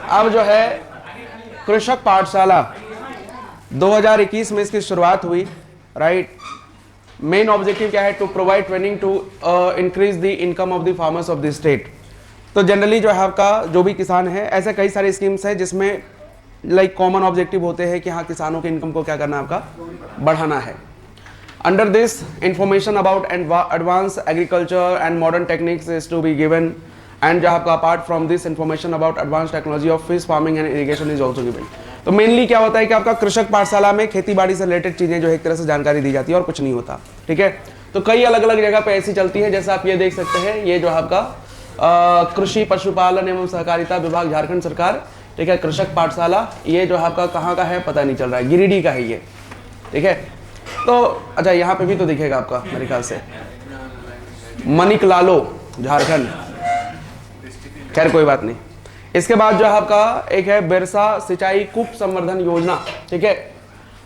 अब जो है कृषक पाठशाला 2021 में इसकी शुरुआत हुई, राइट। मेन ऑब्जेक्टिव क्या है? To provide training to increase the income of the farmers of the state. तो जनरली जो है आपका जो भी किसान है, ऐसे कई सारे स्कीम्स हैं जिसमें लाइक कॉमन ऑब्जेक्टिव होते हैं कि हाँ किसानों की इनकम को क्या करना है, आपका बढ़ाना है। Under this information about advance agriculture and modern techniques is to be given, and जो आपका apart from this information about advance technology of fish farming and irrigation is also given. तो मेनली क्या होता है कि आपका कृषक पाठशाला में खेती बाड़ी से रिलेटेड चीजें जो है एक तरह से जानकारी दी जाती है और कुछ नहीं होता, ठीक है। तो कई अलग अलग जगह पे ऐसी चलती है, जैसे आप ये देख सकते हैं, ये जो आपका कृषि पशुपालन एवं सहकारिता विभाग झारखंड सरकार, ठीक है, कृषक पाठशाला, ये जो आपका कहाँ का है पता नहीं चल रहा है, गिरिडीह का है ये, ठीक है। तो अच्छा यहाँ पे भी तो दिखेगा आपका मेरे ख्याल से, मनिकलालो झारखंड, खैर कोई बात नहीं। इसके बाद जो है आपका एक है बिरसा सिंचाई कूप संवर्धन योजना, ठीक है।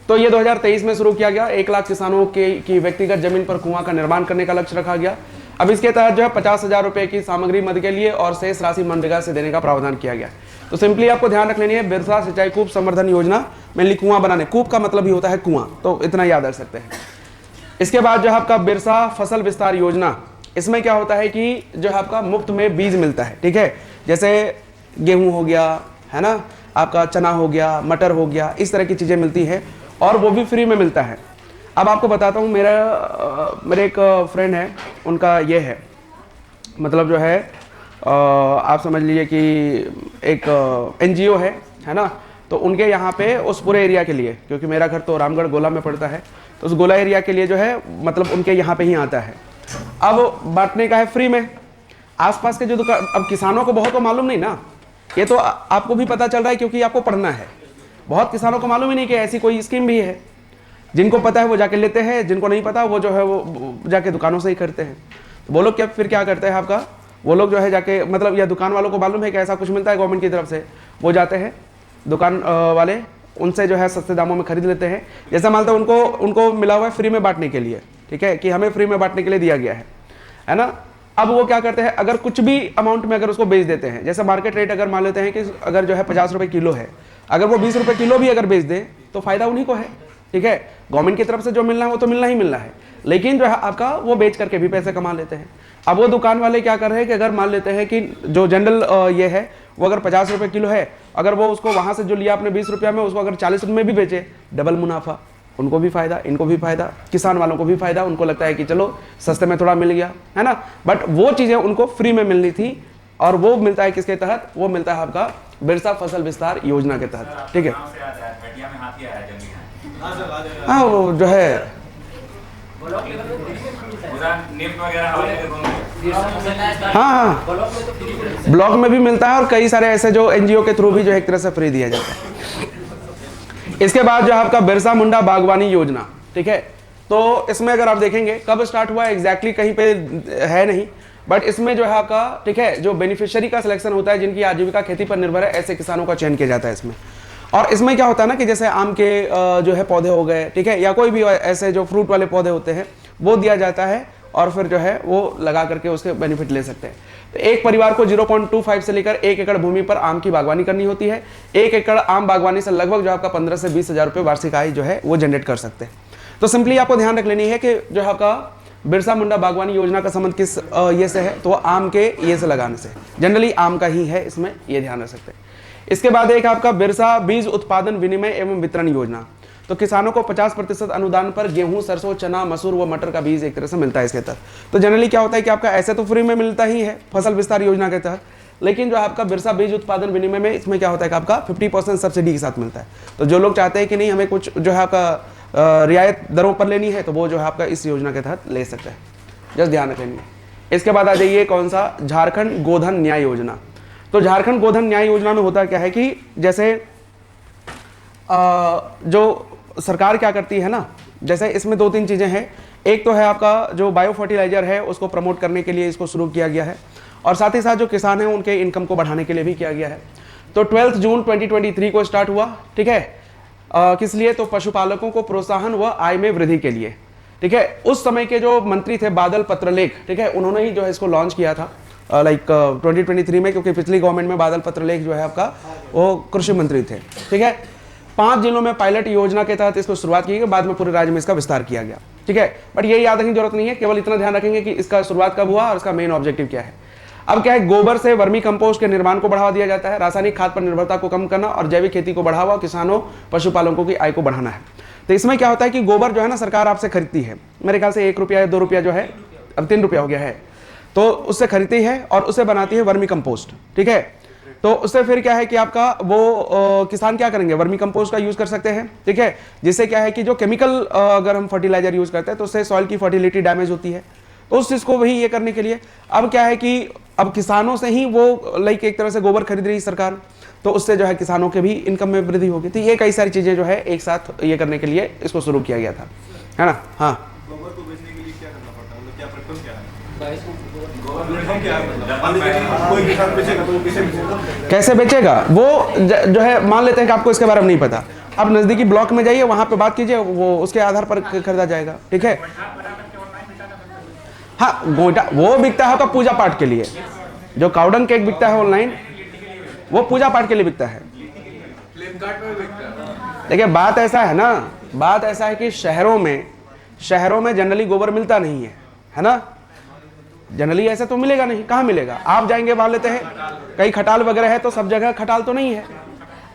तो ये 2023 में शुरू किया गया। 1 लाख किसानों की व्यक्तिगत जमीन पर कुआं का निर्माण करने का लक्ष्य रखा गया। अब इसके तहत जो है 50,000 रुपए की सामग्री मद के लिए और शेष राशि मनरेगा से देने का प्रावधान किया गया। तो सिंपली आपको ध्यान रख लेनी है, बिरसा सिंचाई कूप संवर्धन योजना, मेनली कुआं बनाने, कूप का मतलब ही होता है कुआं, तो इतना याद रख सकते हैं। इसके बाद जो है आपका बिरसा फसल विस्तार योजना, इसमें क्या होता है कि जो है आपका मुफ्त में बीज मिलता है, ठीक है। जैसे गेहूं हो गया, है ना, आपका चना हो गया, मटर हो गया, इस तरह की चीज़ें मिलती है और वो भी फ्री में मिलता है। अब आपको बताता हूँ, मेरे एक फ्रेंड है, उनका ये है, मतलब जो है आप समझ लीजिए कि एक NGO है ना, तो उनके यहाँ पे उस पूरे एरिया के लिए, क्योंकि मेरा घर तो रामगढ़ गोला में पड़ता है, तो उस गोला एरिया के लिए जो है मतलब उनके यहाँ पे ही आता है। अब बांटने का है फ्री में, आसपास के जो दुकान, अब किसानों को बहुत को मालूम नहीं ना, ये तो आपको भी पता चल रहा है क्योंकि आपको पढ़ना है। बहुत किसानों को मालूम ही नहीं कि ऐसी कोई स्कीम भी है। जिनको पता है वो जाके लेते हैं, जिनको नहीं पता वो जो है वो जाके दुकानों से ही करते हैं। तो वो लोग क्या फिर क्या करते हैं आपका, वो लोग जो है जाके मतलब या दुकान वालों को मालूम है कि ऐसा कुछ मिलता है गवर्नमेंट की तरफ से, वो जाते हैं दुकान वाले, उनसे जो है सस्ते दामों में खरीद लेते हैं। जैसा मानते हैं उनको मिला हुआ है फ्री में बांटने के लिए, ठीक है, कि हमें फ्री में बांटने के लिए दिया गया है ना। अब वो क्या करते हैं, अगर कुछ भी अमाउंट में अगर उसको बेच देते हैं, जैसे मार्केट रेट अगर मान लेते हैं कि अगर जो है 50 रुपए किलो है, अगर वो 20 रुपए किलो भी अगर बेच दें तो फायदा उन्हीं को है, ठीक है। गवर्नमेंट की तरफ से जो मिलना है वो तो मिलना ही मिलना है, लेकिन जो है आपका वो बेच करके भी पैसे कमा लेते हैं। अब वो दुकान वाले क्या कर रहे हैं कि अगर मान लेते हैं कि जो जनरल ये है वो अगर 50 रुपए किलो है, अगर वो उसको वहां से जो लिया आपने 20 रुपया में, उसको अगर 40 रुपये में भी बेचे, डबल मुनाफा, उनको भी फायदा, इनको भी फायदा, किसान वालों को भी फायदा। उनको लगता है कि चलो सस्ते में थोड़ा मिल गया, है ना। बट वो चीजें उनको फ्री में मिलनी थी, और वो मिलता है किसके तहत, वो मिलता है आपका बिरसा फसल विस्तार योजना के तहत, ठीक है। हाँ वो जो है हाँ ब्लॉक में भी मिलता है, और कई सारे ऐसे जो NGO के थ्रू भी जो एक तरह से फ्री दिया जाता है। इसके बाद जो आपका बिरसा मुंडा बागवानी योजना, ठीक है। तो इसमें अगर आप देखेंगे कब स्टार्ट हुआ एग्जैक्टली कहीं पे है नहीं, बट इसमें जो है आपका, ठीक है, जो बेनिफिशियरी का सिलेक्शन होता है, जिनकी आजीविका खेती पर निर्भर है, ऐसे किसानों का चयन किया जाता है इसमें। और इसमें क्या होता है ना कि जैसे आम के जो है पौधे हो गए, ठीक है, या कोई भी ऐसे जो फ्रूट वाले पौधे होते हैं वो दिया जाता है, और फिर जो है वो लगा करके उसके बेनिफिट ले सकते हैं। तो एक परिवार को 0.25 से लेकर 1 एकड़ भूमि पर आम की बागवानी करनी होती है। 1 एकड़ आम बागवानी से लगभग जो आपका 15 से 20 हजार रुपये वार्षिक आय जो है वो जनरेट कर सकते हैं। तो सिंपली आपको ध्यान रख लेनी है कि जो आपका बिरसा मुंडा बागवानी योजना का संबंध किस ये से है, तो आम के ये से लगाने से, जनरली आम का ही है, इसमें ये ध्यान रख सकते हैं। इसके बाद एक आपका बिरसा बीज उत्पादन विनिमय एवं वितरण योजना। तो किसानों को 50% अनुदान पर गेहूं, सरसों, चना, मसूर व मटर का बीज एक तरह से मिलता है इसके तहत। तो जनरली क्या होता है कि आपका ऐसे तो फ्री में मिलता ही है फसल विस्तार योजना के तहत, लेकिन जो आपका बिरसा बीज उत्पादन विनिमय में इसमें क्या होता है कि आपका 50% सब्सिडी के साथ मिलता है। तो जो लोग चाहते हैं कि नहीं हमें कुछ जो है आपका रियायत दरों पर लेनी है, तो वो जो है आपका इस योजना के तहत ले सकते हैं, जस्ट ध्यान रखेंगे। इसके बाद आ जाइए कौन सा, झारखंड गोधन न्याय योजना। तो झारखंड गोधन न्याय योजना में होता क्या है कि जैसे जो सरकार क्या करती है ना, जैसे इसमें 2-3 चीजें हैं। एक तो है आपका जो बायो फर्टिलाइजर है उसको प्रमोट करने के लिए इसको शुरू किया गया है, और साथ ही साथ जो किसान हैं उनके इनकम को बढ़ाने के लिए भी किया गया है। तो 12 जून 2023 को स्टार्ट हुआ, ठीक है। किस लिए, तो पशुपालकों को प्रोत्साहन व आय में वृद्धि के लिए, ठीक है। उस समय के जो मंत्री थे बादल पत्रलेख, ठीक है, उन्होंने ही जो है इसको लॉन्च किया था लाइक 2023 में, क्योंकि पिछली गवर्नमेंट में बादल पत्रलेख जो है आपका वो कृषि मंत्री थे, ठीक है। 5 जिलों में पायलट योजना के तहत इसको शुरुआत की गई, बाद में पूरे राज्य में इसका विस्तार किया गया, ठीक है। बट ये याद रखने की जरूरत नहीं है, केवल इतना ध्यान रखेंगे कि इसका शुरुआत कब हुआ और इसका मेन ऑब्जेक्टिव क्या है। अब क्या है, गोबर से वर्मी कंपोस्ट के निर्माण को बढ़ावा दिया जाता है, रासायनिक खाद पर निर्भरता को कम करना और जैविक खेती को बढ़ावा, किसानों पशुपालकों की आय को बढ़ाना है। तो इसमें क्या होता है कि गोबर जो है ना सरकार आपसे खरीदती है, मेरे ख्याल से 1 रुपया या 2 रुपया जो है, अब 3 रुपया हो गया है, तो उससे खरीदती है और उससे बनाती है वर्मी कंपोस्ट, ठीक है। तो उससे फिर क्या है कि आपका वो किसान क्या करेंगे, वर्मी कंपोस्ट का यूज कर सकते हैं, ठीक है। जिससे क्या है कि जो केमिकल अगर हम फर्टिलाइजर यूज करते हैं तो उससे सॉइल की फर्टिलिटी डैमेज होती है, तो उस चीज को वही ये करने के लिए अब क्या है कि अब किसानों से ही वो लाइक एक तरह से गोबर खरीद रही है सरकार, तो उससे जो है किसानों के भी इनकम में वृद्धि होगी। तो ये कई सारी चीजें जो है एक साथ ये करने के लिए इसको शुरू किया गया था, है ना। हाँ, गोबर को बेचने के लिए क्या करना पड़ता है, मतलब क्या प्रेफरेंस क्या है? कैसे बेचेगा वो जो है, मान लेते हैं कि आपको इसके बारे में नहीं पता, अब नजदीकी ब्लॉक में जाइए, वहां पे बात कीजिए, वो उसके आधार पर खरीदा जाएगा, ठीक है। हाँ, गोइठा वो बिकता है तो पूजा पाठ के लिए, जो काउडंग केक बिकता है ऑनलाइन वो पूजा पाठ के लिए बिकता है। देखिए बात ऐसा है ना, बात ऐसा है कि शहरों में जनरली गोबर मिलता नहीं है ना, जनरली ऐसा तो मिलेगा नहीं, कहाँ मिलेगा। आप जाएंगे, मान लेते हैं कहीं खटाल वगैरह है तो सब जगह खटाल तो नहीं है।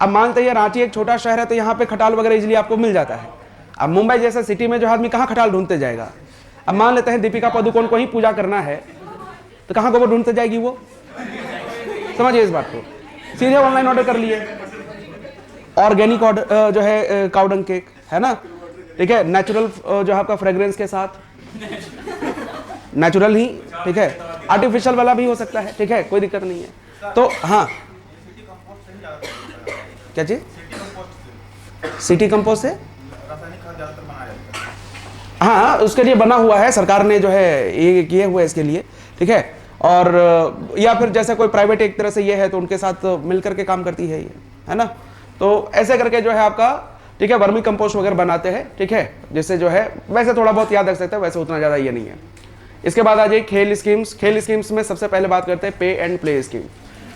अब मानते हैं रांची एक छोटा शहर है तो यहाँ पे खटाल वगैरह इजीली आपको मिल जाता है। अब मुंबई जैसे सिटी में जो आदमी कहाँ खटाल ढूंढते जाएगा। अब मान लेते हैं दीपिका पादुकोण को ही पूजा करना है तो कहाँ गोबर ढूंढते जाएगी वो, समझिए इस बात को। सीधे ऑनलाइन ऑर्डर कर लिए, ऑर्गेनिक जो है काउडंग केक, है ना, ठीक है, नेचुरल जो है आपका फ्रेग्रेंस के साथ, नेचुरल ही, ठीक है, आर्टिफिशियल वाला भी हो सकता है, ठीक है, कोई दिक्कत नहीं है। तो हाँ, क्या चीज, सिटी कंपोस्ट से हाँ, उसके लिए बना हुआ है, सरकार ने जो है ये किए हुए इसके लिए, ठीक है। और या फिर जैसे कोई प्राइवेट एक तरह से ये है तो उनके साथ मिलकर के काम करती है ये, है ना। तो ऐसे करके जो है आपका, ठीक है, वर्मी कंपोस्ट वगैरह बनाते हैं, ठीक है, जिससे जो है वैसे थोड़ा बहुत याद रख सकते हैं, वैसे उतना ज़्यादा ये नहीं है। इसके बाद आ जाइए खेल स्कीम्स। खेल स्कीम्स में सबसे पहले बात करते हैं पे एंड प्ले स्कीम।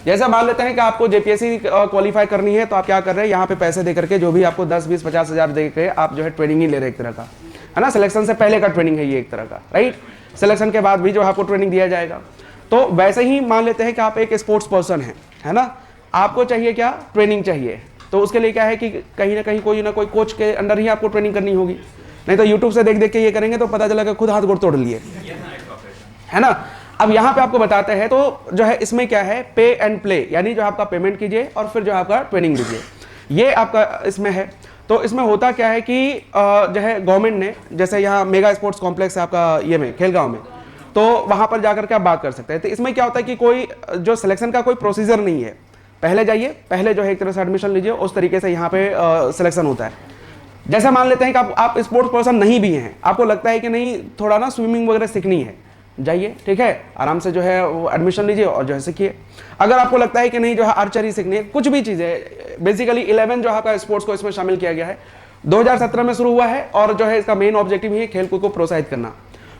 जैसे मान लेते हैं कि आपको जेपीएससी क्वालिफाई करनी है तो आप क्या कर रहे हैं, यहाँ पे पैसे दे करके जो भी आपको 10, 20, 50 हज़ार दे के आप जो है ट्रेनिंग ही ले रहे हैं एक तरह का, है ना। सिलेक्शन से पहले का ट्रेनिंग है ये एक तरह का, राइट। सिलेक्शन के बाद भी जो आपको ट्रेनिंग दिया जाएगा। तो वैसे ही मान लेते हैं कि आप एक स्पोर्ट्स पर्सन है ना, आपको चाहिए क्या, ट्रेनिंग चाहिए। तो उसके लिए क्या है कि कहीं ना कहीं कोई ना कोई कोच के अंडर ही आपको ट्रेनिंग करनी होगी, नहीं तो यूट्यूब से देख देख के ये करेंगे तो पता चला कि खुद हाथ गोड़ तोड़ लिए, है ना। अब यहाँ पे आपको बताते हैं तो जो है इसमें क्या है, पे एंड प्ले, यानी जो आपका पेमेंट कीजिए और फिर जो आपका ट्रेनिंग दीजिए, ये आपका इसमें है। तो इसमें होता क्या है कि जो है गवर्नमेंट ने, जैसे यहाँ मेगा स्पोर्ट्स कॉम्प्लेक्स है आपका ये में खेलगांव में, तो वहाँ पर जाकर के आप बात कर सकते हैं। तो इसमें क्या होता है कि कोई जो सिलेक्शन का कोई प्रोसीजर नहीं है, पहले जाइए, पहले जो है एक तरह से एडमिशन लीजिए, उस तरीके से यहाँ पे सिलेक्शन होता है। जैसे मान लेते हैं कि आप स्पोर्ट्स पर्सन नहीं भी हैं, आपको लगता है कि नहीं थोड़ा ना स्विमिंग वगैरह सीखनी है, जाइए, ठीक है, आराम से जो है एडमिशन लीजिए और जो है सीखिए। अगर आपको लगता है कि नहीं जो है आर्चरी सीखनी है, कुछ भी चीज़ें, बेसिकली 11 जो आपका स्पोर्ट्स को इसमें शामिल किया गया है, 2017 में शुरू हुआ है और जो है इसका मेन ऑब्जेक्टिव ही है खेलकूद को प्रोत्साहित करना।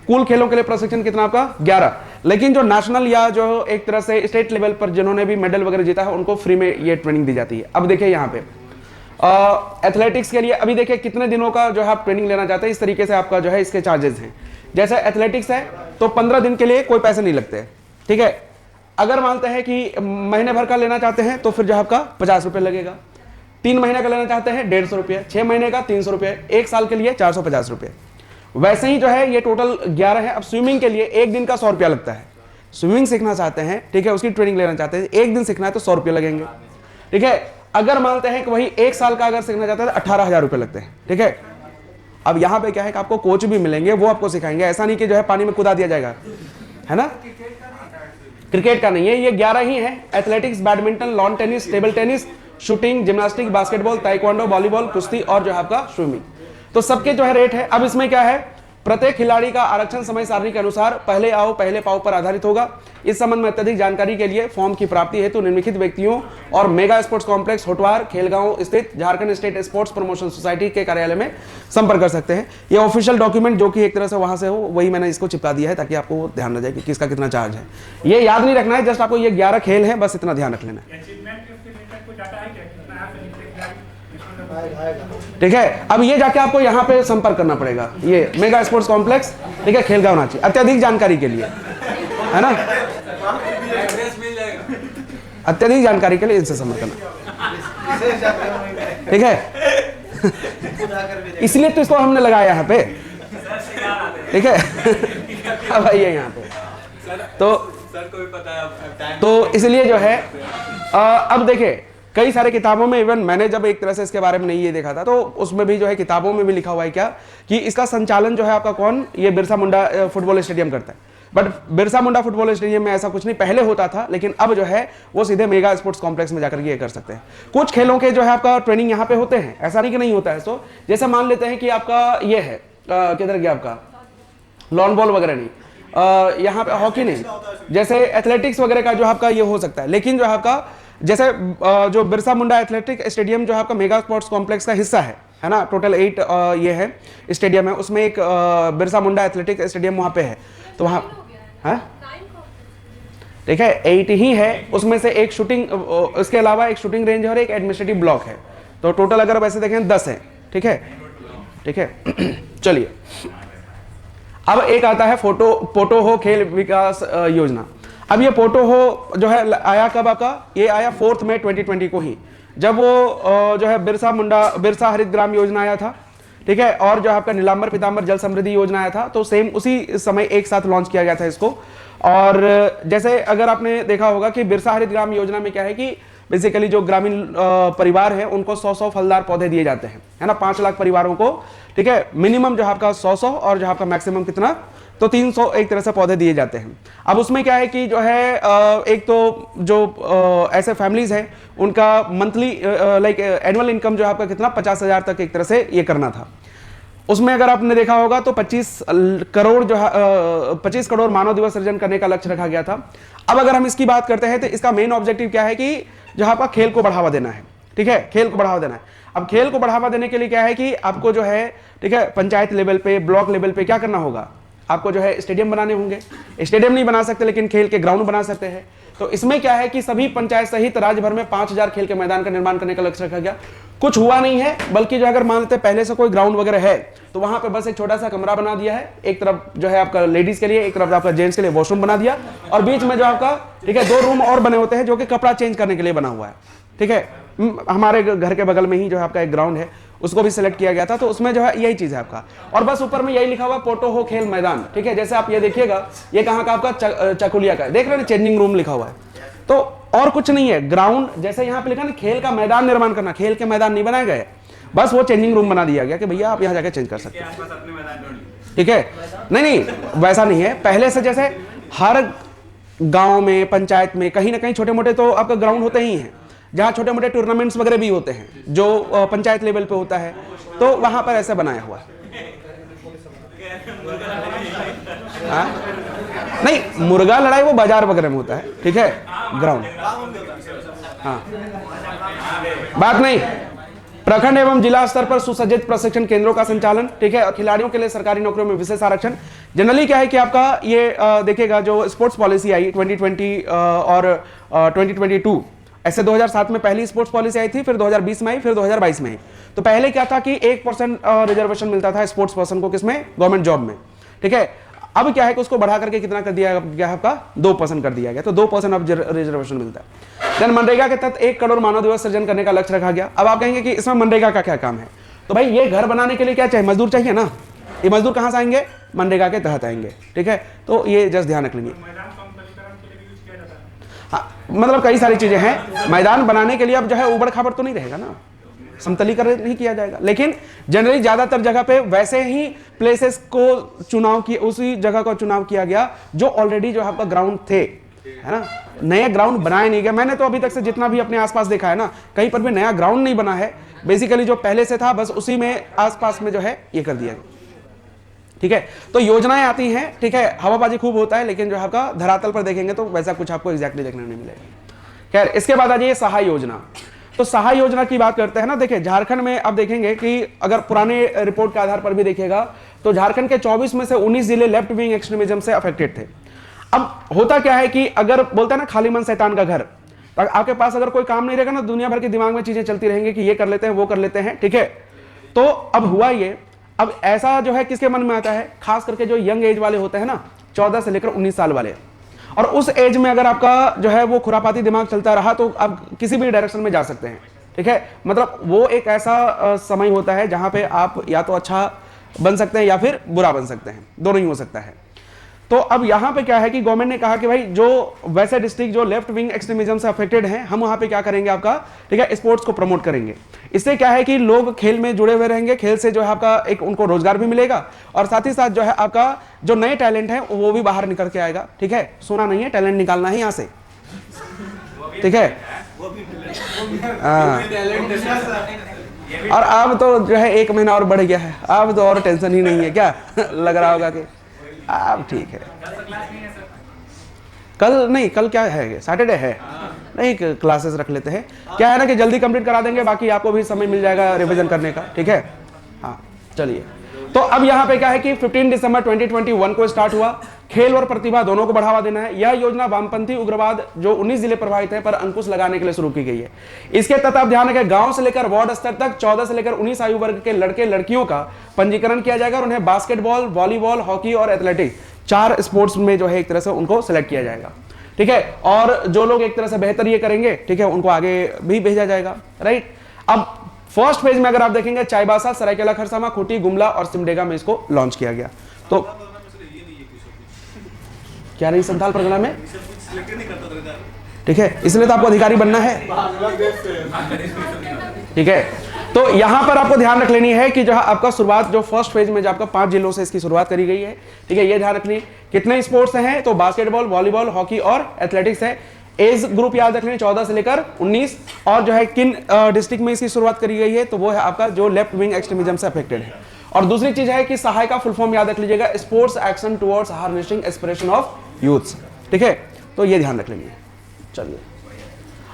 कुल खेलों के लिए प्रशिक्षण कितना आपका 11, लेकिन जो नेशनल या जो एक तरह से स्टेट लेवल पर जिन्होंने भी मेडल वगैरह जीता है उनको फ्री में ये ट्रेनिंग दी जाती है। अब देखिए यहाँ पे एथलेटिक्स के लिए अभी देखिए कितने दिनों का जो है आप ट्रेनिंग लेना चाहते हैं, इस तरीके से आपका जो है इसके चार्जेस हैं। जैसे एथलेटिक्स है तो 15 दिन के लिए कोई पैसे नहीं लगते, ठीक है। अगर मानते हैं कि महीने भर का लेना चाहते हैं तो फिर जो आपका 50 रुपये लगेगा, 3 महीने का लेना चाहते हैं 150 रुपये, 6 महीने का 300 रुपये, 1 साल के लिए 450 रुपये। वैसे ही जो है ये टोटल 11 है। अब स्विमिंग के लिए 1 दिन का 100 रुपया लगता है। स्विमिंग सीखना चाहते हैं, ठीक है, उसकी ट्रेनिंग लेना चाहते हैं, 1 दिन सीखना है तो 100 रुपये लगेंगे, ठीक है। अगर मानते हैं कि वही 1 साल का अगर सीखना चाहते हैं तो 18,000 रुपये लगते हैं, ठीक है। अब यहाँ पे क्या है कि आपको कोच भी मिलेंगे, वो आपको सिखाएंगे, ऐसा नहीं कि जो है पानी में कूदा दिया जाएगा, है ना। क्रिकेट का नहीं है, ये 11 ही है। Athletics, badminton, lawn tennis, table tennis, shooting, gymnastic, basketball, taekwondo, volleyball, कुश्ती और जो है आपका स्विमिंग। तो सबके जो है रेट है। अब इसमें क्या है, प्रत्येक खिलाड़ी का आरक्षण समय सारणी के अनुसार पहले आओ पहले पाओ पर आधारित होगा। इस संबंध में अत्यधिक जानकारी के लिए फॉर्म की प्राप्ति हेतु निम्नलिखित व्यक्तियों और mega sports complex Hotwar Khelgaon स्थित Jharkhand state sports promotion society के कार्यालय में संपर्क कर सकते हैं। ये ऑफिशियल डॉक्यूमेंट जो कि एक तरह से वहां से हो, वही मैंने इसको चिपका दिया है ताकि आपको ध्यान रह जाए कि किसका कितना चार्ज है। ये याद नहीं रखना है, जस्ट आपको ये 11 खेल है, बस इतना ध्यान रख लेना है। ठीक है। अब ये जाके आपको यहाँ पे संपर्क करना पड़ेगा, ये मेगा स्पोर्ट्स कॉम्प्लेक्स, ठीक है, खेलगांव रांची, अत्यधिक जानकारी के लिए, है ना, अत्यधिक जानकारी के लिए इनसे संपर्क करना, ठीक है। इसलिए तो इसको हमने लगाया यहाँ पे, ठीक है। अब आइए यहाँ पे, तो सर को भी पता है तो इसलिए जो है अब देखिए कई सारे किताबों में, इवन मैंने जब एक तरह से इसके बारे में नहीं ये देखा था, तो उसमें भी जो है किताबों में भी लिखा हुआ है क्या कि इसका संचालन जो है आपका कौन, ये बिरसा मुंडा फुटबॉल स्टेडियम करता है। But Birsa Munda football stadium में ऐसा कुछ नहीं, पहले होता था, लेकिन अब जो है वो सीधे मेगा स्पोर्ट्स कॉम्प्लेक्स में जाकर ये कर सकते हैं। कुछ खेलों के जो है आपका ट्रेनिंग यहाँ पे होते हैं, ऐसा नहीं कि नहीं होता है। सो जैसे मान लेते हैं कि आपका ये है किधर गया आपका लॉन बॉल वगैरह नहीं, यहाँ पे हॉकी नहीं, जैसे एथलेटिक्स वगैरह का जो आपका ये हो सकता है, लेकिन जो है आपका जैसे जो बिरसा मुंडा एथलेटिक स्टेडियम जो है आपका मेगा स्पोर्ट्स कॉम्प्लेक्स का हिस्सा है ना, टोटल 8 ये है स्टेडियम है, उसमें एक बिरसा मुंडा एथलेटिक स्टेडियम वहाँ पे है, तो वहाँ है, ठीक है, 8 ही है, उसमें से एक शूटिंग, इसके अलावा एक शूटिंग रेंज है और एक एडमिनिस्ट्रेटिव ब्लॉक है, तो टोटल अगर वैसे देखें 10 है, ठीक है, ठीक है। चलिए अब एक आता है पोटो हो खेल विकास योजना। अब ये पोटो हो जो है आया कब आपका, ये आया 4 मई 2020 को ही, जब वो जो है बिरसा हरित ग्राम योजना आया था, ठीक है, और जो आपका नीलांबर पीतांबर जल समृद्धि योजना आया था, तो सेम उसी समय एक साथ लॉन्च किया गया था इसको। और जैसे अगर आपने देखा होगा कि बिरसा हरित ग्राम योजना में क्या है कि बेसिकली जो ग्रामीण परिवार है उनको 100 फलदार पौधे दिए जाते हैं, है ना, 5 लाख परिवारों को, ठीक है, मिनिमम जो आपका 100 और जो आपका मैक्सिमम कितना, तो 300 एक तरह से पौधे दिए जाते हैं। अब उसमें क्या है कि जो है एक तो जो ऐसे फैमिलीज हैं उनका मंथली लाइक एनुअल इनकम जो आपका कितना 50,000 तक एक तरह से ये करना था। उसमें अगर आपने देखा होगा तो 25 करोड़ जो 25 करोड़ मानव दिवस सृजन करने का लक्ष्य रखा गया था। अब अगर हम इसकी बात करते हैं तो इसका मेन ऑब्जेक्टिव क्या है कि जहां पर खेल को बढ़ावा देना है, ठीक है, खेल को बढ़ावा देना है। अब खेल को बढ़ावा देने के लिए क्या है कि आपको जो है, ठीक है, पंचायत लेवल पे, ब्लॉक लेवल पे क्या करना होगा, आपको जो है स्टेडियम बनाने होंगे। स्टेडियम नहीं बना सकते लेकिन खेल के ग्राउंड बना सकते हैं। तो इसमें क्या है कि सभी पंचायत सहित राज्य भर में 5000 खेल के मैदान का निर्माण करने का लक्ष्य रखा गया। कुछ हुआ नहीं है, बल्कि जो अगर मान लेते पहले से कोई ग्राउंड वगैरह है तो वहां पे बस एक छोटा सा कमरा बना दिया है, एक तरफ जो है आपका लेडीज के लिए, एक तरफ आपका जेंट्स के लिए वॉशरूम बना दिया, और बीच में जो आपका, ठीक है, 2 रूम और बने होते हैं जो कि कपड़ा चेंज करने के लिए बना हुआ है, ठीक है। हमारे घर के बगल में ही जो है आपका एक ग्राउंड है, उसको भी सिलेक्ट किया गया था, तो उसमें जो है यही चीज है आपका। और बस ऊपर में यही लिखा हुआ पोटो हो खेल मैदान, ठीक है। जैसे आप ये देखिएगा, ये कहाँ का आपका चकुलिया का, देख रहे हैं चेंजिंग रूम लिखा हुआ है, तो और कुछ नहीं है। ग्राउंड जैसे यहाँ पे लिखा ना, खेल का मैदान निर्माण करना, खेल के मैदान नहीं बनाए गए, बस वो चेंजिंग रूम बना दिया गया कि भैया आप यहाँ जाके चेंज कर सकते हैं, ठीक है। नहीं वैसा नहीं है, पहले से जैसे हर गांव में, पंचायत में कहीं ना कहीं छोटे मोटे तो आपका ग्राउंड होते ही हैं, जहाँ छोटे मोटे टूर्नामेंट्स वगैरह भी होते हैं जो पंचायत लेवल पे होता है, तो वहां पर ऐसा बनाया हुआ है। नहीं, मुर्गा लड़ाई वो बाजार वगैरह में होता है, ठीक है, ग्राउंड, हाँ, बात नहीं। प्रखंड एवं जिला स्तर पर सुसज्जित प्रशिक्षण केंद्रों का संचालन, ठीक है, और खिलाड़ियों के लिए सरकारी नौकरियों में विशेष आरक्षण। जनरली क्या है कि आपका ये देखिएगा जो स्पोर्ट्स पॉलिसी आई 2020 और 2022, ऐसे 2007 में पहली स्पोर्ट्स पॉलिसी आई थी, फिर 2020 में आई, फिर 2022 में आई। तो पहले क्या था कि 1% रिजर्वेशन मिलता था स्पोर्ट्स पर्सन को, किसमें, गवर्नमेंट जॉब में, ठीक है। अब क्या है कि उसको बढ़ा करके कितना कर दिया गया आपका, 2% कर दिया गया, तो 2% अब रिजर्वेशन मिलता है। देन मनरेगा के तहत 1 करोड़ मानव दिवस सृजन करने का लक्ष्य रखा गया। अब आप कहेंगे कि इसमें मनरेगा का क्या काम है, तो भाई ये घर बनाने के लिए क्या चाहिए, मजदूर चाहिए ना, ये मजदूर कहाँ से आएंगे, मनरेगा के तहत आएंगे, ठीक है। तो ये जस्ट ध्यान रख लीजिए। हाँ, मतलब कई सारी चीजें हैं, मैदान बनाने के लिए अब जो है उबड़ खाबड़ तो नहीं रहेगा ना, समतलीकरण नहीं किया जाएगा, लेकिन जनरली ज्यादातर जगह पे वैसे ही प्लेसेस को चुनाव किया, उसी जगह का चुनाव किया गया जो ऑलरेडी जो आपका ग्राउंड थे, है ना, नए ग्राउंड बनाए नहीं गए। मैंने तो अभी तक से जितना भी अपने आसपास देखा है ना, कहीं पर भी नया ग्राउंड नहीं बना है, बेसिकली जो पहले से था बस उसी में आसपास में जो है ये कर दिया गया, ठीक है। तो योजनाएं आती हैं, ठीक है, हवाबाजी खूब होता है, लेकिन जो आपका धरातल पर देखेंगे तो वैसा कुछ आपको एग्जैक्टली देखने नहीं मिलेगा। खैर, इसके बाद आ जाइए सहाय योजना। तो सहाय योजना की बात करते हैं ना, देखिए झारखंड में अब देखेंगे कि अगर पुराने रिपोर्ट के आधार पर भी देखिएगा तो झारखंड के 24 में से 19 जिले लेफ्ट विंग एक्सट्रीमिज्म से अफेक्टेड थे। अब होता क्या है कि अगर बोलते हैं ना खाली मन शैतान का घर, आपके पास अगर कोई काम नहीं रहेगा ना, दुनिया भर के दिमाग में चीजें चलती रहेंगी कि ये कर लेते हैं, वो कर लेते हैं, ठीक है। तो अब हुआ ये, अब ऐसा जो है किसके मन में आता है, खास करके जो यंग एज वाले होते हैं ना, 14 से लेकर 19 साल वाले, और उस एज में अगर आपका जो है वो खुरापाती दिमाग चलता रहा तो आप किसी भी डायरेक्शन में जा सकते हैं, ठीक है। मतलब वो एक ऐसा समय होता है जहां पे आप या तो अच्छा बन सकते हैं या फिर बुरा बन सकते हैं, दोनों ही हो सकता है। तो अब यहाँ पे क्या है कि गवर्नमेंट ने कहा कि भाई जो वैसे डिस्ट्रिक्ट जो लेफ्ट विंग एक्सट्रीमिज्म से अफेक्टेड हैं, हम वहाँ पे क्या करेंगे आपका, ठीक है, स्पोर्ट्स को प्रमोट करेंगे। इससे क्या है कि लोग खेल में जुड़े हुए रहेंगे, खेल से जो है आपका एक उनको रोजगार भी मिलेगा, और साथ ही साथ जो है आपका जो नए टैलेंट है वो भी बाहर निकल के आएगा, ठीक है। सोना नहीं है, टैलेंट निकालना है यहाँ से, ठीक है। और अब तो जो है 1 महीना और बढ़ गया है, अब तो और टेंशन ही नहीं है, क्या लग रहा होगा कि अब ठीक है। कल नहीं, कल क्या है, सैटरडे है, नहीं क्लासेस रख लेते हैं, क्या है ना कि जल्दी कंप्लीट करा देंगे, बाकी आपको भी समय मिल जाएगा रिवीजन करने का, ठीक है। हाँ चलिए, तो अब यहाँ पे क्या है कि 15 दिसंबर 2021 को स्टार्ट हुआ। खेल और प्रतिभा दोनों को बढ़ावा देना है। यह योजना वामपंथी उग्रवाद जो 19 जिले प्रभावित है पर अंकुश लगाने के लिए शुरू की गई है। इसके तहत आप ध्यान रखें, गांव से लेकर वार्ड स्तर तक 14 से लेकर 19 आयु वर्ग के लड़के लड़कियों का पंजीकरण किया जाएगा और उन्हें बास्केटबॉल, वॉलीबॉल, हॉकी और एथलेटिक्स 4 स्पोर्ट्स में जो है एक तरह से उनको सेलेक्ट किया जाएगा, ठीक है। और जो लोग एक तरह से बेहतर ये करेंगे, ठीक है, उनको आगे भी भेजा जाएगा, राइट। अब फर्स्ट फेज में अगर आप देखेंगे चाईबासा, सरायकेला खरसावां, खूंटी, गुमला और सिमडेगा में इसको लॉन्च किया गया। तो क्या नहीं संथाल परगना में, ठीक है, इसलिए तो आपको अधिकारी बनना है, ठीक है। तो यहां पर आपको ध्यान रख लेनी है कि जो आपका शुरुआत जो फर्स्ट फेज में जो आपका 5 जिलों से इसकी शुरुआत करी गई है, ठीक है, ये ध्यान रखनी। कितने स्पोर्ट्स हैं, तो बास्केटबॉल, वॉलीबॉल, हॉकी और एथलेटिक्स है। एज ग्रुप याद रख लें 14 से लेकर 19, और जो है किन डिस्ट्रिक्ट में इसकी शुरुआत करी गई है, तो वो है आपका जो लेफ्ट विंग एक्सट्रीमिज्म से अफेक्टेड है। और दूसरी चीज है कि सहाय का फुल फॉर्म याद रख लीजिएगा, sports action towards harnessing aspiration of youths, ठीक है, तो ये ध्यान रख लेंगे। चलिए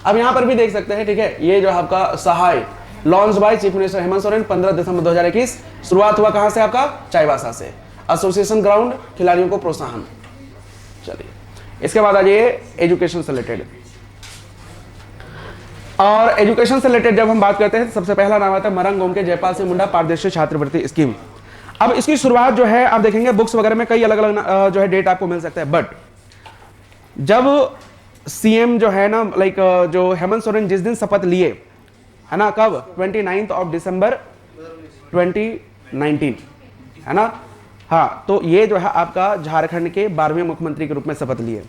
अब यहां पर भी देख सकते हैं, ठीक है, ये जो आपका Sahay launch by chief minister Hemant Soren 15 दिसंबर 2021। शुरुआत हुआ कहां से, आपका चाईबासा से। एसोसिएशन ग्राउंड, खिलाड़ियों को प्रोत्साहन। चलिए इसके बाद आ जाइए एजुकेशन से रिलेटेड। और एजुकेशन से रिलेटेड जब हम बात करते हैं, सबसे पहला नाम आता है मरंग गोम के जयपाल सिंह मुंडा पारदर्शी छात्रवृत्ति स्कीम। अब इसकी शुरुआत जो है आप देखेंगे बुक्स वगैरह में कई अलग अलग जो है डेट आपको मिल सकता है, बट जब सीएम जो है ना लाइक जो हेमंत सोरेन जिस दिन शपथ लिए है ना, कब, 29 दिसंबर 2019 है ना, हाँ, तो ये जो है आपका झारखंड के 12वें मुख्यमंत्री के रूप में शपथ लिए।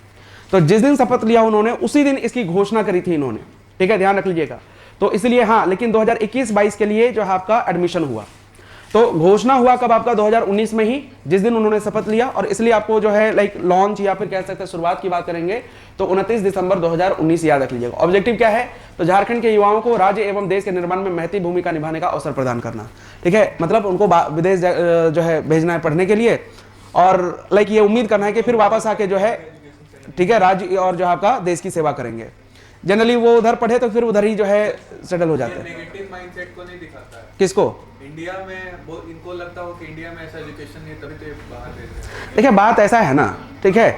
तो जिस दिन शपथ लिया उन्होंने उसी दिन इसकी घोषणा करी थी इन्होंने, ठीक है, ध्यान रख लीजिएगा। तो इसलिए हाँ, लेकिन 2021-22 के लिए जो है आपका एडमिशन हुआ, तो घोषणा हुआ कब, आपका 2019 में ही, जिस दिन उन्होंने शपथ लिया। और इसलिए आपको जो है लाइक लॉन्च या फिर कह सकते हैं शुरुआत की बात करेंगे तो 29 दिसंबर 2019 याद रख लीजिएगा। ऑब्जेक्टिव क्या है, तो झारखंड के युवाओं को राज्य एवं देश के निर्माण में महती भूमिका निभाने का अवसर प्रदान करना, ठीक है, मतलब उनको विदेश जो है भेजना है पढ़ने के लिए, और लाइक ये उम्मीद करना है कि फिर वापस आके जो है, ठीक है, राज्य और जो आपका देश की सेवा करेंगे। जनरली वो उधर पढ़े तो फिर उधर ही जो है सेटल हो जाते हैं। नेगेटिव माइंडसेट को नहीं दिखाता है किसको, इंडिया में, वो इनको लगता हो कि इंडिया में ऐसा एजुकेशन नहीं है तभी तो ये बाहर भेज रहे हैं। देखिए बात ऐसा है ना, ठीक है,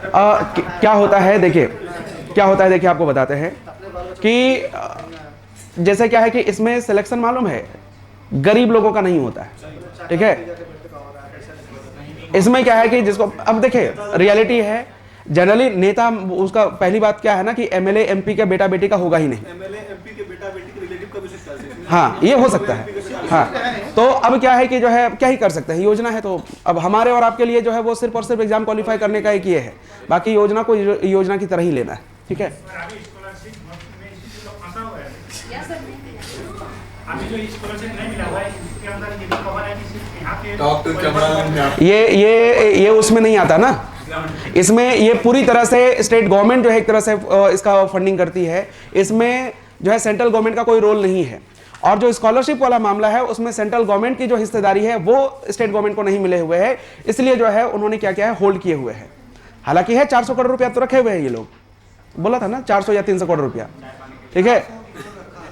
क्या होता है, देखिए क्या होता है, देखिए आपको बताते हैं कि जैसे क्या है कि इसमें सिलेक्शन मालूम है गरीब लोगों का नहीं होता है, ठीक है। इसमें क्या है कि जिसको, अब देखिए रियलिटी है, जनरली नेता उसका पहली बात क्या है ना कि एमएलए एमपी का बेटा बेटी का होगा ही नहीं, एमएलए एमपी के बेटा बेटी के रिलेटिव का भी शिक्षा है। हाँ ये हो सकता है, हाँ। तो अब क्या है कि जो है क्या ही कर सकते हैं, योजना है तो अब हमारे और आपके लिए जो है वो सिर्फ और सिर्फ एग्जाम क्वालिफाई करने का एक ये है, बाकी योजना को योजना की तरह ही लेना है, ठीक है। ये उसमें नहीं आता ना, इसमें ये पूरी तरह से स्टेट गवर्नमेंट जो है एक तरह से इसका फंडिंग करती है, इसमें जो है सेंट्रल गवर्नमेंट का कोई रोल नहीं है। और जो स्कॉलरशिप वाला मामला है उसमें सेंट्रल गवर्नमेंट की जो हिस्सेदारी है वो स्टेट गवर्नमेंट को नहीं मिले हुए है, इसलिए जो है उन्होंने क्या किया है, होल्ड किए हुए हैं। हालांकि है 400 करोड़ रुपया तो रखे हुए हैं ये लोग, बोला था ना 400 या 300 करोड़ रुपया, ठीक है,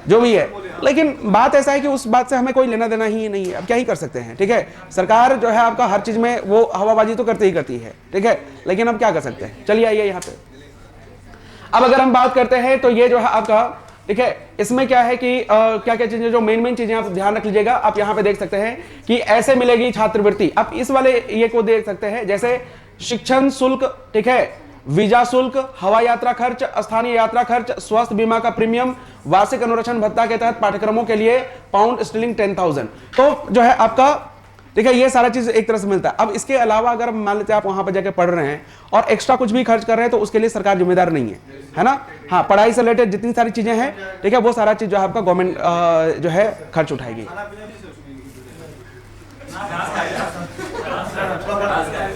जो भी है। लेकिन बात ऐसा है कि उस बात से हमें कोई लेना देना ही नहीं है, अब क्या ही कर सकते हैं, ठीक है। सरकार जो है आपका हर चीज में वो हवाबाजी तो करती ही करती है, ठीक है, लेकिन अब क्या कर सकते हैं। चलिए आइए यहाँ पे, अब अगर हम बात करते हैं तो ये जो है आपका, ठीक है, इसमें क्या है कि क्या क्या चीजें, जो मेन चीजें आप ध्यान रख लीजिएगा। आप यहां पे देख सकते हैं कि ऐसे मिलेगी छात्रवृत्ति। आप इस वाले ये को देख सकते हैं, जैसे शिक्षण शुल्क, ठीक है, वीजा शुल्क, हवाई यात्रा खर्च, स्थानीय यात्रा खर्च, स्वास्थ्य बीमा का प्रीमियम, वार्षिक अनुरक्षण भत्ता के तहत पाठ्यक्रमों के लिए पाउंड स्टर्लिंग 10,000। तो जो है आपका, ठीक है, ये सारा चीज एक तरह से मिलता है। अब इसके अलावा अगर मान लेते हैं आप वहां पर जाकर पढ़ रहे हैं और एक्स्ट्रा कुछ भी खर्च कर रहे हैं तो उसके लिए सरकार जिम्मेदार नहीं है ना। हाँ, पढ़ाई से रिलेटेड जितनी सारी चीजें हैं, ठीक है, वो सारा चीज जो है आपका गवर्नमेंट जो है खर्च उठाएगी।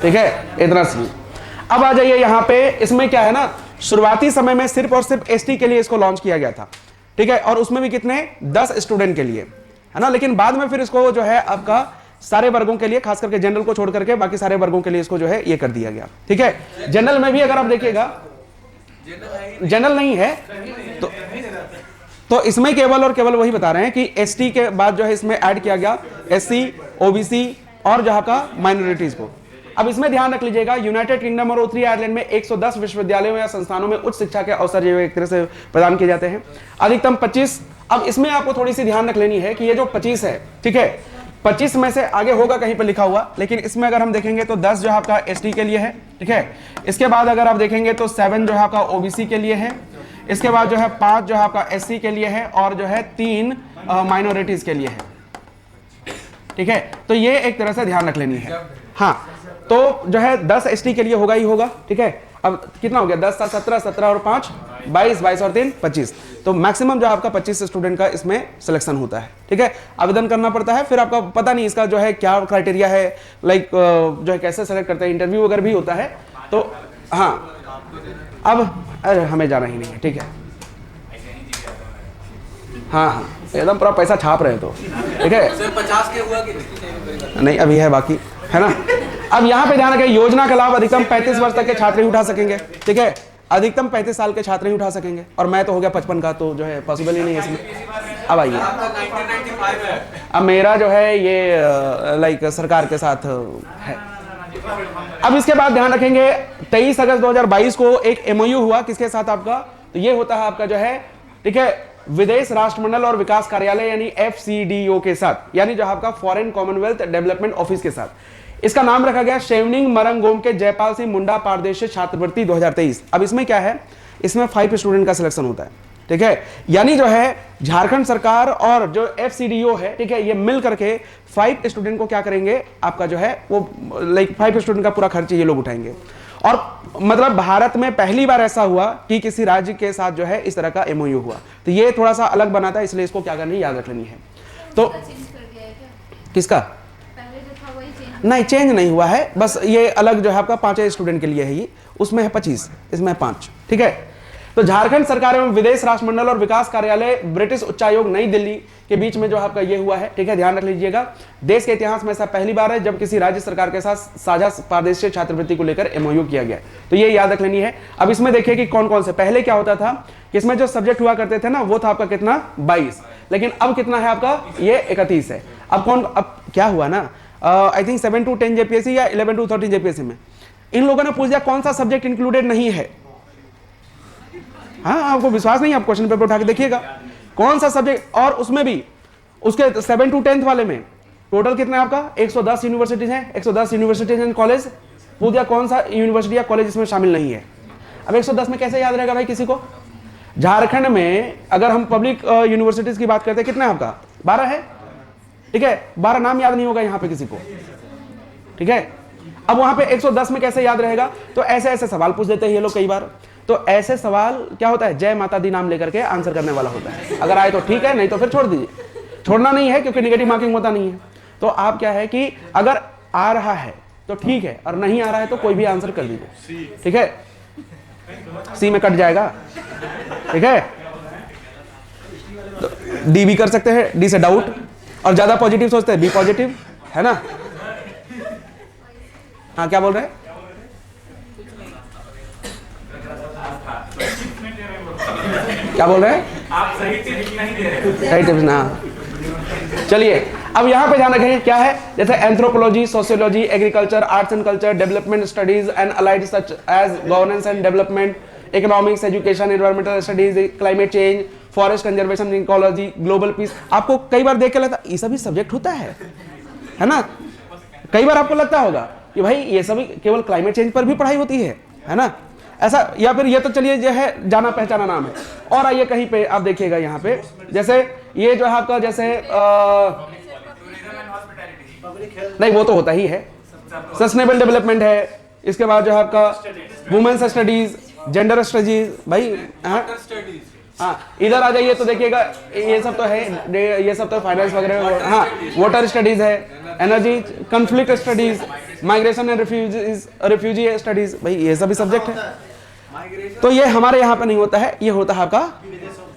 ठीक है, इतना सी। अब आ जाइए यहाँ पे, इसमें क्या है ना, शुरुआती समय में सिर्फ और सिर्फ एसटी के लिए इसको लॉन्च किया गया था, ठीक है, और उसमें भी कितने, 10 स्टूडेंट के लिए, है ना। लेकिन बाद में फिर इसको जो है आपका सारे वर्गों के लिए, खास करके जनरल को छोड़ करके बाकी सारे वर्गों के लिए इसको जो है ये कर दिया गया। ठीक है, जनरल में भी अगर आप देखिएगा, जनरल नहीं है तो इसमें केवल और केवल वही बता रहे हैं कि एसटी के बाद जो है इसमें ऐड किया गया एससी, ओबीसी और जहां का माइनॉरिटीज को। अब इसमें ध्यान रख लीजिएगा, यूनाइटेड किंगडम और उत्तरी आयरलैंड में 110 विश्वविद्यालयों या संस्थानों में उच्च शिक्षा के अवसर जो एक तरह से प्रदान किए जाते हैं, अधिकतम 25। अब इसमें आपको थोड़ी सी ध्यान रख लेनी है कि ये जो 25 है, ठीक है, 25 में से आगे होगा कहीं पर लिखा हुआ, लेकिन इसमें अगर हम देखेंगे तो 10 जो है आपका एसटी के लिए है, ठीक है। इसके बाद अगर आप देखेंगे तो 7 जो है आपका ओबीसी के लिए है, इसके बाद जो है 5 जो है आपका एससी के लिए है और जो है 3 माइनॉरिटीज के लिए है। ठीक है, तो ये एक तरह से ध्यान रख लेनी है। हाँ, तो जो है 10 एसटी के लिए होगा ही होगा। ठीक है, अब कितना हो गया, 10 था 17, 17 और 5 22, 22 और 3 25। तो मैक्सिमम जो आपका 25 स्टूडेंट का इसमें सिलेक्शन होता है। ठीक है, आवेदन करना पड़ता है, फिर आपका पता नहीं इसका जो है क्या क्राइटेरिया है, लाइक जो है कैसे सेलेक्ट करते हैं, इंटरव्यू वगैरह भी होता है। तो हाँ, अब अरे हमें जाना ही नहीं है। ठीक है, हाँ हाँ, एकदम पूरा पैसा छाप रहे तो। ठीक है, 50 के हुआ कि नहीं, अभी है बाकी, है ना। अब यहाँ पे ध्यान रखें, योजना का लाभ अधिकतम 35 वर्ष तक के छात्र ही उठा सकेंगे। ठीक है, अधिकतम 35 साल के छात्र ही उठा सकेंगे, और मैं तो हो गया 55 का, तो जो है पॉसिबल ही नहीं है इसमें। अब आइए, अब मेरा जो है ये लाइक सरकार के साथ है। अब इसके बाद ध्यान रखेंगे, 23 अगस्त 2022 को एक एमओयू हुआ, किसके साथ आपका, तो ये होता है आपका जो है, ठीक है, विदेश राष्ट्रमंडल और विकास कार्यालय यानी FCDO के साथ, यानी जो आपका फॉरेन कॉमनवेल्थ डेवलपमेंट ऑफिस के साथ। इसका नाम रखा गया शेवनिंग मरंगोम के जयपाल सिंह मुंडा पारदेशी छात्रवृत्ति 2023। अब इसमें क्या है, इसमें 5 स्टूडेंट का सिलेक्शन होता है। ठीक है, यानी जो है झारखंड सरकार और जो FCDO है, ठीक है, ये मिल करके 5 स्टूडेंट को क्या करेंगे, आपका जो है वो लाइक 5 स्टूडेंट का पूरा खर्च ये लोग उठाएंगे। और मतलब भारत में पहली बार ऐसा हुआ कि किसी राज्य के साथ जो है इस तरह का एमओयू हुआ, तो ये थोड़ा सा अलग बनाता है, इसलिए इसको क्या करनी, याद रख लेनी है। तो किसका, नहीं चेंज नहीं हुआ है, बस ये अलग जो है आपका 5 स्टूडेंट के लिए है, ये उसमें है 25, इसमें 5। ठीक है, तो झारखंड सरकार एवं विदेश राष्ट्रमंडल और विकास कार्यालय ब्रिटिश उच्चायोग नई दिल्ली के बीच में जो आपका ये हुआ है। ठीक है, ध्यान रख लीजिएगा, देश के इतिहास में ऐसा पहली बार है जब किसी राज्य सरकार के साथ साझा प्रादेशिक छात्रवृत्ति को लेकर एमओयू किया गया, तो ये याद रख लेनी है। अब इसमें देखिए कि कौन कौन से, पहले क्या होता था कि इसमें जो सब्जेक्ट हुआ करते थे ना, वो था आपका कितना, 22, लेकिन अब कितना है आपका, ये 31 है। अब कौन, अब क्या हुआ ना, आई थिंक 7 to 10 JPSC या 11 to 13 JPSC में इन लोगों ने पूछ दिया कौन सा सब्जेक्ट इंक्लूडेड नहीं है। हाँ, आपको विश्वास नहीं, आप क्वेश्चन पेपर उठा के देखिएगा कौन सा सब्जेक्ट, और उसमें भी उसके 7 to 10 वाले में टोटल कितना है आपका, 110 यूनिवर्सिटीज हैं, 110 यूनिवर्सिटीज एंड कॉलेज। पूछ दिया कौन सा यूनिवर्सिटी या कॉलेज इसमें शामिल नहीं है। अब 110 में कैसे याद रहेगा भाई किसी को। झारखंड में अगर हम पब्लिक यूनिवर्सिटीज की बात करते हैं, कितना है आपका, 12 है। ठीक है, 12 नाम याद नहीं होगा यहाँ पे किसी को। ठीक है, अब वहां पे 110 में कैसे याद रहेगा, तो ऐसे ऐसे सवाल पूछ देते हैं ये लोग कई बार। तो ऐसे सवाल क्या होता है, जय माता दी नाम लेकर के आंसर करने वाला होता है। अगर आए तो ठीक है, नहीं तो फिर छोड़ दीजिए, छोड़ना नहीं है क्योंकि नेगेटिव मार्किंग होता नहीं है। तो आप क्या है कि अगर आ रहा है तो ठीक है, और नहीं आ रहा है तो कोई भी आंसर कर दीजिए। ठीक है, सी में कट जाएगा। ठीक है, तो डी भी कर सकते हैं, डी से डाउट, और ज्यादा पॉजिटिव सोचते हैं बी पॉजिटिव, है ना। हाँ, क्या बोल रहे हैं, क्या बोल रहे हैं, आप सही टिप्स नहीं दे रहे, सही टिप्स ना। चलिए, अब यहां पे ध्यान रखें क्या है, जैसे anthropology, sociology, agriculture, arts and culture, development studies and allied such age governance and development, economics, education, environmental studies, climate change, forest conservation, ecology, global piece. आपको कई बार देख के लगता ये सभी सब्जेक्ट होता है ना? कई बार आपको लगता होगा कि भाई ये सभी केवल क्लाइमेट चेंज पर भी पढ़ाई होती है ना? ऐसा, या फिर ये तो चलिए जो है जाना पहचाना नाम है। और आइए कहीं पे आप देखिएगा यहाँ पे, जैसे ये जो है आपका जैसे नहीं वो तो होता ही है, सस्टेनेबल डेवलपमेंट है, इसके बाद जो है आपका वुमेन्स स्टडीज, जेंडर स्टडीज, भाई हाँ इधर आ जाइए तो देखिएगा ये सब तो है, ये सब तो फाइनेंस वगैरह, हाँ वाटर स्टडीज है, energy, conflict studies, migration and refugee studies, भाई ये सभी सब्जेक्ट है। तो ये हमारे यहाँ पे नहीं होता है, ये होता है आपका,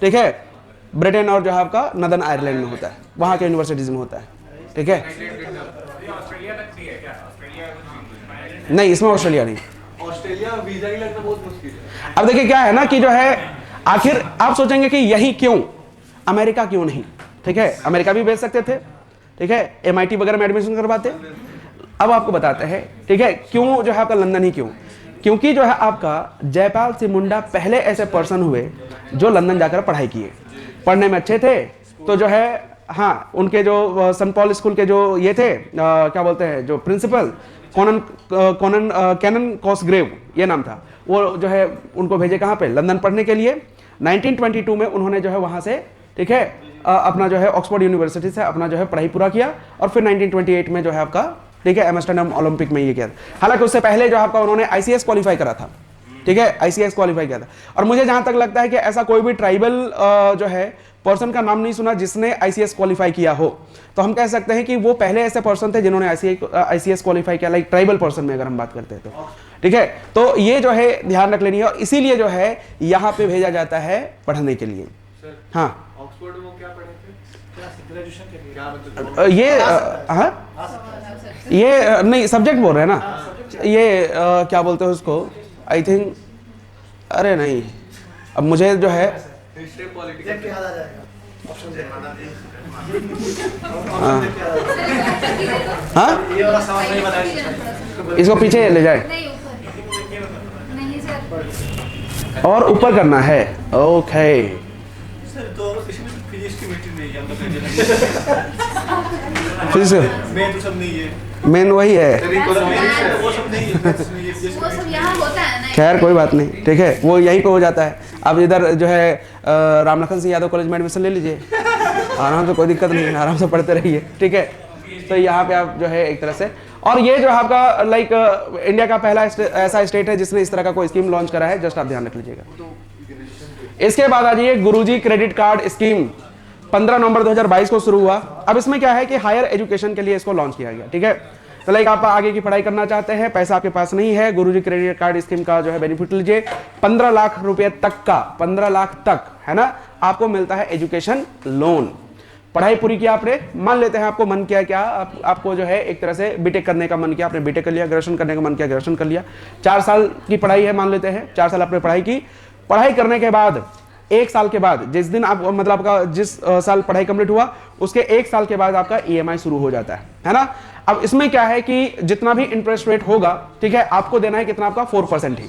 ठीक है, ब्रिटेन और जो है आपका नदर्न आयरलैंड में होता है, वहाँ के यूनिवर्सिटीज में होता है, ठीक है। नहीं इसमें ऑस्ट्रेलिया नहीं, ऑस्ट्रेलिया वीजा ही लगना बहुत मुश्किल है। अब देखिए क्या है ना कि जो है आखिर आप सोचेंगे कि यही क्यों, अमेरिका क्यों नहीं, ठीक है, अमेरिका भी भेज सकते थे, ठीक है, MIT वगैरह में एडमिशन करवाते। अब आपको बताते हैं, ठीक है, क्यों जो है आपका लंदन ही क्यों, क्योंकि जो है आपका जयपाल सिंह मुंडा पहले ऐसे पर्सन हुए जो लंदन जाकर पढ़ाई किए, पढ़ने में अच्छे थे, तो जो है हाँ उनके जो सन पॉल स्कूल के जो ये थे क्या बोलते हैं जो प्रिंसिपल कैनन कॉसग्रेव ये नाम था, वो जो है उनको भेजे कहाँ पे, लंदन पढ़ने के लिए। 1922 में उन्होंने जो है वहाँ से, ठीक है, अपना जो है ऑक्सफोर्ड यूनिवर्सिटी से अपना जो है पढ़ाई पूरा किया, और फिर 1928 में जो है आपका, ठीक है, एम्स्टर्डम ओलंपिक में ये किया। हालांकि उससे पहले जो आपका उन्होंने ICS क्वालिफाई करा था, ठीक है, ICS क्वालिफाई किया था। और मुझे जहाँ तक लगता है कि ऐसा कोई भी ट्राइबल जो है पर्सन का नाम नहीं सुना जिसने ICS क्वालिफाई किया हो, तो हम कह सकते हैं कि वो पहले ऐसे पर्सन थे जिन्होंने ICS क्वालिफाई किया, लाइक ट्राइबल पर्सन में अगर हम बात करते हैं तो, ठीक है। तो ये जो है ध्यान रख लेनी है, और इसीलिए जो है यहाँ पे भेजा जाता है पढ़ने के लिए। हाँ ऑक्सफोर्ड में क्या पढ़े थे, ग्रेजुएशन के लिए क्या मतलब ये हाँ ये नहीं सब्जेक्ट बोल रहे हैं ना, ये क्या बोलते हैं उसको, आई थिंक, अरे नहीं अब मुझे जो है हिस्ट्री पॉलिटिक्स हाँ इसको पीछे ले जाए और ऊपर करना है, ओके। तो इसमें फिजिक्स केमिस्ट्री नहीं है, फिजिक्स मैं तो सब नहीं है, मेन वही है, वो सब नहीं है, वो सब यहाँ होता है ना। खैर कोई बात नहीं, ठीक है, वो यहीं पे हो जाता है। अब इधर जो है रामलखन सिंह यादव कॉलेज में एडमिशन ले लीजिए, आराम से, कोई दिक्कत नहीं है, आराम से पढ़ते रहिए, ठीक है। तो यहाँ पे आप जो है एक तरह से, और ये जो आपका लाइक इंडिया का पहला ऐसा स्टेट है जिसने इस तरह का कोई स्कीम लॉन्च करा है, जस्ट आप ध्यान रख लीजिएगा। इसके बाद आ जाइए गुरुजी क्रेडिट कार्ड स्कीम, 15 नवंबर 2022 को शुरू हुआ। अब इसमें क्या है कि हायर एजुकेशन के लिए इसको लॉन्च किया गया, ठीक है। तो लाइक आप आगे की पढ़ाई करना चाहते हैं, पैसा आपके पास नहीं है, गुरुजी क्रेडिट कार्ड स्कीम का जो है बेनिफिट लीजिए। 15 लाख रुपए तक का, 15 लाख तक है ना, आपको मिलता है एजुकेशन लोन। पढ़ाई पूरी किया आपने, मान लेते हैं आपको मन किया क्या, आपको जो है एक तरह से बीटेक करने का मन किया, आपने बीटेक कर लिया, ग्रेजुएशन करने का मन किया, ग्रेजुएशन कर लिया, 4 साल की पढ़ाई है मान लेते हैं, 4 साल आपने पढ़ाई की। पढ़ाई करने के बाद 1 साल के बाद, जिस दिन आप मतलब आपका जिस साल पढ़ाई कंप्लीट हुआ उसके 1 साल के बाद आपका EMI शुरू हो जाता है ना। अब इसमें क्या है कि जितना भी इंटरेस्ट रेट होगा, ठीक है, आपको देना है कितना, आपका 4% ही,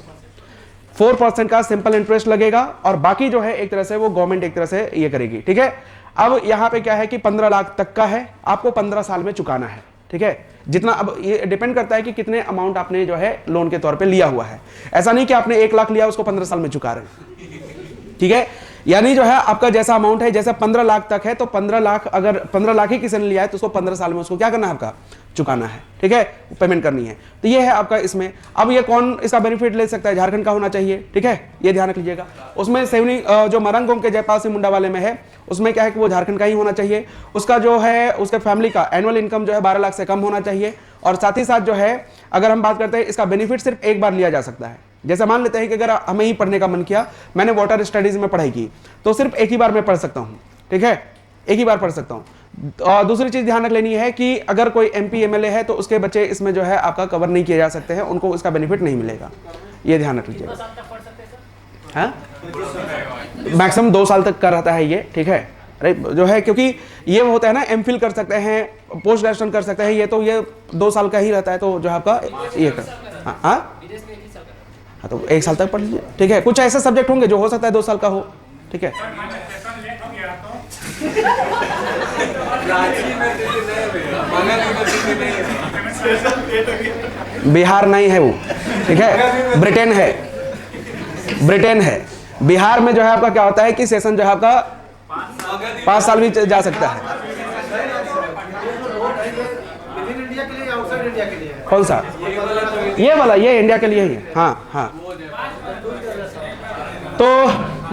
4% का सिंपल इंटरेस्ट लगेगा, और बाकी जो है एक तरह से वो गवर्नमेंट एक तरह से ये करेगी, ठीक है। अब यहाँ पे क्या है कि 15 लाख तक का है, आपको 15 साल में चुकाना है, ठीक है, जितना। अब ये डिपेंड करता है कि कितने अमाउंट आपने जो है लोन के तौर पे लिया हुआ है, ऐसा नहीं कि आपने 1 लाख लिया उसको 15 साल में चुका रहे हैं, ठीक है। यानी जो है आपका जैसा अमाउंट है, जैसे 15 लाख तक है तो 15 लाख, अगर 15 लाख ही किसी ने लिया है तो उसको 15 साल में उसको क्या करना है, आपका चुकाना है, ठीक है, पेमेंट करनी है। तो ये है आपका इसमें। अब ये कौन इसका बेनिफिट ले सकता है, झारखंड का होना चाहिए, ठीक है, ये ध्यान रख लीजिएगा। उसमें सेवनी जो मरंगोम के जयपाल सिंह मुंडा वाले में है, उसमें क्या है कि वो झारखंड का ही होना चाहिए। उसका जो है उसके फैमिली का एनुअल इनकम जो है 12 लाख से कम होना चाहिए, और साथ ही साथ जो है अगर हम बात करते हैं इसका बेनिफिट सिर्फ एक बार लिया जा सकता है। जैसे मान लेते हैं कि अगर हमें ही पढ़ने का मन किया, मैंने वाटर स्टडीज में पढ़ाई की, तो सिर्फ एक ही बार मैं पढ़ सकता हूँ, ठीक है, एक ही बार पढ़ सकता हूँ। और दूसरी चीज ध्यान रख लेनी है कि अगर कोई MP MLA है तो उसके बच्चे इसमें जो है आपका कवर नहीं किए जा सकते हैं, उनको इसका बेनिफिट नहीं मिलेगा, ये ध्यान रख लीजिएगा। हाँ मैक्सिमम 2 साल तक का रहता है ये, ठीक है, अरे जो है क्योंकि ये होता है ना, MPhil कर सकते हैं, पोस्ट ग्रेजुएशन कर सकते हैं, ये तो ये 2 साल का ही रहता है, तो जो आपका ये कर, हाँ हाँ तो 1 साल तक पढ़ लीजिए, ठीक है। कुछ ऐसे सब्जेक्ट होंगे जो हो सकता है 2 साल का हो, ठीक है। बिहार नहीं है वो, ठीक है, ब्रिटेन है, ब्रिटेन है। बिहार में जो है आपका क्या होता है कि सेशन जो है आपका 5 साल भी जा सकता है। कौन सा? ये वाला, ये इंडिया के लिए ही है। हाँ हाँ, तो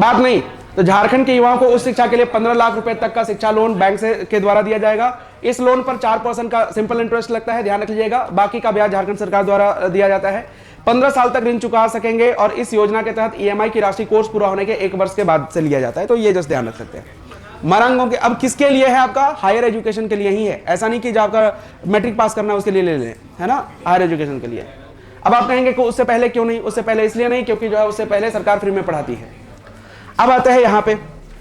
बात नहीं। तो झारखंड के युवाओं को उच्च शिक्षा के लिए 15 लाख रुपए तक का शिक्षा लोन बैंक से के द्वारा दिया जाएगा। इस लोन पर 4% का सिंपल इंटरेस्ट लगता है, ध्यान रख लीजिएगा। बाकी का ब्याज झारखंड सरकार द्वारा दिया जाता है। 15 साल तक ऋण चुका सकेंगे और इस योजना के तहत EMI की राशि कोर्स पूरा होने के 1 वर्ष के बाद से लिया जाता है। तो ये जस्ट ध्यान रख सकते हैं। मरांगों के अब किसके लिए है? आपका हायर एजुकेशन के लिए ही है। ऐसा नहीं कि जो आपका मैट्रिक पास करना है उसके लिए ले लें, है ना, हायर एजुकेशन के लिए। अब आप कहेंगे कि उससे पहले क्यों नहीं? उससे पहले इसलिए नहीं क्योंकि जो है उससे पहले सरकार फ्री में पढ़ाती है। अब आते हैं यहाँ पे,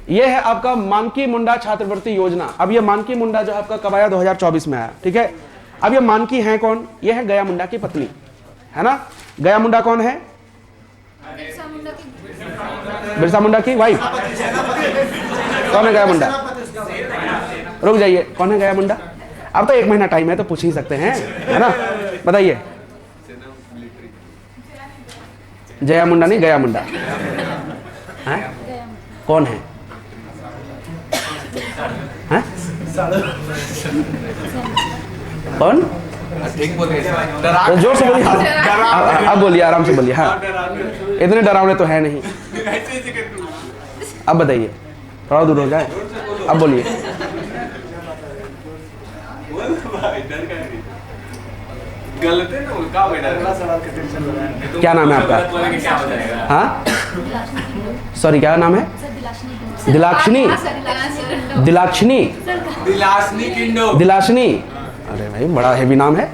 ये है आपका मानकी मुंडा छात्रवृत्ति योजना। अब ये मानकी मुंडा जो आपका कब आया? 2024 में आया, ठीक है। अब ये मानकी है कौन? ये है गया मुंडा की पत्नी, है ना। गया मुंडा कौन है? बिरसा मुंडा की वाइफ। कौन है गया मुंडा? रुक जाइए, कौन है गया मुंडा? अब तो 1 महीना टाइम है तो पूछ ही सकते हैं, है ना। बताइए। जया मुंडा नहीं, गया मुंडा है? कौन है? हैं? कौन? तो जोर से बोलिए, अब बोलिए, आराम से बोलिए। हाँ, इतने डरावने तो है नहीं। अब बताइए, थोड़ा दूर हो जाए, अब बोलिए। क्या नाम है आपका? हाँ, सॉरी, क्या नाम है? दिलाक्षनी। दिलाक्षनी, दिलाशनी। अरे भाई, बड़ा हेवी नाम है।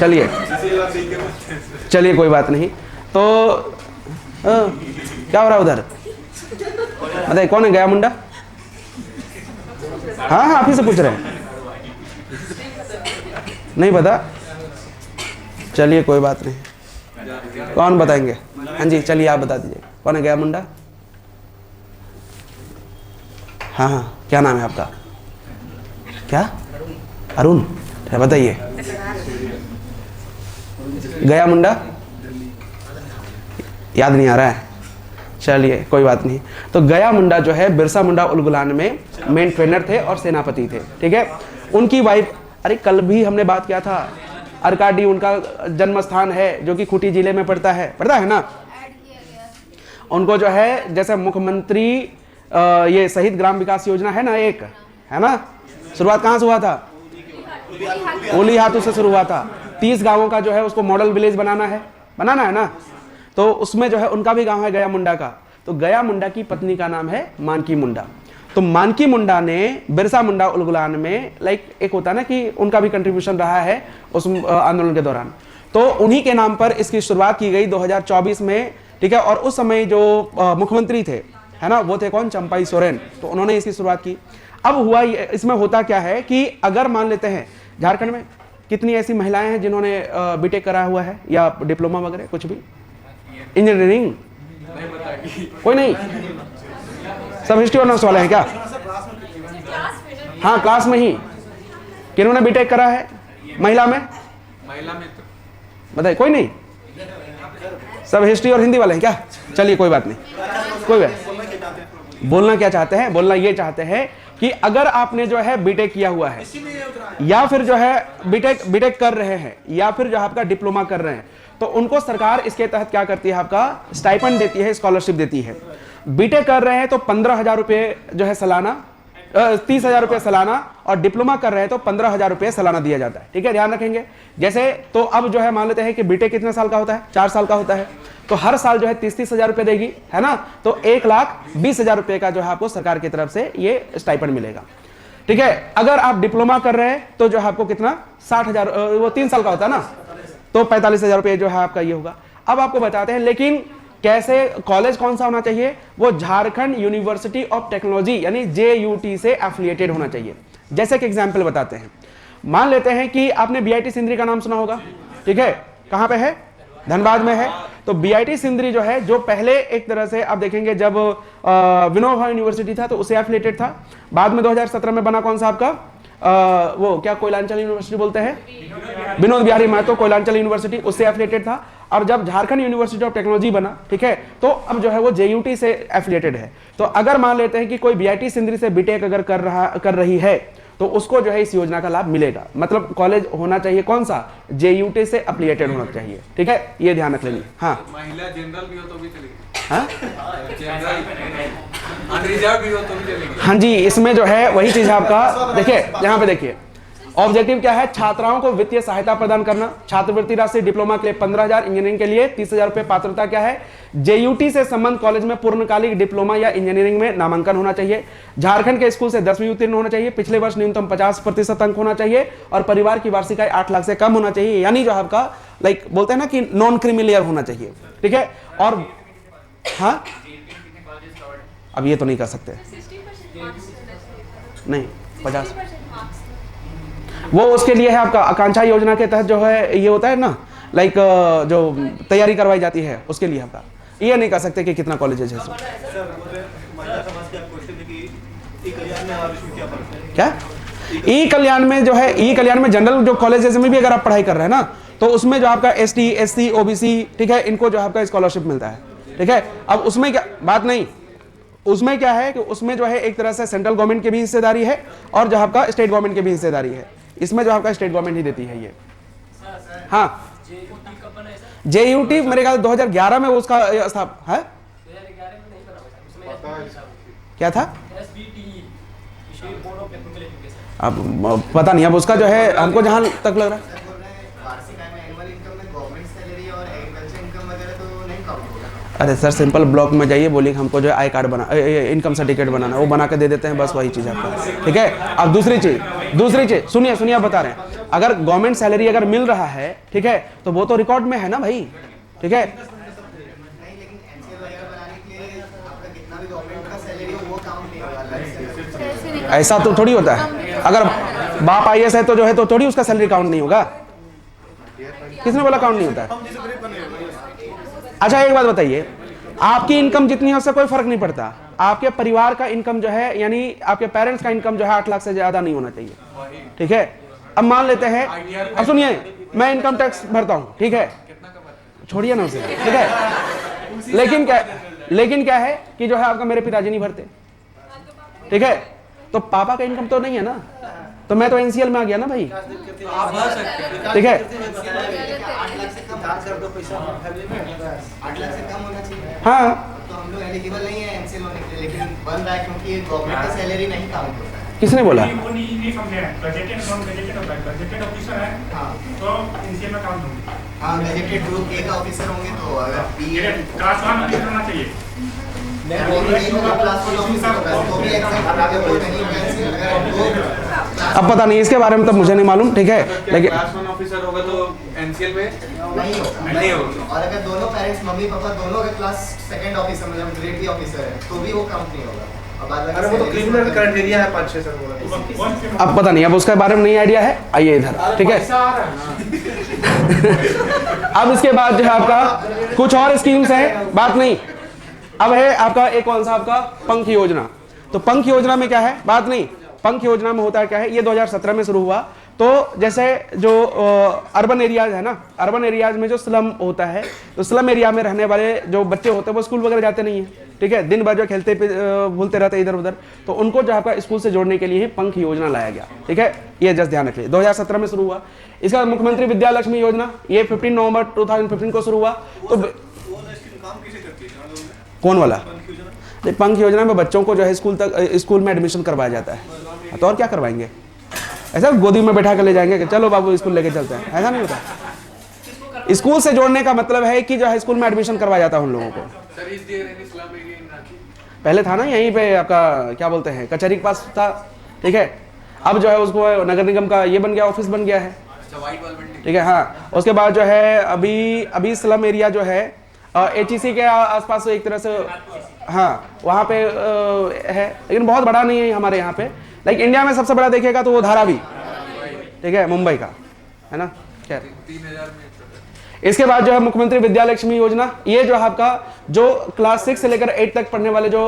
चलिए चलिए, कोई बात नहीं। तो क्या हो रहा है उधर? बताइए, कौन है गया मुंडा? हाँ हाँ, आप ही से पूछ रहे हैं, नहीं पता? चलिए कोई बात नहीं। कौन बताएंगे? हाँ जी, चलिए आप बता दीजिए, कौन है गया मुंडा? हाँ हाँ, क्या नाम है आपका? क्या? अरुण, बताइए। गया मुंडा याद नहीं आ रहा है? चलिए कोई बात नहीं। तो गया मुंडा जो है बिरसा मुंडा उलगुलान में मेन ट्रेनर थे और सेनापति थे, ठीक है। उनकी वाइफ, अरे कल भी हमने बात किया था, अरकाडी उनका जन्म स्थान है जो कि खूंटी जिले में पड़ता है ना। उनको जो है जैसे मुख्यमंत्री ये शहीद ग्राम विकास योजना है ना, एक है ना, शुरुआत कहाँ से हुआ था? ओली हाथों से शुरू हुआ था। 30 गांवों का जो है उसको मॉडल विलेज बनाना है ना। तो उसमें जो है उनका भी गांव है गया मुंडा का। तो गया मुंडा की पत्नी का नाम है मानकी मुंडा। तो मानकी मुंडा ने बिरसा मुंडा उलगुलान में एक होता है ना कि उनका भी कंट्रीब्यूशन रहा है उस आंदोलन के दौरान। तो उन्हीं के नाम पर इसकी शुरुआत की गई 2024 में, ठीक है। और उस समय जो मुख्यमंत्री थे, है ना, वो थे कौन? चंपाई सोरेन। तो उन्होंने इसकी शुरुआत की। अब हुआ इसमें होता क्या है कि अगर मान लेते हैं झारखंड में कितनी ऐसी महिलाएं हैं जिन्होंने बीटेक करा हुआ है या डिप्लोमा वगैरह कुछ भी, इंजीनियरिंग? कोई नहीं, सब हिस्ट्री ऑनर्स वाले हैं क्या? हाँ, क्लास में ही किन्होंने बीटेक करा है महिला में? बताइए, कोई नहीं, सब हिस्ट्री और हिंदी वाले हैं क्या? चलिए कोई बात नहीं, कोई बात। बोलना क्या चाहते हैं? बोलना ये चाहते हैं कि अगर आपने जो है बीटेक किया हुआ है या फिर जो है बीटेक कर रहे हैं या फिर जो आपका डिप्लोमा कर रहे हैं, तो उनको सरकार इसके तहत क्या करती है? आपका स्टाइपेंड देती है, स्कॉलरशिप देती है। बीटेक कर रहे हैं तो 15,000 रुपये जो है सालाना, 30,000 रुपये सालाना, और डिप्लोमा कर रहे हैं तो 15,000 रुपये सालाना दिया जाता है, ठीक है। ध्यान रखेंगे। जैसे तो अब जो है मान लेते हैं कि बीटेक कितने साल का होता है? 4 साल का होता है। तो हर साल जो है 30,000 रुपये देगी, है ना। तो 1,20,000 रुपये का जो है आपको सरकार की तरफ से ये स्टाइपेंड मिलेगा, ठीक है। अगर आप डिप्लोमा कर रहे हैं तो जो है आपको कितना? 60,000, वो 3 साल का होता है ना, तो 45,000 रुपये जो है आपका ये होगा। अब आपको बताते हैं लेकिन कैसे, कॉलेज कौन सा होना चाहिए? वो झारखंड यूनिवर्सिटी ऑफ टेक्नोलॉजी यानी JUT से एफिलिएटेड होना चाहिए। जैसे कि एग्जाम्पल बताते हैं, मान लेते हैं कि आपने BIT सिंदरी का नाम सुना होगा, ठीक है। कहाँ पे है? धनबाद में है। तो बीआईटी सिंदरी जो है, जो पहले एक तरह से आप देखेंगे जब विनोबा यूनिवर्सिटी था तो उससे एफिलेटेड था। बाद में 2017 में बना कौन सा आपका वो क्या कोयलांचल यूनिवर्सिटी बोलते हैं, विनोद बिहारी महतो कोयलांचल यूनिवर्सिटी, उससे एफिलेटेड था। और जब झारखंड यूनिवर्सिटी ऑफ टेक्नोलॉजी बना, ठीक है, तो अब जो है वो जेयूटी से एफिलेटेड है। तो अगर मान लेते हैं कि कोई बीआईटी सिंदरी से बीटेक अगर कर रही है तो उसको जो है इस योजना का लाभ मिलेगा। मतलब कॉलेज होना चाहिए कौन सा, जेयूटी से एफिलिएटेड होना चाहिए, ठीक है, ये ध्यान रख लेंगे। हाँ, महिला जनरल भी हो तो भी चलेगी, हाँ अनरिजर्व भी हो तो भी चलेगी। हाँ जी, इसमें जो है वही चीज आपका देखिए, यहाँ पे देखिए ऑब्जेक्टिव क्या है, छात्राओं को वित्तीय सहायता प्रदान करना, छात्रवृत्ति राशि डिप्लोमा के लिए 15,000, इंजीनियरिंग के लिए 30,000 रुपए, पात्रता क्या है, जेयूटी से संबंध कॉलेज में पूर्णकालिक डिप्लोमा या इंजीनियरिंग में नामांकन होना चाहिए, झारखंड के स्कूल से 10वीं उत्तीर्ण होना चाहिए, पिछले वर्ष न्यूनतम 50% अंक होना चाहिए और परिवार की वार्षिक आय 8 लाख से कम होना चाहिए, यानी जो आपका लाइक बोलते हैं ना कि नॉन क्रीमिलियर होना चाहिए, ठीक है। और हाँ, अब ये तो नहीं कर सकते, नहीं 50 वो उसके लिए है आपका आकांक्षा योजना के तहत जो है ये होता है ना, लाइक जो तैयारी करवाई जाती है उसके लिए आपका, ये नहीं कर सकते कि कितना कॉलेजेस है। क्या ई कल्याण में जो है, ई कल्याण में जनरल जो कॉलेजेस में भी अगर आप पढ़ाई कर रहे हैं ना, तो उसमें जो आपका एसटी, एससी, ओबीसी, ठीक है, इनको जो आपका स्कॉलरशिप मिलता है, ठीक है। अब उसमें क्या बात नहीं, उसमें क्या है कि उसमें जो है एक तरह से सेंट्रल गवर्नमेंट की भी हिस्सेदारी है और जो आपका स्टेट गवर्नमेंट की भी हिस्सेदारी है, इसमें जो आपका स्टेट गवर्नमेंट ही देती है ये। हाँ, जेयूटी मेरे ख्याल 2011 में उसका है, क्या था अब पता नहीं, अब उसका जो है हमको जहां तक लग रहा है अरे सर सिंपल ब्लॉक में जाइए, बोलिए हमको जो है आई कार्ड बना, इनकम सर्टिफिकेट बनाना, वो बना के दे देते हैं, बस वही चीज़ आपका, ठीक है। अब दूसरी चीज़ सुनिए आप बता रहे हैं, अगर गवर्नमेंट सैलरी अगर मिल रहा है, ठीक है, तो वो तो रिकॉर्ड में है ना भाई, ठीक है। ऐसा तो थोड़ी होता है, अगर बाप आईएएस है तो जो है तो थोड़ी उसका सैलरी काउंट नहीं होगा, किसने बोला काउंट नहीं होता है। अच्छा एक बात बताइए, आपकी इनकम जितनी है उससे कोई फर्क नहीं पड़ता, आपके परिवार का इनकम जो है यानी आपके पेरेंट्स का इनकम जो है 8 लाख से ज्यादा नहीं होना चाहिए, ठीक है। अब मान लेते हैं, अब सुनिए, मैं इनकम टैक्स भरता हूं, ठीक है, छोड़िए ना उसे, ठीक है, लेकिन क्या है कि जो है आपका मेरे पिताजी नहीं भरते, ठीक है, तो पापा का इनकम तो नहीं है ना, तो मैं तो एनसीएल में आ गया ना भाई, ठीक है। हाँ, तो हम लोग एलिजिबल नहीं है एनसीएल होने के लिए, लेकिन बन रहा है क्योंकि गवर्नमेंट का सैलरी नहीं काउंट होता है। किसने बोला? नहीं समझे, गजेटेड नॉन गजेटेड होता है, गजेटेड ऑफिसर है तो एनसीएल में काउंट होंगे। हाँ, गजेटेड ग्रुप ए का ऑफिसर होंगे तो अगर बी क्लास 1 ऑफिसर होना चाहिए। अब पता नहीं इसके बारे में, तो मुझे नहीं मालूम, ठीक है, लेकिन क्लास 1 ऑफिसर होगा तो एनसीएल में नहीं होगा। और अगर दोनों पेरेंट्स मम्मी पापा दोनों अगर क्लास 2 ऑफिसर मतलब ग्रेड बी ऑफिसर है तो भी वो काउंट नहीं होगा। अरे वो तो क्रिमिनल क्राइटेरिया है 5-6 सर। अब पता नहीं, अब उसके बारे में नहीं आइडिया है, आइए इधर, ठीक है। अब इसके बाद जो है आपका कुछ और स्कीम्स हैं, बात नहीं, अब है आपका एक कौन सा आपका पंख योजना। तो पंख योजना में क्या है, बात नहीं, पंख योजना में होता है क्या है, ये 2017 में शुरू हुआ। तो जैसे जो अर्बन एरियाज है ना, अर्बन एरियाज में जो स्लम होता है, तो स्लम एरिया में रहने वाले जो बच्चे होते हैं वो स्कूल वगैरह जाते नहीं है, ठीक है, दिन भर जो खेलते भूलते रहते इधर उधर, तो उनको जो आपका स्कूल से जोड़ने के लिए ही पंख योजना लाया गया, ठीक है, ये जस्ट ध्यान रखिए, 2017 में शुरू हुआ। इसका मुख्यमंत्री विद्या लक्ष्मी योजना, ये 15 नवंबर 2015 को शुरू हुआ। तो कौन वाला? पंख योजना में बच्चों को जो है स्कूल में एडमिशन करवाया जाता है, तो और क्या करवाएंगे, ऐसा गोदी में बैठा कर ले जाएंगे कि चलो बाबू स्कूल लेके चलते हैं, ऐसा नहीं होता। स्कूल से जोड़ने का मतलब है कि जो है स्कूल में एडमिशन करवाया जाता है उन लोगों को। पहले था ना यहीं पे आपका क्या बोलते हैं कचहरी के पास था, ठीक है, अब जो है उसको नगर निगम का ये बन गया, ऑफिस बन गया है, ठीक है। हाँ, उसके बाद जो है अभी स्लम एरिया जो है एचईसी के आसपास एक तरह से, हाँ वहाँ पे है, लेकिन बहुत बड़ा नहीं है हमारे यहाँ पे। लाइक इंडिया में सबसे बड़ा देखिएगा तो वो धारावी, ठीक है, मुंबई का है ना, क्या इसके बाद जो है मुख्यमंत्री विद्या लक्ष्मी योजना, ये जो है आपका जो क्लास 6 से लेकर 8 तक पढ़ने वाले जो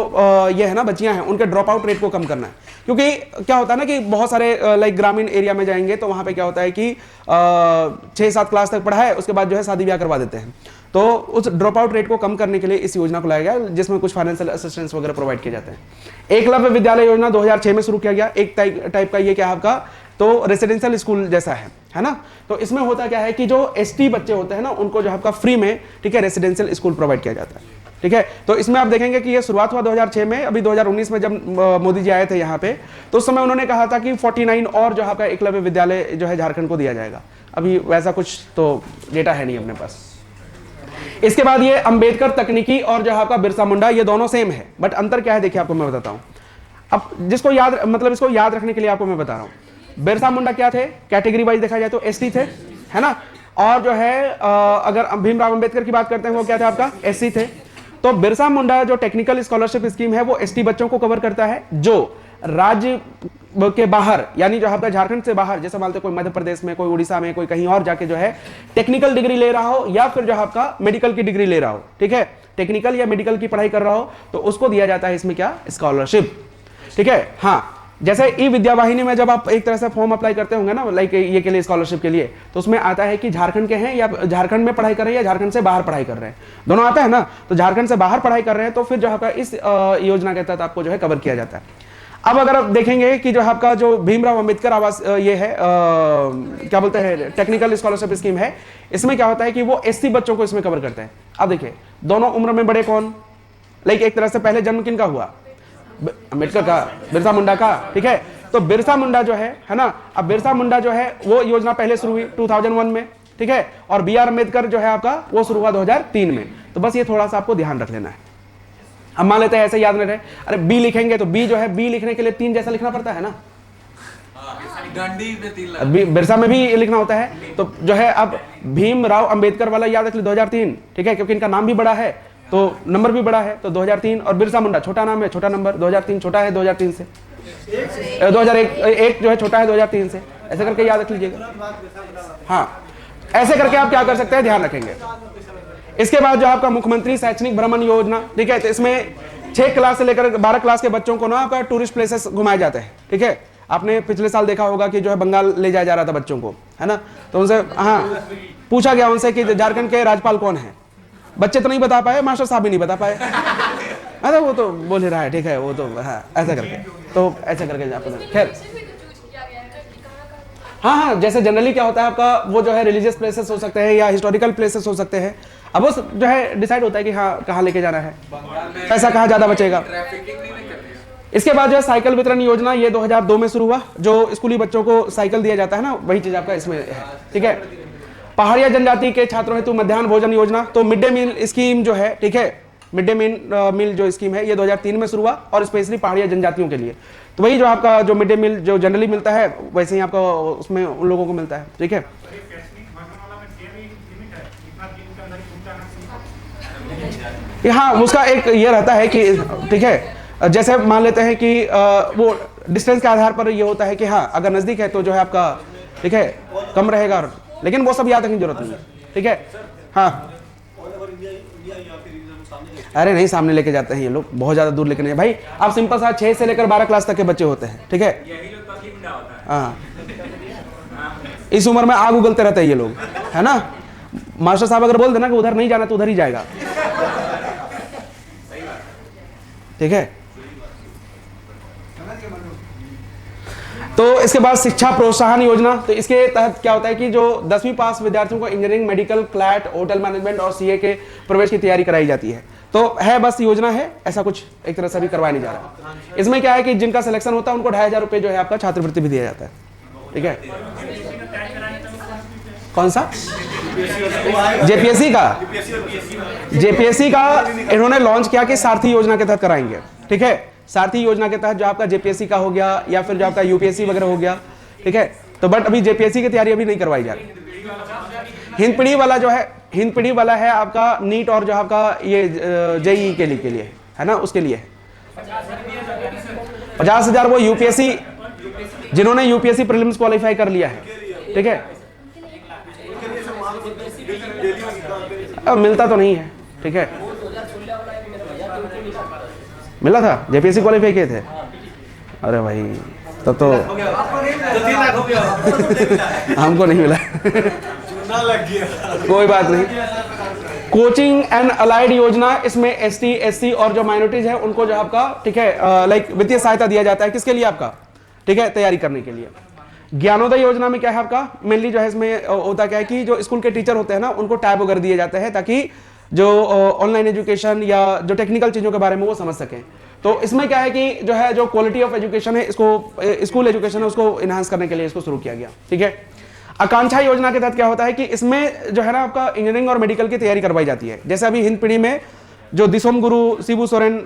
ये है ना बच्चियां हैं, उनके ड्रॉप आउट रेट को कम करना है। क्योंकि क्या होता है ना कि बहुत सारे लाइक ग्रामीण एरिया में जाएंगे तो वहां पे क्या होता है कि 6-7 क्लास तक पढ़ा है, उसके बाद जो है शादी ब्याह करवा देते हैं। तो उस ड्रॉप आउट रेट को कम करने के लिए इस योजना को लाया गया, जिसमें कुछ फाइनेंशियल असिस्टेंस वगैरह प्रोवाइड किए जाते हैं। एकलव्य विद्यालय योजना 2006 में शुरू किया गया। एक टाइप का ये क्या है आपका, तो रेसिडेंशियल स्कूल जैसा है ना। तो इसमें होता क्या है कि जो एसटी बच्चे होते हैं ना, उनको जो आपका फ्री में, ठीक है, रेसिडेंशियल स्कूल प्रोवाइड किया जाता है, ठीक है। तो इसमें आप देखेंगे कि ये शुरुआत हुआ 2006 में। अभी 2019 में जब मोदी जी आए थे यहाँ पे, तो उस समय उन्होंने कहा था कि 49 और जो आपका एकलव्य विद्यालय जो है झारखंड को दिया जाएगा। अभी वैसा कुछ तो डेटा है नहीं अपने पास। इसके बाद ये अंबेडकर तकनीकी और जो आपका बिरसा मुंडा, ये दोनों सेम है, बट अंतर क्या है देखिए आपको मैं बताता हूं। अब जिसको याद, मतलब इसको याद रखने के लिए आपको मैं बता रहा हूं। बिरसा मुंडा क्या थे, कैटेगरी वाइज देखा जाए तो एसटी थे, है ना। और जो है अगर भीमराव अंबेडकर की बात करते हैं, वो क्या थे आपका, एससी थे। तो बिरसा मुंडा जो टेक्निकल स्कॉलरशिप स्कीम है वो एसटी बच्चों को कवर करता है जो राज्य के बाहर, यानी जो आपका झारखंड से बाहर, जैसे मानते कोई मध्य प्रदेश में, कोई उड़ीसा में, कोई कहीं और जाके जो है टेक्निकल डिग्री ले रहा हो, या फिर जो आपका मेडिकल की डिग्री ले रहा हो, ठीक है, टेक्निकल या मेडिकल की पढ़ाई कर रहा हो, तो उसको दिया जाता है इसमें क्या, स्कॉलरशिप, ठीक है। हाँ, जैसे ई विद्या वाहिनी में जब आप एक तरह से फॉर्म अप्लाई करते होंगे ना, लाइक ये के लिए, स्कॉलरशिप के लिए, तो उसमें आता है कि झारखंड के हैं या झारखंड में पढ़ाई कर रहे हैं या झारखंड से बाहर पढ़ाई कर रहे हैं, दोनों आता है ना। तो झारखंड से बाहर पढ़ाई कर रहे हैं तो फिर जो आपका इस योजना के तहत आपको जो है कवर किया जाता है। अब अगर आप देखेंगे कि जो आपका जो भीमराव अंबेडकर आवास ये है क्या बोलते हैं, टेक्निकल स्कॉलरशिप स्कीम है, इसमें क्या होता है कि वो एससी बच्चों को इसमें कवर करते हैं। अब देखिए दोनों उम्र में बड़े कौन, लाइक एक तरह से पहले जन्म किनका हुआ, अंबेडकर का, बिरसा मुंडा का, ठीक है। तो बिरसा मुंडा जो है ना, अब बिरसा मुंडा जो है वो योजना पहले शुरू हुई 2001 में, ठीक है, और बी आर अम्बेडकर जो है आपका वो शुरू हुआ 2003 में। तो बस ये थोड़ा सा आपको ध्यान रख लेना है। अब मान लेते हैं ऐसे याद नहीं रहे, अरे बी लिखेंगे तो बी जो है, बी लिखने के लिए 3 जैसा लिखना पड़ता है ना, बिरसा में भी लिखना होता है। तो जो है अब भीमराव अंबेडकर वाला याद रख ली 2003, ठीक है, क्योंकि इनका नाम भी बड़ा है तो नंबर भी बड़ा है, तो 2003, और बिरसा मुंडा छोटा नाम है, छोटा नंबर, 2003 छोटा है 2003 से, 2001 जो है छोटा है 2003 से, ऐसे करके याद रख लीजिएगा। हाँ, ऐसे करके आप क्या कर सकते हैं, ध्यान रखेंगे। इसके बाद जो आपका मुख्यमंत्री शैक्षणिक भ्रमण योजना, ठीक है, तो इसमें 6 क्लास से लेकर 12 क्लास के बच्चों को ना आपका टूरिस्ट प्लेसेस घुमाए जाते हैं, ठीक है। आपने पिछले साल देखा होगा कि जो है बंगाल ले जाया जा रहा था बच्चों को, है ना। तो उनसे हाँ पूछा गया उनसे कि झारखंड के राज्यपाल कौन है, बच्चे तो नहीं बता पाए, मास्टर साहब भी नहीं बता पाए, अरे वो तो बोल ही रहा है, ठीक है, वो तो हाँ ऐसा करके, तो ऐसा करके खैर। हाँ, जैसे जनरली क्या होता है आपका, वो जो है रिलीजियस प्लेसेस हो सकते हैं या हिस्टोरिकल प्लेसेस हो सकते हैं। अब वो जो है डिसाइड होता है कि हाँ कहाँ लेके जाना है, पैसा कहाँ ज्यादा बचेगा। इसके बाद जो है साइकिल वितरण योजना, ये 2002 में शुरू हुआ, जो स्कूली बच्चों को साइकिल दिया जाता है ना, वही चीज आपका इसमें है, ठीक है। पहाड़िया जनजाति के छात्रों हेतु मध्याह्न भोजन योजना, तो मिड डे मील स्कीम जो है, ठीक है, मिड डे मील जो स्कीम है ये 2003 में शुरू हुआ, और स्पेशली पहाड़िया जनजातियों के लिए। तो वही जो आपका जो मिड डे मील जो जनरली मिलता है वैसे ही आपका उसमें उन लोगों को मिलता है, ठीक है। हाँ, उसका एक ये रहता है कि ठीक है, जैसे मान लेते हैं कि वो डिस्टेंस के आधार पर ये होता है कि हाँ अगर नजदीक है तो जो है आपका, ठीक है, कम रहेगा, लेकिन वो सब याद रखने की जरूरत नहीं है, ठीक है। हाँ, अरे नहीं, सामने लेके जाते हैं ये लोग, बहुत ज्यादा दूर लेके नहीं। भाई आप सिंपल सा 6 से लेकर 12 क्लास तक के बच्चे होते हैं, ठीक है। हाँ, इस उम्र में आग उगलते रहते हैं ये लोग, है ना। मास्टर साहब अगर बोल देना कि उधर नहीं जाना तो उधर ही जाएगा, ठीक है। तो इसके बाद शिक्षा प्रोत्साहन योजना, तो इसके तहत क्या होता है कि जो 10वीं पास विद्यार्थियों को engineering, medical, CLAT, hotel management और सीए के प्रवेश की तैयारी कराई जाती है। तो है बस योजना है, ऐसा कुछ एक तरह से भी करवाया नहीं जा रहा। इसमें क्या है कि जिनका सिलेक्शन होता है उनको 2500 रुपये जो है आपका छात्रवृत्ति भी दिया जाता है, ठीक है। कौन सा, जेपीएससी का इन्होंने लॉन्च किया कि सारथी योजना के तहत कराएंगे, ठीक है। सारथी योजना के तहत जो आपका जेपीएससी का हो गया या फिर जो आपका यूपीएससी वगैरह हो गया, ठीक है। तो बट अभी जेपीएससी की तैयारी अभी नहीं करवाई जा रही। हिंदपीढ़ी वाला जो है, हिंदपीढ़ी वाला है आपका नीट और जो आपका ये जेईई के लिए है ना, उसके लिए 50,000 वो यूपीएससी, जिन्होंने यूपीएससी प्रीलिम्स क्वालिफाई कर लिया है, ठीक है। अब मिलता तो नहीं है, ठीक है। मिला था, जेपीएससी क्वालिफाई किए थे। अरे भाई तब तो हमको नहीं मिला। कोई बात नहीं। कोचिंग एंड अलाइड योजना, इसमें एसटी, एससी और जो माइनॉरिटीज है उनको जो आपका, ठीक है, लाइक वित्तीय सहायता दिया जाता है। किसके लिए? आपका, ठीक है, तैयारी करने के लिए। ज्ञानोदय योजना में क्या है आपका, मेनली जो है इसमें होता क्या है कि जो स्कूल के टीचर होते हैं ना, उनको टैब वगैरह दिए जाते हैं ताकि जो ऑनलाइन एजुकेशन या जो टेक्निकल चीज़ों के बारे में वो समझ सकें। तो इसमें क्या है कि जो है जो क्वालिटी ऑफ एजुकेशन है, इसको स्कूल एजुकेशन है उसको इन्हांस करने के लिए इसको शुरू किया गया, ठीक है। आकांक्षा योजना के तहत क्या होता है कि इसमें जो है ना आपका इंजीनियरिंग और मेडिकल की तैयारी करवाई जाती है। जैसे अभी हिंदपीढ़ी में जो दिसोम गुरु शिबू सोरेन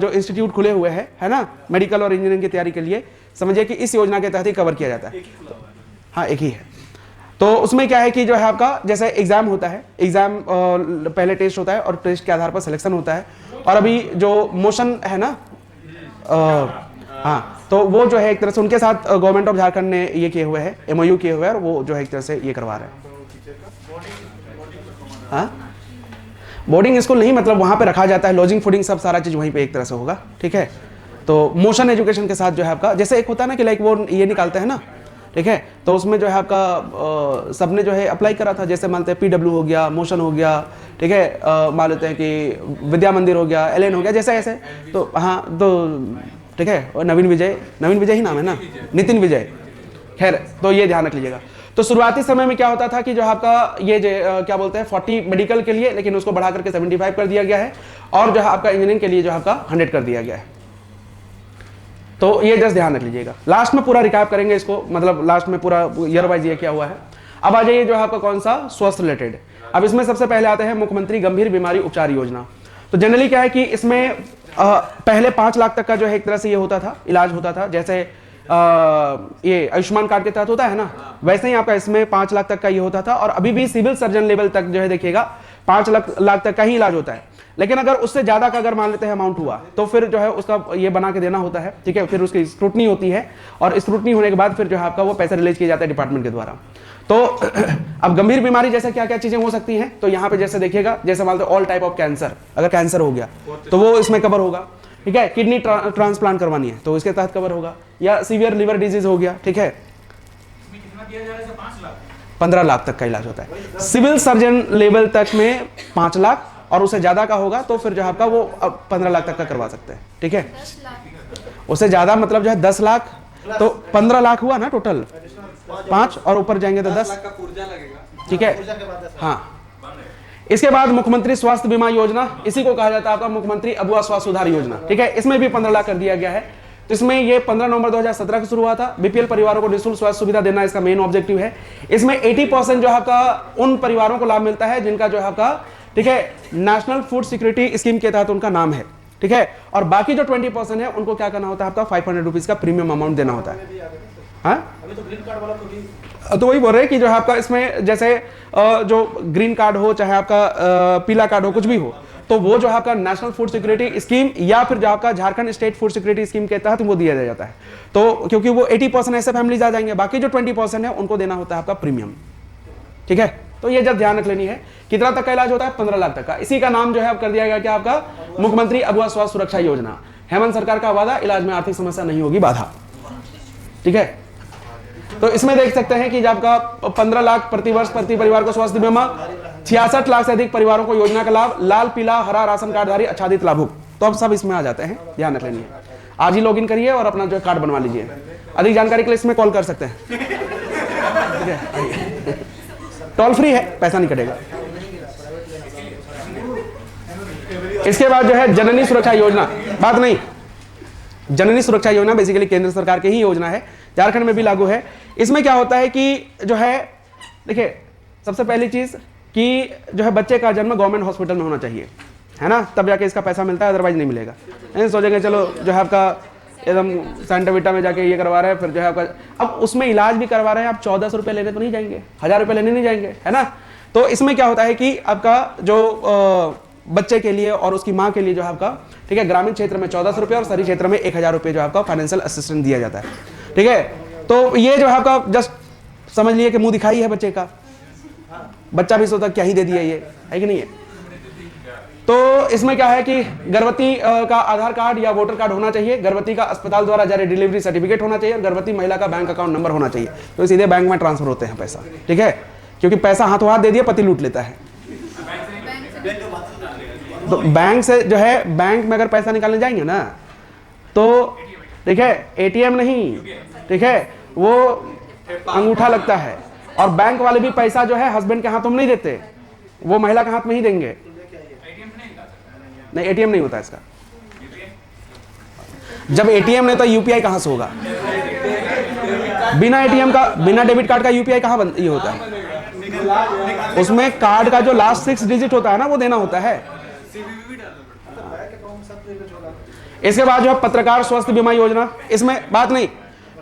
जो इंस्टीट्यूट खुले हुए हैं, है ना, मेडिकल और इंजीनियरिंग की तैयारी के लिए, समझिए कि इस योजना के तहत ही कवर किया जाता है। हाँ, एक ही है। तो उसमें क्या है कि जो है आपका जैसे एग्जाम होता है, एग्जाम पहले टेस्ट होता है और टेस्ट के आधार पर सिलेक्शन होता है। और अभी जो मोशन है ना, हाँ, तो वो जो है एक तरह से उनके साथ गवर्नमेंट ऑफ झारखंड ने ये किए हुए हैं, एमओयू किए हुए हैं, और वो जो है एक तरह से ये करवा रहे हैं। हाँ, बोर्डिंग स्कूल नहीं, मतलब वहाँ पे रखा जाता है, लॉजिंग फूडिंग सब सारा चीज़ वहीं पे एक तरह से होगा, ठीक है। तो मोशन एजुकेशन के साथ जो है आपका, जैसे एक होता है ना कि लाइक वो ये निकालते हैं ना, ठीक है, तो उसमें जो है आपका सबने जो है अप्लाई करा था। जैसे मानते हैं पीडब्ल्यू हो गया, मोशन हो गया, ठीक है, मान लेते हैं कि विद्या मंदिर हो गया, एलएन हो गया, जैसे ऐसे। तो हाँ, तो ठीक है, और नवीन विजय ही नाम है ना, नितिन विजय, खैर, तो ये ध्यान रख लीजिएगा। तो शुरुआती समय में क्या होता था कि जो आपका ये क्या बोलते हैं 40 मेडिकल के लिए, लेकिन उसको बढ़ा करके 75 कर दिया गया है, और जो है आपका इंजीनियरिंग के लिए जो आपका 100 कर दिया गया है। तो ये जस्ट ध्यान रख लीजिएगा। लास्ट में पूरा रिकैप करेंगे इसको, मतलब लास्ट में पूरा ईयर वाइज ये क्या हुआ है। अब आ जाइए जो है आपका कौन सा, स्वास्थ्य रिलेटेड। अब इसमें सबसे पहले आते हैं मुख्यमंत्री गंभीर बीमारी उपचार योजना। तो जनरली क्या है कि इसमें पहले 5 लाख तक का जो है एक तरह से ये होता था, इलाज होता था। जैसे ये आयुष्मान कार्ड के तहत होता है ना, वैसे ही आपका इसमें 5 लाख तक का ये होता था। और अभी भी सिविल सर्जन लेवल तक जो है देखिएगा 5 लाख तक का ही इलाज होता है। लेकिन अगर उससे ज्यादा का अगर मान लेते हैं अमाउंट हुआ, तो फिर जो है उसका ये बना के देना होता है, ठीक है। फिर उसकी स्क्रूटनी होती है, और स्क्रूटनी होने के बाद फिर जो है आपका वो पैसे रिलीज किए जाते हैं डिपार्टमेंट के द्वारा। तो अब गंभीर बीमारी जैसे क्या क्या चीजें हो सकती हैं, तो यहाँ पे जैसे देखिएगा, जैसे मान लो ऑल टाइप ऑफ कैंसर, अगर कैंसर हो गया तो वो इसमें कवर होगा, ठीक है। किडनी ट्रांसप्लांट करवानी है तो इसके तहत कवर होगा, या सीवियर लिवर डिजीज हो गया, ठीक है। 15 लाख तक का इलाज होता है सिविल सर्जन लेवल तक में, 5 लाख, और उससे ज्यादा का होगा तो फिर जो है आपका वो 15 लाख तक का करवा सकते हैं, ठीक है। उससे ज्यादा मतलब जो है 10 लाख, तो 15 लाख हुआ ना टोटल, 5 और ऊपर जाएंगे तो 10, ठीक है। हाँ, इसके बाद मुख्यमंत्री स्वास्थ्य बीमा योजना, इसी को कहा जाता है आपका मुख्यमंत्री अबुआ स्वास्थ्य सुधार योजना, ठीक है। इसमें भी 15 लाख कर दिया गया है। तो इसमें ये 15 नवंबर 2017 को शुरू हुआ था। बीपीएल परिवारों को निःशुल्क स्वास्थ्य सुविधा देना इसका मेन ऑब्जेक्टिव है। इसमें 80% जो है आपका उन परिवारों को लाभ मिलता है जिनका जो है आपका, ठीक है, नेशनल फूड सिक्योरिटी स्कीम के तहत उनका नाम है, ठीक है। और बाकी जो 20% है उनको क्या करना होता है, आपका 500 रुपीज का प्रीमियम अमाउंट देना होता है। हाँ, तो वही बोल रहे हैं कि जो है आपका इसमें जैसे जो ग्रीन कार्ड हो, चाहे आपका पीला कार्ड हो, कुछ भी हो, तो वो जो है आपका नेशनल फूड सिक्योरिटी स्कीम या फिर जो आपका Jharkhand state food security scheme के तहत वो दिया जाता है। तो क्योंकि वो 80% ऐसे फैमिलीज आ जाएंगे, बाकी जो 20% है उनको देना होता है आपका प्रीमियम, ठीक है। तो ये जब ध्यान रख लेनी है। कितना तक का इलाज होता है, 15 लाख तक का। इसी का नाम जो है अब कर दिया गया क्या, आपका मुख्यमंत्री अबुआ स्वास्थ्य सुरक्षा योजना। हेमंत सरकार का वादा, इलाज में आर्थिक समस्या नहीं होगी बाधा, ठीक है। तो इसमें देख सकते हैं कि जब आपका 15 लाख प्रति वर्ष प्रति परिवार को स्वास्थ्य बीमा, 66 लाख से अधिक परिवारों को योजना का लाभ, लाल पीला हरा राशन कार्डधारी आच्छादित लाभुक, तो अब सब इसमें आ जाते हैं, ध्यान रख लेनी है। आज ही लॉगिन करिए और अपना जो कार्ड बनवा लीजिए। अधिक जानकारी के लिए इसमें कॉल कर सकते हैं, ठीक है। टोल फ्री है, पैसा नहीं कटेगा। इसके बाद जो है जननी सुरक्षा योजना, बात नहीं, जननी सुरक्षा योजना बेसिकली केंद्र सरकार की ही योजना है, झारखंड में भी लागू है। इसमें क्या होता है कि जो है देखिए, सबसे पहली चीज कि जो है बच्चे का जन्म गवर्नमेंट हॉस्पिटल में होना चाहिए, है ना, तब जाके इसका पैसा मिलता है, अदरवाइज नहीं मिलेगा। नहीं सोचेंगे चलो जो है आपका एकदम सेंटा विटा में जाके ये करवा रहे हैं, फिर जो है आपका अब उसमें इलाज भी करवा रहे हैं, आप 1400 रुपये लेने तो नहीं जाएंगे, 1000 रुपये लेने नहीं जाएंगे, है ना। तो इसमें क्या होता है कि आपका जो बच्चे के लिए और उसकी माँ के लिए जो है आपका, ठीक है, ग्रामीण क्षेत्र में 1400 रुपये और शहरी क्षेत्र में 1000 रुपये जो आपका फाइनेंशियल असिस्टेंस दिया जाता है, ठीक है। तो ये जो है आपका जस्ट समझ लिए कि मुंह दिखाई है बच्चे का, बच्चा भी सोचता क्या ही दे दिया ये, है कि नहीं है। तो इसमें क्या है कि गर्भवती का आधार कार्ड या वोटर कार्ड होना चाहिए, गर्भवती का अस्पताल द्वारा जारी डिलीवरी सर्टिफिकेट होना चाहिए, गर्भवती महिला का बैंक अकाउंट नंबर होना चाहिए। तो सीधे बैंक में ट्रांसफर होते हैं पैसा, ठीक है, क्योंकि पैसा हाथों हाथ दे दिया पति लूट लेता है। तो बैंक से जो है, बैंक में अगर पैसा निकालने जाएंगे ना तो ठीक है, एटीएम नहीं, ठीक है, वो अंगूठा लगता है। और बैंक वाले भी पैसा जो है हस्बैंड के हाथों में नहीं देते, वो महिला के हाथ में ही देंगे। नहीं, एटीएम नहीं होता इसका। जब एटीएम नहीं तो यूपीआई कहां से होगा? बिना एटीएम का, बिना डेबिट कार्ड का यूपीआई कहां ये होता है? उसमें कार्ड का जो लास्ट 6 डिजिट होता है ना, वो देना होता है। इसके बाद जो है पत्रकार स्वास्थ्य बीमा योजना, इसमें बात नहीं।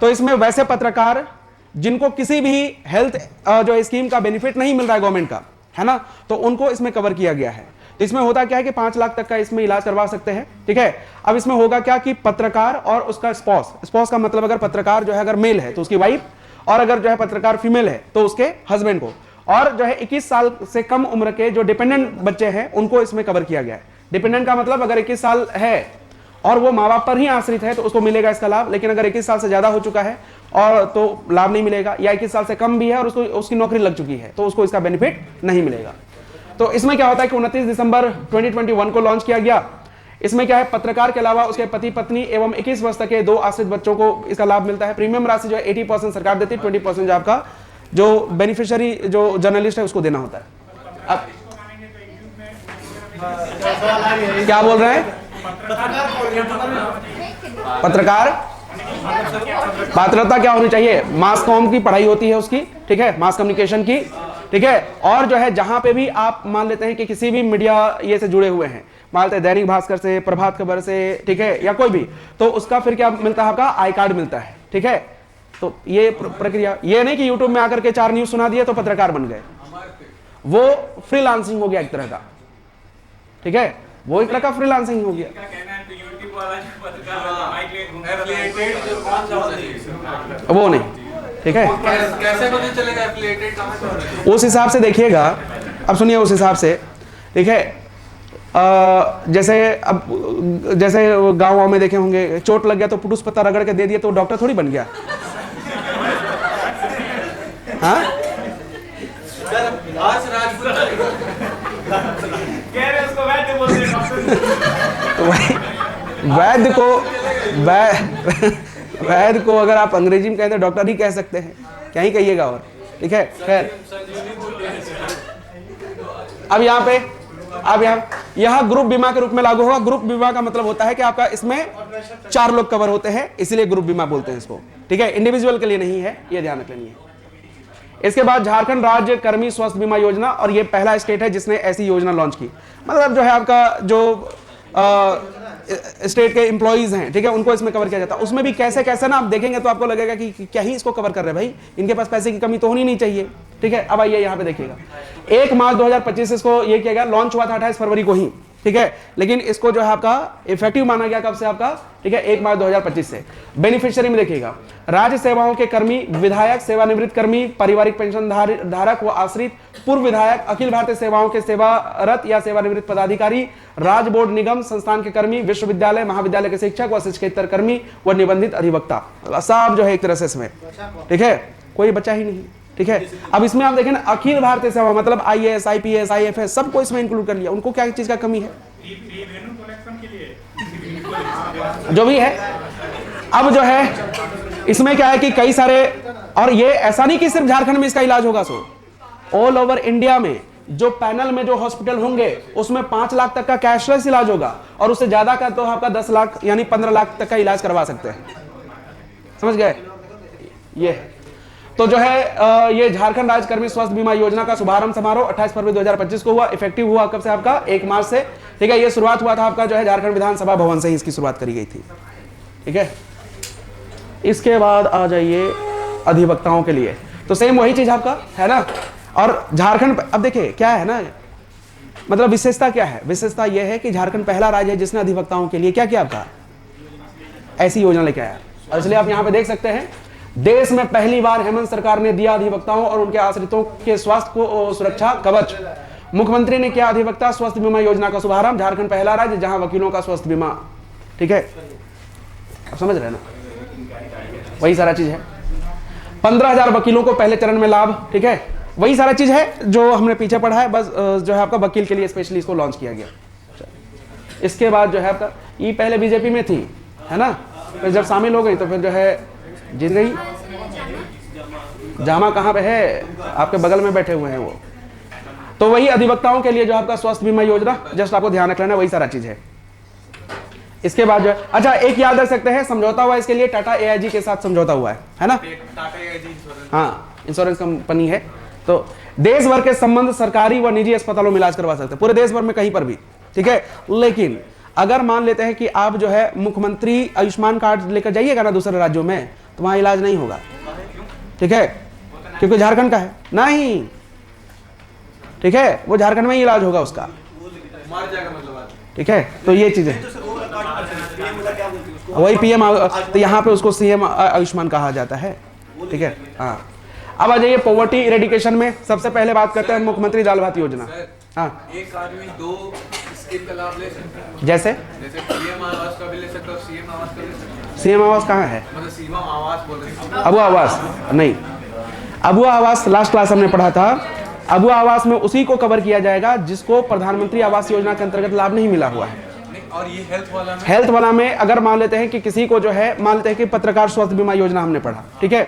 तो इसमें वैसे पत्रकार जिनको किसी भी हेल्थ जो स्कीम का बेनिफिट नहीं मिल रहा है गवर्नमेंट का, है ना, तो उनको इसमें कवर किया गया है। तो इसमें होता क्या है कि 5 लाख तक का इसमें इलाज करवा सकते हैं, ठीक है। अब इसमें होगा क्या कि पत्रकार और उसका स्पॉस का मतलब अगर पत्रकार जो है अगर मेल है तो उसकी वाइफ, और अगर जो है पत्रकार फीमेल है तो उसके हस्बैंड को, और जो है 21 साल से कम उम्र के जो डिपेंडेंट बच्चे हैं उनको इसमें कवर किया गया है। डिपेंडेंट का मतलब अगर 21 साल है और वो माँ बाप पर ही आश्रित है तो उसको मिलेगा इसका लाभ, लेकिन अगर 21 साल से ज्यादा हो चुका है और तो लाभ नहीं मिलेगा, या 21 साल से कम भी है और उसको उसकी नौकरी लग चुकी है तो उसको इसका बेनिफिट नहीं मिलेगा। तो इसमें क्या होता है कि 29 दिसंबर 2021 को लॉन्च किया गया। इसमें क्या है, पत्रकार के अलावा उसके पति पत्नी एवं 21 वर्ष तक के 2 आश्रित बच्चों को इसका लाभ मिलता है। प्रीमियम राशि जो है 80% सरकार देती है, 20% जो आपका जो बेनिफिशियरी जो जर्नलिस्ट है उसको देना होता है। अब क्या बोल रहे हैं? पत्रकार पात्रता क्या होनी चाहिए? मास कॉम की पढ़ाई होती है उसकी, ठीक है, मास कम्युनिकेशन की, ठीक है। और जो है जहां पे भी आप मान लेते हैं कि किसी भी मीडिया ये से जुड़े हुए हैं, मान लेते हैं दैनिक भास्कर से, प्रभात खबर से, ठीक है, या कोई भी, तो उसका फिर क्या मिलता है? आपका आई कार्ड मिलता है, ठीक है। तो ये प्रक्रिया, ये नहीं कि यूट्यूब में आकर के 4 न्यूज सुना दिए तो पत्रकार बन गए, वो फ्रीलांसिंग हो गया एक तरह का, ठीक है, वो एक तरह का फ्रीलांसिंग हो गया। वो नहीं, ठीक है। कैसे पता चलेगा एफिलिएटेड कहां से हो रहा है? उस हिसाब से देखिएगा, अब सुनिए, उस हिसाब से, ठीक है, जैसे अब जैसे गाँव में देखे होंगे, चोट लग गया तो पुटुस पत्ता रगड़ के दे दिया तो डॉक्टर थोड़ी बन गया। हाँ, आज राजपूत कह रहे उसको वैद्य बोलते हैं डॉक्टर। तो वैद्य को वैद्य को अगर आप अंग्रेजी में कहते हैं डॉक्टर ही कह सकते हैं, क्या ही कहिएगा और, ठीक है। खैर, अब यहाँ पे यह ग्रुप बीमा के रूप में लागू होगा। ग्रुप बीमा का मतलब होता है कि आपका इसमें 4 लोग कवर होते हैं, इसलिए ग्रुप बीमा बोलते हैं इसको, ठीक है। इंडिविजुअल के लिए नहीं है, ये ध्यान रख लेनी है। इसके बाद झारखंड राज्य कर्मी स्वास्थ्य बीमा योजना, और ये पहला स्टेट है जिसने ऐसी योजना लॉन्च की। मतलब जो है आपका जो स्टेट के एम्प्लॉइज हैं, ठीक है, उनको इसमें कवर किया जाता है। उसमें भी कैसे कैसे ना आप देखेंगे तो आपको लगेगा कि क्या ही इसको कवर कर रहे हैं भाई, इनके पास पैसे की कमी तो होनी नहीं चाहिए, ठीक है। अब आइए यहाँ पे देखिएगा, 1 मार्च 2025 इसको ये किया गया, लॉन्च हुआ था 28 फरवरी को ही, ठीक है, लेकिन इसको जो है आपका इफेक्टिव माना गया कब से? आपका, ठीक है, 1 मार्च 2025 से। बेनिफिशियरी में देखिएगा, राज्य सेवाओं के कर्मी, विधायक, सेवानिवृत्त कर्मी, पारिवारिक पेंशन धारक व आश्रित, पूर्व विधायक, अखिल भारतीय सेवाओं के सेवारत या सेवानिवृत्त पदाधिकारी, राज्य बोर्ड निगम संस्थान के कर्मी, विश्वविद्यालय महाविद्यालय के शिक्षक व शिक्षकेतर कर्मी व निबंधित अधिवक्ता, सब जो है एक तरह से इसमें, ठीक है, कोई बचा ही नहीं, ठीक है। अब इसमें आप देखें ना, अखिल भारतीय सेवा मतलब IAS, IPS, IFS सबको इसमें इंक्लूड कर लिया। उनको क्या चीज का कमी है? जो भी है। अब जो है इसमें क्या है कि कई सारे, और ये ऐसा नहीं कि सिर्फ झारखंड में इसका इलाज होगा, सो ऑल ओवर इंडिया में जो पैनल में जो हॉस्पिटल होंगे उसमें 5 लाख तक का कैशलेस इलाज होगा, और उससे ज्यादा का तो आपका 10 लाख यानी 15 लाख तक का इलाज करवा सकते हैं। समझ गए? ये तो जो है ये झारखंड राज्य कर्मी स्वास्थ्य बीमा योजना का शुभारंभ समारोह 28 फरवरी 2025 को हुआ। इफेक्टिव हुआ कब से? आपका 1 मार्च से, ठीक है। ये शुरुआत हुआ था आपका जो है झारखंड विधानसभा भवन से ही इसकी शुरुआत करी गई थी, ठीक है। इसके बाद आ जाइए अधिवक्ताओं के लिए, तो सेम वही चीज आपका है ना। और झारखंड, अब देखिए क्या है ना, मतलब विशेषता क्या है? विशेषता यह है कि झारखंड पहला राज्य है जिसने अधिवक्ताओं के लिए क्या किया? आपका ऐसी योजना लेके आया। और इसलिए आप यहां पे देख सकते हैं देश में पहली बार हेमंत सरकार ने दिया अधिवक्ताओं और उनके आश्रितों के स्वास्थ्य को सुरक्षा कवच। मुख्यमंत्री ने किया अधिवक्ता स्वास्थ्य बीमा योजना का शुभारंभ। झारखंड पहला राज्य जहां वकीलों का स्वास्थ्य बीमा, ठीक है, आप समझ रहे हैं ना, वही सारा चीज है। 15,000 वकीलों को पहले चरण में लाभ, ठीक है, वही सारा चीज है जो हमने पीछे पढ़ा है, बस जो है आपका वकील के लिए स्पेशली इसको लॉन्च किया गया। इसके बाद जो है आपका ये पहले बीजेपी में थी, है ना, फिर जब शामिल हो गई तो फिर जो है जीत गई। जामा कहाँ पे है, आपके बगल में बैठे हुए हैं वो। तो वही अधिवक्ताओं के लिए जो आपका स्वास्थ्य बीमा योजना, जस्ट आपको ध्यान रख लेना, वही सारा चीज है। इसके बाद जो है, अच्छा एक याद रख सकते हैं, समझौता हुआ इसके लिए टाटा AIG के साथ समझौता हुआ है ना, टाटा AIG इंश्योरेंस, हाँ इंश्योरेंस कंपनी है। तो देश भर के संबंध सरकारी व निजी अस्पतालों में इलाज करवा सकते हैं, पूरे देश भर में कहीं पर भी, ठीक है। लेकिन अगर मान लेते हैं कि आप जो है मुख्यमंत्री आयुष्मान कार्ड लेकर जाइएगा ना दूसरे राज्यों में, तो वहां इलाज नहीं होगा, ठीक है, क्योंकि झारखंड का है नहीं, ठीक है, वो झारखंड में ही इलाज होगा उसका, मार जाएगा मतलब, ठीक है। तो ये चीजें वही PM, तो यहाँ पे उसको CM आयुष्मान कहा जाता है, ठीक है। हाँ, अब आ जाइए पॉवर्टी इरेडिकेशन में। सबसे पहले बात करते हैं मुख्यमंत्री दाल भात योजना। हाँ, एक आदमी 2 स्कीम का लाभ ले सकता है, जैसे PM आवास का भी ले सकता है, CM आवास का भी ले सकता है। CM आवास कहाँ है, मतलब सीमा आवास बोल रहे हैं, अबुआ आवास नहीं, अबुआ आवास लास्ट क्लास हमने पढ़ा था। अबुआ आवास में उसी को कवर किया जाएगा जिसको प्रधानमंत्री आवास योजना के अंतर्गत लाभ नहीं मिला हुआ है। और ये हेल्थ वाला में अगर मान लेते हैं कि किसी को जो है, मान लेते हैं कि पत्रकार स्वास्थ्य बीमा योजना हमने पढ़ा, ठीक है,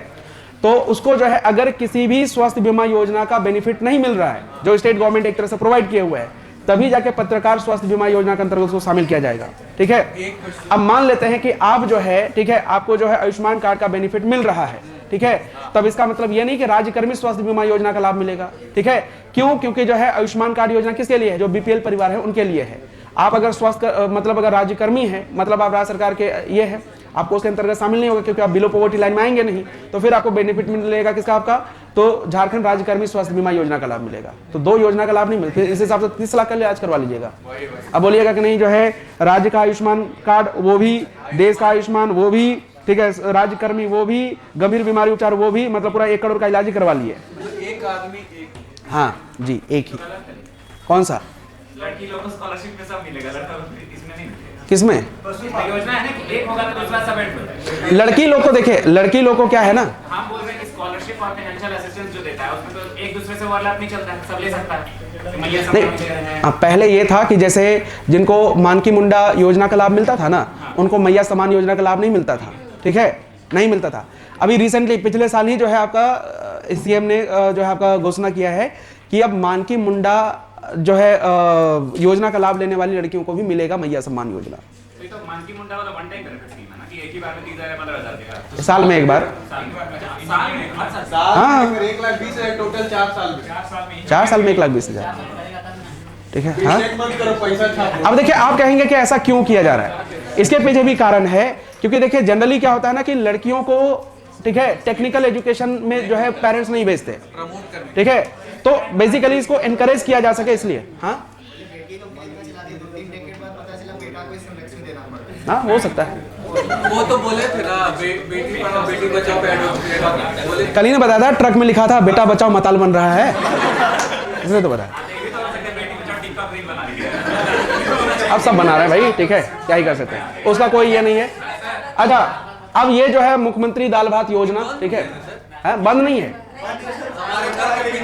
तो उसको जो है अगर किसी भी स्वास्थ्य बीमा योजना का बेनिफिट नहीं मिल रहा है जो स्टेट गवर्नमेंट एक तरह से प्रोवाइड किए हुए है, तभी जाके पत्रकार स्वास्थ्य बीमा योजना के अंतर्गत उसको शामिल किया जाएगा, ठीक है। अब मान लेते हैं कि आप जो है, ठीक है, आपको जो है आयुष्मान कार्ड का बेनिफिट मिल रहा है, ठीक है, तब इसका मतलब ये नहीं कि राज्यकर्मी स्वास्थ्य बीमा योजना का लाभ मिलेगा, ठीक है। क्यों? क्योंकि जो है आयुष्मान कार्ड योजना किसके लिए है, जो BPL परिवार है उनके लिए है। आप अगर स्वास्थ्य मतलब अगर राज्यकर्मी है, मतलब आप राज्य सरकार के ये है, आपको उसके अंतर्गत शामिल नहीं होगा क्योंकि आप बिलो पॉवर्टी लाइन में आएंगे नहीं, तो फिर आपको बेनिफिट मिलेगा किसका, आपका, तो झारखंड राज्यकर्मी स्वास्थ्य बीमा योजना का लाभ मिलेगा। तो 2 योजना का लाभ नहीं मिलता, फिर इस हिसाब से 30 लाख का इलाज करवा लीजिएगा। अब बोलिएगा कि नहीं जो है राज्य का आयुष्मान कार्ड वो भी, देश का आयुष्मान वो भी, ठीक है, राज्यकर्मी वो भी, गंभीर बीमारी उपचार वो भी, मतलब पूरा 1 करोड़ का इलाज ही करवा लिए। एक आदमी एक, हाँ जी, एक ही। कौन सा? लड़की लोगों को स्कॉलरशिप में सब मिलेगा, लड़का इसमें नहीं मिलेगा। किसमें? योजना है ना कि एक होगा तो दूसरा सब ऐड। लड़की लोग को देखिए, लड़की लोग को क्या है ना, हम बोल रहे हैं कि स्कॉलरशिप और फाइनेंशियल असिस्टेंस जो देता है उसमें तो एक दूसरे से ओवरलैप नहीं चलता है, सब ले सकता है। मैया सब ले रहे हैं। पहले ये था कि जैसे जिनको मानकी मुंडा योजना का लाभ मिलता था ना, उनको मैया समान योजना का लाभ नहीं मिलता था, ठीक है, नहीं मिलता था। अभी रिसेंटली पिछले साल ही जो है आपका CM ने जो है आपका घोषणा किया है कि अब मानकी मुंडा जो है योजना का लाभ लेने वाली लड़कियों को भी मिलेगा मैया सम्मान योजना। तो मानकी मुंडा वाला वन टाइम बेनिफिट स्कीम है ना कि एक ही बार में 30,000 या 15,000 देगा साल में एक बार, साल में हर साल हाँ। 1,20,000 टोटल 4 साल में, 4 साल में 1,20,000, ठीक है। हाँ, पैसा छाप। अब देखिए आप कहेंगे कि ऐसा क्यों किया जा रहा है, इसके पीछे भी कारण है, क्योंकि देखिए जनरली क्या होता है ना कि लड़कियों को, ठीक है, टेक्निकल एजुकेशन में जो है पेरेंट्स नहीं भेजते, ठीक है, तो बेसिकली इसको एनकरेज किया जा सके इसलिए। हाँ हाँ, हो सकता है। वो तो बोले थे ना बेटी पढ़ाओ बेटी बचाओ पे बोले, कल ही ने बताया था, ट्रक में लिखा था बेटा बचाओ मताल बन रहा है, इसने तो बताया। अब सब बना रहे हैं भाई, ठीक है, क्या ही कर सकते हैं, उसका कोई ये नहीं है। अच्छा, अब ये जो है मुख्यमंत्री दाल भात योजना, ठीक है, बंद नहीं है,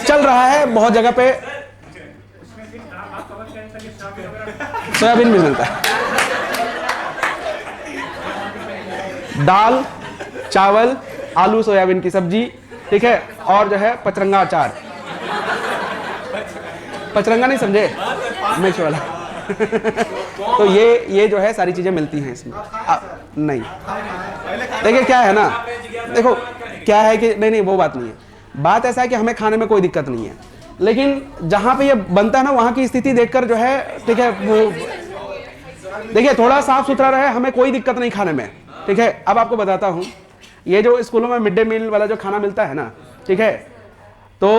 चल रहा है बहुत जगह पे, सोयाबीन भी मिलता है, दाल चावल आलू सोयाबीन की सब्जी, ठीक है, और जो है पचरंगा अचार, पचरंगा नहीं समझे, मिर्च वाला तो ये जो है सारी चीजें मिलती हैं इसमें। नहीं देखिए क्या है ना, देखो क्या है कि नहीं वो बात नहीं है, बात ऐसा है कि हमें खाने में कोई दिक्कत नहीं है, लेकिन जहां पे ये बनता है ना वहां की स्थिति देखकर जो है, ठीक है, देखिए थोड़ा साफ सुथरा रहे, हमें कोई दिक्कत नहीं खाने में, ठीक है। अब आपको बताता हूं, ये जो स्कूलों में मिड डे मील वाला जो खाना मिलता है ना, ठीक है, तो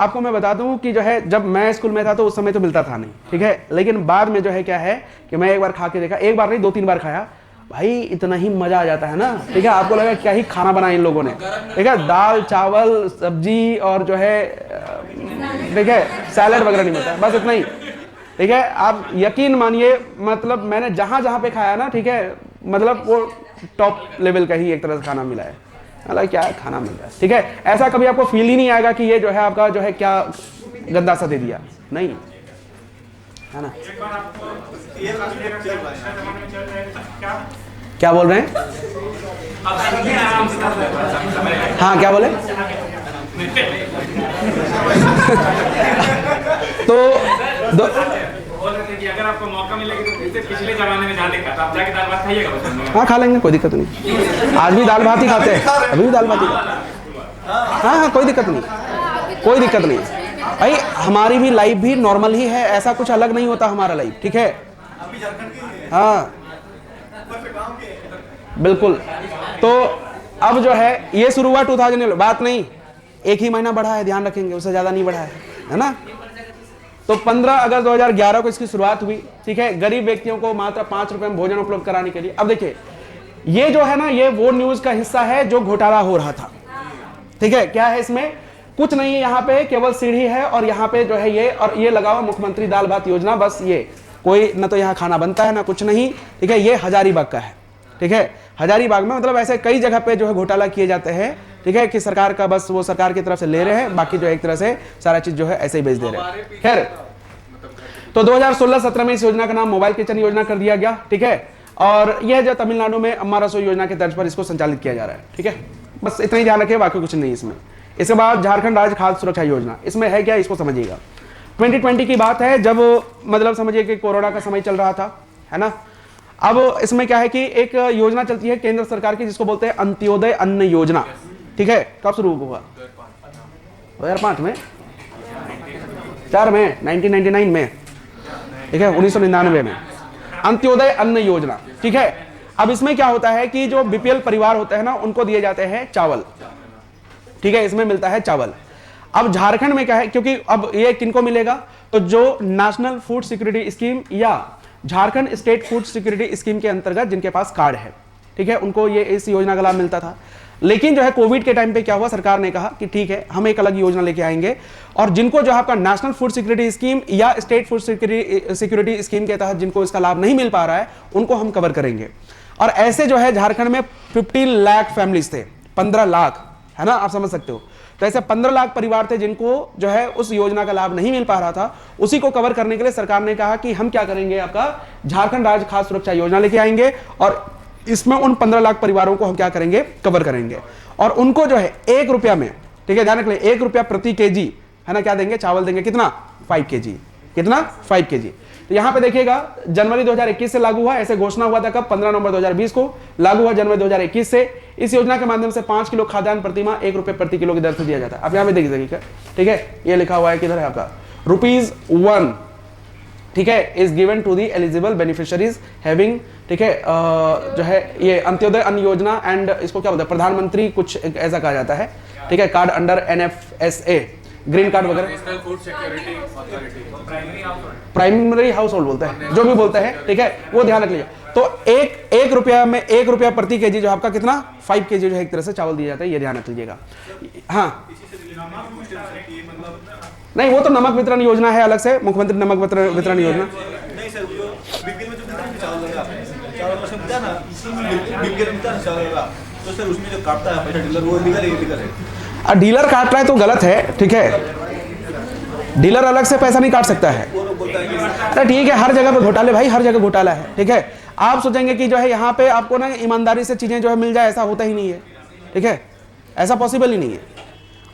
आपको मैं बता दूं कि जो है जब मैं स्कूल में था तो उस समय तो मिलता था नहीं, ठीक है, लेकिन बाद में जो है क्या है कि मैं एक बार खा के देखा, एक बार नहीं 2-3 बार खाया, भाई इतना ही मजा आ जाता है ना, ठीक है। आपको लगा क्या ही खाना बनाया इन लोगों ने, ठीक है, दाल चावल सब्जी और जो है ठीक है सैलेड वगैरह नहीं मिलता है, बस इतना ही, ठीक है। आप यकीन मानिए, मतलब मैंने जहां जहां पे खाया ना, ठीक है, मतलब वो टॉप लेवल का ही एक तरह से खाना मिला है, मतलब क्या खाना मिल रहा है, ठीक है। ऐसा कभी आपको फील ही नहीं आएगा कि ये जो है आपका जो है क्या गंदा सा दे दिया, नहीं है ना। क्या बोल रहे हैं? हाँ क्या बोले? तो बोल रहे थे कि अगर आपको मौका मिलेगा तो फिर से पिछले जमाने में जाने का, तो आप जाके दाल भात खाइएगा बचपन में। हाँ खा लेंगे, कोई दिक्कत नहीं, आज भी दाल भात ही खाते हैं, अभी भी दाल भात ही खाते हैं। हाँ हाँ कोई दिक्कत नहीं, कोई दिक्कत नहीं भाई, हमारी भी लाइफ भी नॉर्मल ही है, ऐसा कुछ अलग नहीं होता हमारा लाइफ, ठीक है। हाँ बिल्कुल। तो अब जो है ये शुरू हुआ 2000, बात नहीं, एक ही महीना बढ़ा है, ध्यान रखेंगे, उससे ज्यादा नहीं बढ़ा है ना। तो 15 अगस्त 2011 को इसकी शुरुआत हुई, ठीक है, गरीब व्यक्तियों को मात्र 5 रुपए में भोजन उपलब्ध कराने के लिए। अब देखिए ये जो है ना, ये वो न्यूज का हिस्सा है जो घोटाला हो रहा था, ठीक है। क्या है इसमें? कुछ नहीं है, यहाँ पे केवल सीढ़ी है और यहाँ पे जो है ये, और ये लगा हुआ मुख्यमंत्री दाल भात योजना, बस ये, कोई ना तो यहाँ खाना बनता है ना कुछ नहीं, ठीक है। ये हजारीबाग का है, ठीक है, हजारीबाग में, मतलब ऐसे कई जगह पे जो है घोटाला किए जाते हैं, ठीक है, कि सरकार का बस वो सरकार की तरफ से ले रहे हैं, बाकी जो एक तरह से सारा चीज जो है ऐसे ही बेच दे रहे हैं। खैर, तो 2016-17 में इस योजना का नाम मोबाइल किचन योजना कर दिया गया, ठीक है। और यह जो तमिलनाडु में अम्मा रसोई योजना के तर्ज पर इसको संचालित किया जा रहा है, ठीक है। बस इतना ही ध्यान रखिए, बाकी कुछ नहीं इसमें। इसके बाद झारखंड राज्य खाद्य सुरक्षा योजना, इसमें है क्या इसको समझिएगा। 2020 की बात है, जब मतलब समझिए कि कोरोना का समय चल रहा था, है ना। अब इसमें क्या है कि एक योजना चलती है केंद्र सरकार की, जिसको बोलते हैं अंत्योदय अन्न योजना, ठीक है। कब शुरू हुआ? 2005 में, 4 में, 1999 में, ठीक है, 1999 में अंत्योदय अन्न योजना, ठीक है। अब इसमें क्या होता है कि जो बीपीएल परिवार होते हैं ना, उनको दिए जाते हैं चावल, ठीक है, इसमें मिलता है चावल। अब झारखंड में क्या है, क्योंकि अब ये किनको मिलेगा, तो जो नेशनल फूड सिक्योरिटी स्कीम या Jharkhand state food security scheme के अंतर्गत जिनके पास कार्ड है, ठीक है, उनको ये इस योजना का लाभ मिलता था। लेकिन जो है कोविड के टाइम पे क्या हुआ, सरकार ने कहा कि ठीक है हम एक अलग योजना लेके आएंगे, और जिनको जो है आपका नेशनल फूड सिक्योरिटी स्कीम या स्टेट फूड सिक्योरिटी स्कीम के तहत जिनको इसका लाभ नहीं मिल पा रहा है, उनको हम कवर करेंगे। और ऐसे जो है झारखंड में 15 लाख फैमिलीज थे, 15 लाख, है ना, आप समझ सकते हो। तो ऐसे 15 लाख परिवार थे जिनको जो है उस योजना का लाभ नहीं मिल पा रहा था, उसी को कवर करने के लिए सरकार ने कहा कि हम क्या करेंगे, आपका झारखंड राज्य खाद्य सुरक्षा योजना लेके आएंगे, और इसमें उन 15 लाख परिवारों को हम क्या करेंगे, कवर करेंगे। और उनको जो है 1 रुपया में, ठीक है, ध्यान रख ले, 1 रुपया प्रति केजी, है ना, क्या देंगे, चावल देंगे, कितना, 5 केजी, कितना, 5 केजी। तो यहां पे देखिएगा जनवरी 2021 से लागू हुआ, ऐसे घोषणा हुआ था कब, 15 नवंबर 2020 को, लागू हुआ जनवरी 2021 से। इस योजना के माध्यम से 5 किलो खाद्यान्न प्रतिमाह 1 रुपये प्रति किलो की दर से दिया जाता है। आप यहाँ पे देख सकते, ठीक है, ये लिखा हुआ है किधर है आपका, ₹1, ठीक है, is given to the eligible beneficiaries having, ठीक है, जो है ये अंत्योदय अन्न योजना एंड इसको क्या बोलते हैं, प्रधानमंत्री कुछ ऐसा कहा जाता है, ठीक है, card under NFSA, green card वगैरह, प्राइमरी हाउस होल्ड बोलते हैं, जो भी बोलते हैं, ठीक है, वो ध्यान रख लीजिए। तो एक रुपया में 1 रुपया प्रति केजी जो आपका कितना, 5 केजी जो है एक तरह से चावल दिया जाता है, ये ध्यान रख लीजिएगा। हाँ नहीं, वो तो नमक वितरण योजना है अलग से, मुख्यमंत्री नमक वितरण योजना। नहीं सर, जो बीपीएल में जो मिलता है चावल लगा, चावल मशीन मिलता है ना, बीपीएल मिलता है चावल लगा, तो सर उसमें जो काटता है पैसा डीलर, वो इलीगल है। डीलर काट रहा है तो गलत है, ठीक है, डीलर अलग से पैसा नहीं काट सकता है। अरे ठीक है, हर जगह पे घोटाले भाई, हर जगह घोटाला है, ठीक है। आप सोचेंगे कि जो है यहाँ पे आपको ना ईमानदारी से चीजें जो है मिल जाए, ऐसा होता ही नहीं है, ठीक है, ऐसा पॉसिबल ही नहीं है।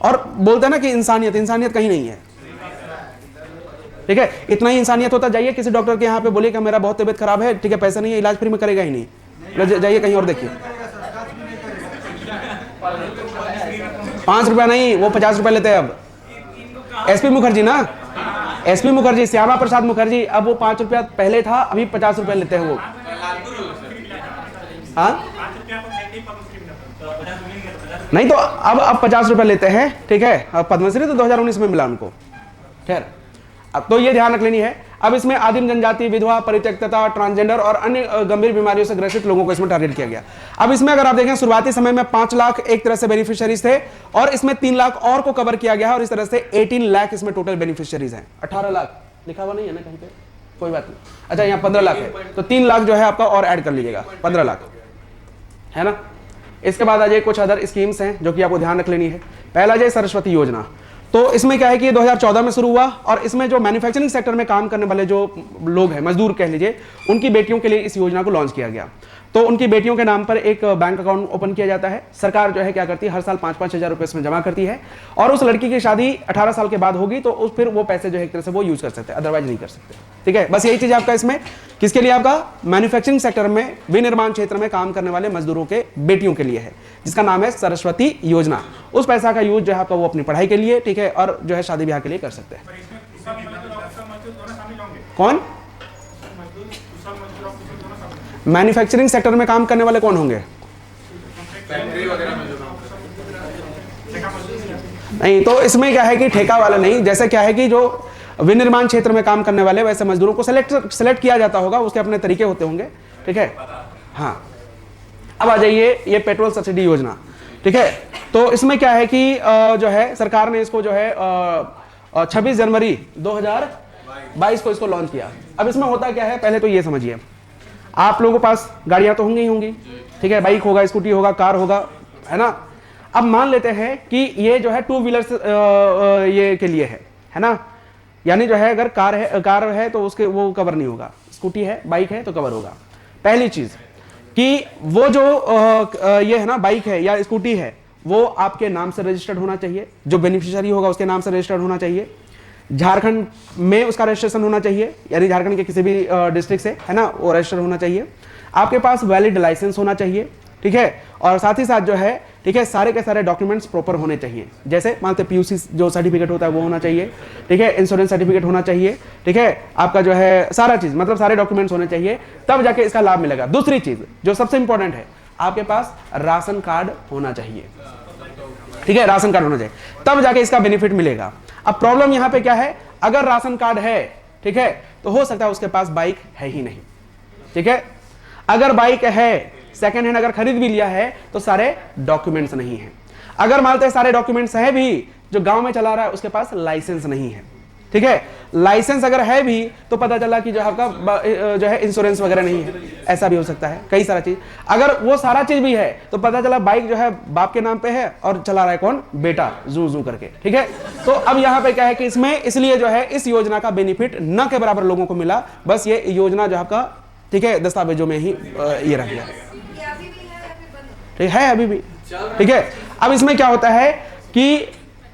और बोलते हैं ना कि इंसानियत, इंसानियत कहीं नहीं है, ठीक है। इतना ही इंसानियत होता, जाइए किसी डॉक्टर के यहाँ पे बोलिए कि मेरा बहुत तबीयत खराब है, ठीक है, पैसा नहीं है, इलाज फ्री में करेगा ही नहीं, जाइए कहीं और देखिए। 5 रुपया नहीं, वो 50 रुपया लेते हैं अब। SP मुखर्जी ना, SP मुखर्जी, श्यामा प्रसाद मुखर्जी, अब वो 5 रुपया पहले था, अभी 50 रुपया लेते हैं वो। हाँ नहीं, तो अब 50 रुपया लेते हैं, ठीक है। अब पद्मश्री तो 2019 में मिला उनको, खैर। अब तो ये ध्यान रख लेनी है। अब इसमें आदिम जनजाति, विधवा, परित्यक्तता, ट्रांसजेंडर और अन्य गंभीर बीमारियों से ग्रसित लोगों को इसमें टारगेट किया गया। अब इसमें अगर आप देखें शुरुआती समय में 5 लाख एक तरह से बेनिफिशियरीज थे और इसमें 3 लाख और को कवर किया गया और इस तरह से 18 लाख इसमें टोटल बेनिफिशियरीज हैं। 18 लाख लिखा हुआ नहीं है ना कहीं पे, कोई बात नहीं। अच्छा यहाँ 15 लाख है तो 3 लाख जो है आपका और ऐड कर लीजिएगा, 15 लाख है ना। इसके बाद आ जाए कुछ अदर स्कीम्स हैं जो कि आपको ध्यान रख लेनी है। पहला जाए सरस्वती योजना। तो इसमें क्या है कि ये 2014 में शुरू हुआ और इसमें जो मैन्युफैक्चरिंग सेक्टर में काम करने वाले जो लोग हैं, मजदूर कह लीजिए, उनकी बेटियों के लिए इस योजना को लॉन्च किया गया। तो उनकी बेटियों के नाम पर एक बैंक अकाउंट ओपन किया जाता है। सरकार जो है क्या करती है, हर साल 5-5 हज़ार रुपये इसमें जमा करती है और उस लड़की की शादी 18 साल के बाद होगी तो फिर वो पैसे जो है एक तरह से वो यूज कर सकते हैं, अदरवाइज नहीं कर सकते। ठीक है, बस यही चीज आपका इसमें किसके लिए, आपका मैन्युफैक्चरिंग सेक्टर में, विनिर्माण क्षेत्र में काम करने वाले मजदूरों के बेटियों के लिए है, जिसका नाम है सरस्वती योजना। उस पैसा का यूज जो है आपका वो अपनी पढ़ाई के लिए, ठीक है, और जो है शादी ब्याह के लिए कर सकते हैं। कौन मैन्युफैक्चरिंग सेक्टर में काम करने वाले कौन होंगे? नहीं, तो इसमें क्या है कि ठेका वाला नहीं, जैसे क्या है कि जो विनिर्माण क्षेत्र में काम करने वाले वैसे मजदूरों को सेलेक्ट किया जाता होगा, उसके अपने तरीके होते होंगे। ठीक है, हाँ। अब आ जाइए ये पेट्रोल सब्सिडी योजना। ठीक है, तो इसमें क्या है कि जो है सरकार ने इसको जो है 26 जनवरी 2022 को इसको लॉन्च किया। अब इसमें होता क्या है, पहले तो ये समझिए, आप लोगों के पास गाड़ियां तो होंगी ही होंगी, ठीक है, बाइक होगा, स्कूटी होगा, कार होगा, है ना। अब मान लेते हैं कि ये जो है 2 व्हीलर्स ये के लिए है ना, यानी जो है अगर कार है तो उसके वो कवर नहीं होगा, स्कूटी है, बाइक है तो कवर होगा। पहली चीज कि वो जो ये है ना बाइक है या स्कूटी है वो आपके नाम से रजिस्टर्ड होना चाहिए, जो बेनिफिशियरी होगा उसके नाम से रजिस्टर्ड होना चाहिए, झारखंड में उसका रजिस्ट्रेशन होना चाहिए, यानी झारखंड के किसी भी डिस्ट्रिक्ट से, है ना, वो रजिस्टर होना चाहिए, आपके पास वैलिड लाइसेंस होना चाहिए। ठीक है, और साथ ही साथ जो है, ठीक है, सारे के सारे डॉक्यूमेंट्स प्रॉपर होने चाहिए, जैसे मानते पीयूसी जो सर्टिफिकेट होता है वो होना चाहिए, ठीक है, इंश्योरेंस सर्टिफिकेट होना चाहिए, ठीक है, आपका जो है सारा चीज, मतलब सारे डॉक्यूमेंट्स होने चाहिए, तब जाके इसका लाभ मिलेगा। दूसरी चीज जो सबसे इंपॉर्टेंट है, आपके पास राशन कार्ड होना चाहिए। ठीक है, राशन कार्ड होना चाहिए, तब जाके इसका बेनिफिट मिलेगा। अब प्रॉब्लम यहां पे क्या है, अगर राशन कार्ड है, ठीक है, तो हो सकता है उसके पास बाइक है ही नहीं। ठीक है, अगर बाइक है, सेकंड हैंड अगर खरीद भी लिया है तो सारे डॉक्यूमेंट्स नहीं है। अगर मानते हैं सारे डॉक्यूमेंट्स है भी, जो गांव में चला रहा है उसके पास लाइसेंस नहीं है। ठीक है, लाइसेंस अगर है भी तो पता चला कि जो आपका जो है इंश्योरेंस वगैरह नहीं है, ऐसा भी हो सकता है, कई सारा चीज। अगर वो सारा चीज भी है तो पता चला बाइक जो है बाप के नाम पे है और चला रहा है कौन, बेटा, जू करके। ठीक है, तो अब यहाँ पे क्या है कि इसमें इसलिए जो है इस योजना का बेनिफिट न के बराबर लोगों को मिला, बस ये योजना जो आपका, ठीक है, दस्तावेजों में ही ये रह गया है अभी भी। ठीक है, अब इसमें क्या होता है कि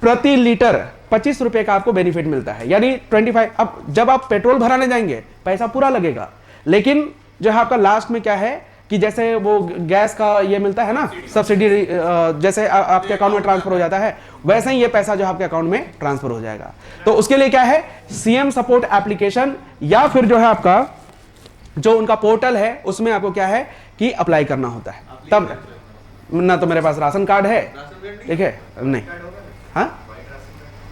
प्रति लीटर 25 रुपए का आपको बेनिफिट मिलता है, यानी 25। अब जब आप पेट्रोल भराने जाएंगे पैसा पूरा लगेगा, लेकिन जो है आपका लास्ट में क्या है कि जैसे वो गैस का ये मिलता है ना सब्सिडी, जैसे आपके अकाउंट में ट्रांसफर हो जाता है, वैसे ही ये पैसा जो आपके अकाउंट में ट्रांसफर हो जाएगा। तो उसके लिए क्या है, सीएम सपोर्ट एप्लीकेशन या फिर जो है आपका जो उनका पोर्टल है उसमें आपको क्या है कि अप्लाई करना होता है। तब ना तो मेरे पास राशन कार्ड है, ठीक है, नहीं, हाँ,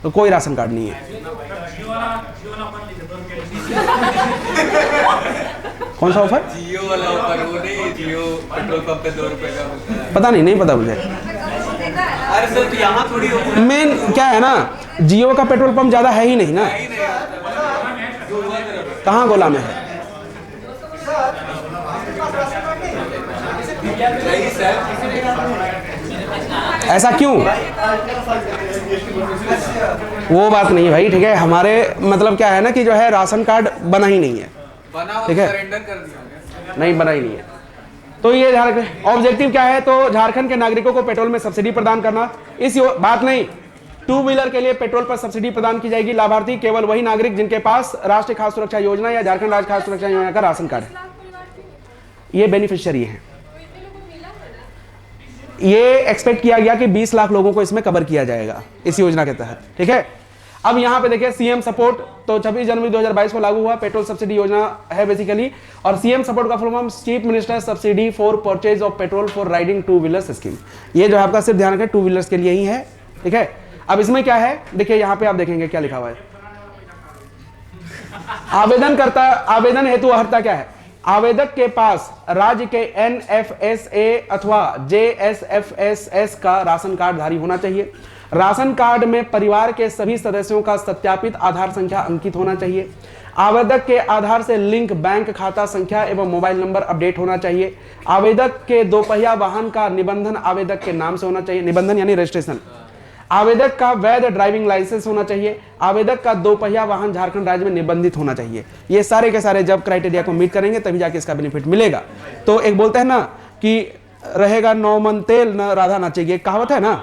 तो कोई राशन कार्ड नहीं है। कौन सा ऑफर? जियो वाला ऑफर, वो नहीं, जियो पेट्रोल पंप पे 2 रुपए का मिलता है। पता नहीं पता मुझे। अरे सर तो यहाँ थोड़ी मेन क्या है ना, जियो का पेट्रोल पंप ज्यादा है ही नहीं ना। कहाँ गोला में है? ऐसा क्यों? वो बात नहीं भाई, ठीक है, हमारे मतलब क्या है ना कि जो है राशन कार्ड बना ही नहीं है, ठीक है, सरेंडर कर दिया, नहीं बना ही नहीं है। तो ये ऑब्जेक्टिव क्या है, तो झारखंड के नागरिकों को पेट्रोल में सब्सिडी प्रदान करना। इस बात नहीं, 2 व्हीलर के लिए पेट्रोल पर सब्सिडी प्रदान की जाएगी। लाभार्थी केवल वही नागरिक जिनके पास राष्ट्रीय खाद्य सुरक्षा योजना या झारखंड राज्य खाद्य सुरक्षा योजना का राशन कार्ड है, ये बेनिफिशियरी है। ये एक्सपेक्ट किया गया कि 20 लाख लोगों को इसमें कवर किया जाएगा इस योजना के तहत। ठीक है, अब यहां पे देखिए सीएम सपोर्ट, तो 26 जनवरी 2022 को लागू हुआ। पेट्रोल सब्सिडी योजना है बेसिकली, और सीएम सपोर्ट का full form chief minister subsidy for purchase of petrol for riding 2 wheelers scheme. ये जो आपका सिर्फ ध्यान रखें 2 व्हीलर्स के लिए ही है। ठीक है, अब इसमें क्या है, देखिए यहां पे आप देखेंगे क्या लिखा हुआ है, आवेदन हेतु अर्हता क्या है? आवेदक के पास राज्य के NFSA अथवा JSFSS का राशन कार्ड धारी होना चाहिए। राशन कार्ड में परिवार के सभी सदस्यों का सत्यापित आधार संख्या अंकित होना चाहिए। आवेदक के आधार से लिंक बैंक खाता संख्या एवं मोबाइल नंबर अपडेट होना चाहिए। आवेदक के दोपहिया वाहन का निबंधन आवेदक के नाम से होना चाहिए, निबंधन यानी रजिस्ट्रेशन। आवेदक का वैध ड्राइविंग लाइसेंस होना चाहिए। आवेदक का दोपहिया वाहन झारखंड राज्य में निबंधित होना चाहिए। ये सारे के सारे जब क्राइटेरिया को मीट करेंगे तभी जाके इसका बेनिफिट मिलेगा। तो एक बोलते हैं ना कि रहेगा 9 मन तेल न राधा नाचेगी, एक कहावत है ना,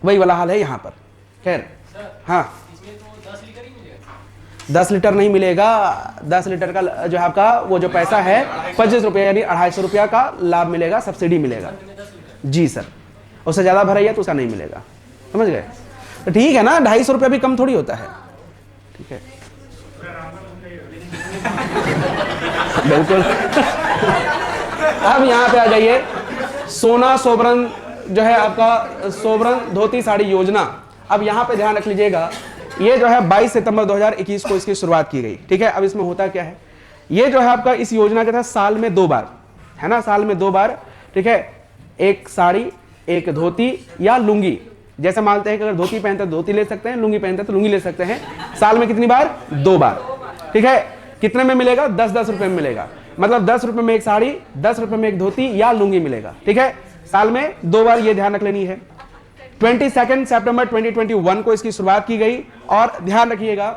वही वाला हाल है यहाँ पर। खैर हाँ, 10 लीटर नहीं मिलेगा। 10 लीटर का जो है आपका वो जो पैसा है 25 रुपये यानी 250 रुपया का लाभ मिलेगा, सब्सिडी मिलेगा। जी सर, उससे ज़्यादा भराइए तो उसका नहीं मिलेगा, समझ गए? तो ठीक है ना, 250 रुपया भी कम थोड़ी होता है। ठीक है बिल्कुल। अब यहाँ पे आ जाइए, सोना सोबरन जो है आपका सोबरन धोती साड़ी योजना। अब यहाँ पे ध्यान रख लीजिएगा, ये जो है 22 सितंबर 2021 को इसकी शुरुआत की गई। ठीक है, अब इसमें होता क्या है, ये जो है आपका इस योजना के तहत साल में 2 बार, है ना, साल में 2 बार, ठीक है, एक साड़ी एक धोती या लुंगी, जैसे मानते हैं कि अगर धोती पहनते हैं धोती ले सकते हैं, लुंगी पहनते हैं तो लुंगी ले सकते हैं। साल में कितनी बार? 2 बार। ठीक है, कितने में मिलेगा? 10-10 रुपए में मिलेगा। मतलब 10 रुपए में एक साड़ी, 10 रुपए में एक धोती या लुंगी मिलेगा। ठीक है, साल में 2 बार, ये ध्यान रख लेनी है। 22 सितंबर 2021 को इसकी शुरुआत की गई। और ध्यान रखिएगा,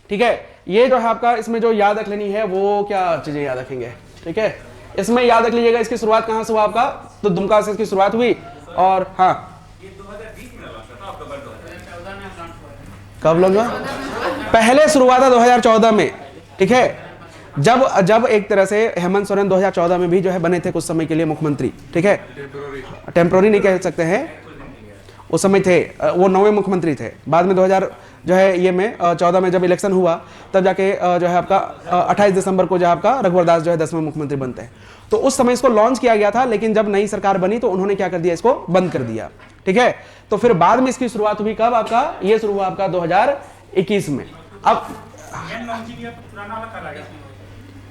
ठीक है, ये जो है आपका इसमें जो याद रख लेनी है वो क्या चीजें याद रखेंगे? ठीक है, इसमें याद रख लीजिएगा इसकी शुरुआत कहां से हुआ आपका, तो दुमका से इसकी शुरुआत हुई। और हाँ, कब लॉन्च हुआ? पहले शुरुआत है 2014 में। ठीक है, जब एक तरह से हेमंत सोरेन 2014 में भी जो है बने थे कुछ समय के लिए मुख्यमंत्री। ठीक है, टेम्पोररी नहीं कह सकते हैं, उस समय थे वो 9वें मुख्यमंत्री थे। बाद में 2000 जो है ये में 14 में जब इलेक्शन हुआ तब जाके जो है आपका 28 दिसंबर को जो है आपका रघुवर दास जो है 10वें मुख्यमंत्री बनते हैं। तो उस समय इसको लॉन्च किया गया था, लेकिन जब नई सरकार बनी तो उन्होंने क्या कर दिया, इसको बंद कर दिया। ठीक है, तो फिर बाद में इसकी शुरुआत हुई कब आपका, ये शुरू हुआ आपका 2021 में। अब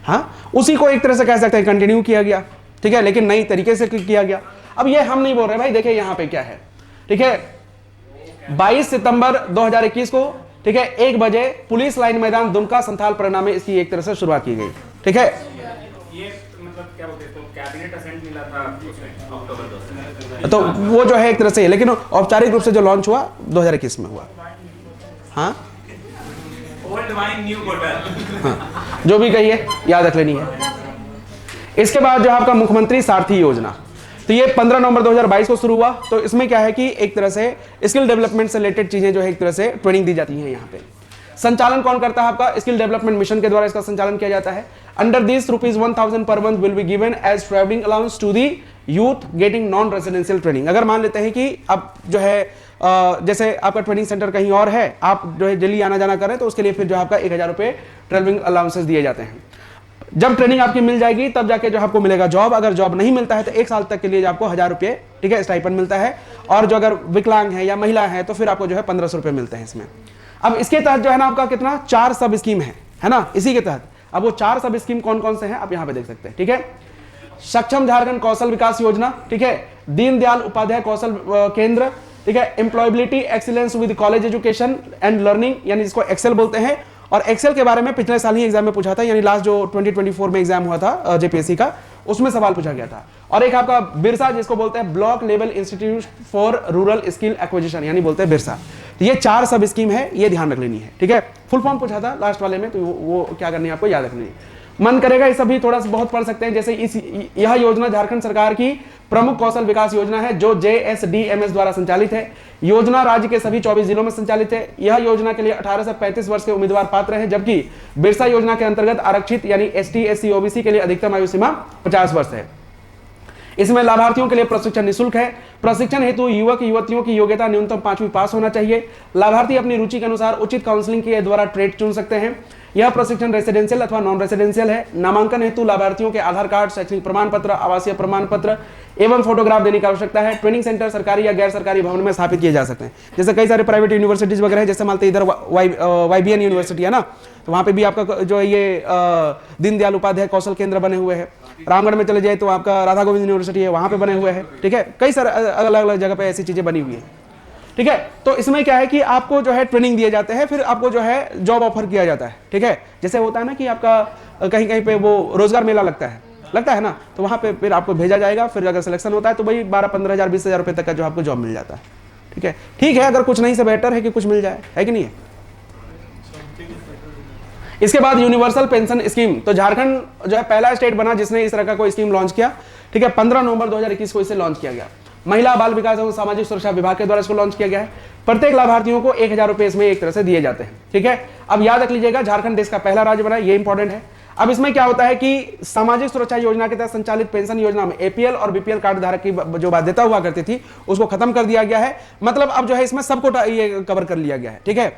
हाँ, उसी को एक तरह से कह सकते हैं कंटिन्यू किया गया। ठीक है, लेकिन नई तरीके से किया गया। अब ये हम नहीं बोल रहे भाई, देखिए यहाँ पे क्या है। ठीक है, 22 सितंबर 2021 को, ठीक है, 1 बजे पुलिस लाइन मैदान दुमका संथाल परिणाम में इसकी एक तरह से शुरुआत की गई। ठीक है, ये मतलब क्या बोलते हैं, तो कैबिनेट असेंट मिला था अक्टूबर 2 तो वो जो है एक तरह से, लेकिन औपचारिक रूप से जो लॉन्च हुआ 2021 में हुआ। हाँ ओल्ड वाइन न्यू बोतल। हाँ, जो भी कहिए याद रख लेनी है। इसके बाद जो आपका मुख्यमंत्री सारथी योजना, तो ये 15 नवंबर 2022 को शुरू हुआ। तो इसमें क्या है कि एक तरह से स्किल डेवलपमेंट से रिलेटेड चीजें जो है एक तरह से ट्रेनिंग दी जाती हैं। यहाँ पे संचालन कौन करता है आपका, स्किल डेवलपमेंट मिशन के द्वारा इसका संचालन किया जाता है। Under this ₹1000 per month will be given as travelling allowance to the youth getting non residential training. अगर मान लेते हैं कि अब जो है जैसे आपका ट्रेनिंग सेंटर कहीं और है, आप जो है दिल्ली आना जाना करें, तो उसके लिए फिर जो आपका 1000 रुपये ट्रैवलिंग अलाउंसेस दिए जाते हैं। जब ट्रेनिंग आपकी मिल जाएगी तब जाके जो आपको मिलेगा जॉब। अगर जॉब नहीं मिलता है तो 1 साल तक के लिए आपको 1000 रुपये, ठीक है, स्टाइपेंड मिलता है। और जो अगर विकलांग है या महिला है तो फिर आपको जो है 1500 रुपये मिलते हैं इसमें। अब इसके तहत जो है ना आपका कितना 4 सब स्कीम है ना, इसी के तहत। अब वो 4 सब स्कीम कौन कौन से हैं आप यहाँ पे देख सकते हैं। ठीक है, सक्षम झारखंड कौशल विकास योजना, ठीक है, दीनदयाल उपाध्याय कौशल केंद्र, ठीक है, employability excellence with college education and learning, यानी जिसको एक्सेल बोलते हैं। और एक्सेल के बारे में पिछले साल ही एग्जाम में पूछा था, यानी लास्ट जो 2024 में एग्जाम हुआ था जेपीएससी का, उसमें सवाल पूछा गया था। और एक आपका बिरसा, जिसको बोलते हैं block level institute for rural skill acquisition, यानी बोलते हैं बिरसा। तो ये 4 सब स्कीम है, ये ध्यान रख लेनी है। ठीक है, फुल फॉर्म पूछा था लास्ट वाले में, तो वो क्या करनी है आपको याद रखनी है। मन करेगा ये सभी थोड़ा सा बहुत पढ़ सकते हैं। जैसे यह योजना झारखंड सरकार की प्रमुख कौशल विकास योजना है जो JSDMS द्वारा संचालित है। योजना राज्य के सभी 24 जिलों में संचालित है। यह योजना के लिए 18 से 35 वर्ष के उम्मीदवार पात्र हैं, जबकि बिरसा योजना के अंतर्गत आरक्षित यानी ST SC OBC के लिए अधिकतम आयु सीमा 50 वर्ष है। इसमें लाभार्थियों के लिए प्रशिक्षण निःशुल्क है। प्रशिक्षण हेतु युवक युवतियों की योग्यता न्यूनतम 5वीं पास होना चाहिए। लाभार्थी अपनी रुचि के अनुसार उचित काउंसलिंग के द्वारा ट्रेड चुन सकते हैं। यह प्रशिक्षण रेसिडेंशियल अथवा नॉन रेसिडेंशियल है। नामांकन हेतु लाभार्थियों के आधार कार्ड, शैक्षणिक प्रमाण पत्र, आवासीय प्रमाण पत्र एवं फोटोग्राफ देने की आवश्यकता है। ट्रेनिंग सेंटर सरकारी या गैर सरकारी भवन में स्थापित किए जा सकते हैं। जैसे कई सारे प्राइवेट यूनिवर्सिटीज वगैरह है, जैसे मानते इधर YBN यूनिवर्सिटी है ना, तो वहाँ पे भी आपका जो है ये दीनदयाल उपाध्याय कौशल केंद्र बने हुए हैं। रामगढ़ में चले जाए तो आपका राधा गोविंद यूनिवर्सिटी है, वहाँ पे बने हुए हैं। ठीक है, कई सारे अलग अलग जगह पे ऐसी चीजें बनी हुई है। ठीक है, तो इसमें क्या है कि आपको जो है ट्रेनिंग दिए जाते हैं, फिर आपको जो है जॉब ऑफर किया जाता है। ठीक है, जैसे होता है ना कि आपका कहीं कहीं पे वो रोजगार मेला लगता है ना, तो वहाँ पे फिर आपको भेजा जाएगा। फिर अगर सिलेक्शन होता है तो भाई 12-15 हज़ार 20 हज़ार रुपये तक का जो आपको जॉब मिल जाता है। ठीक है, अगर कुछ नहीं से बेटर है कि कुछ मिल जाए, है कि नहीं है। इसके बाद यूनिवर्सल पेंशन स्कीम, तो झारखंड जो है पहला स्टेट बना जिसने इस तरह का कोई स्कीम लॉन्च किया। ठीक है, 15 नवंबर 2021 को इसे लॉन्च किया गया। महिला बाल विकास एवं सामाजिक सुरक्षा विभाग के द्वारा इसको लॉन्च किया गया है। प्रत्येक लाभार्थियों को 1000 रुपए इसमें एक तरह से दिए जाते हैं। ठीक है, अब याद रख लीजिएगा झारखंड देश का पहला राज्य बना, ये इंपॉर्टेंट है। अब इसमें क्या होता है कि सामाजिक सुरक्षा योजना के तहत संचालित पेंशन योजना में APL और BPL कार्ड धारक की जो बाध्यता हुआ करती थी उसको खत्म कर दिया गया है। मतलब अब जो है इसमें सबको ये कवर कर लिया गया है। ठीक है,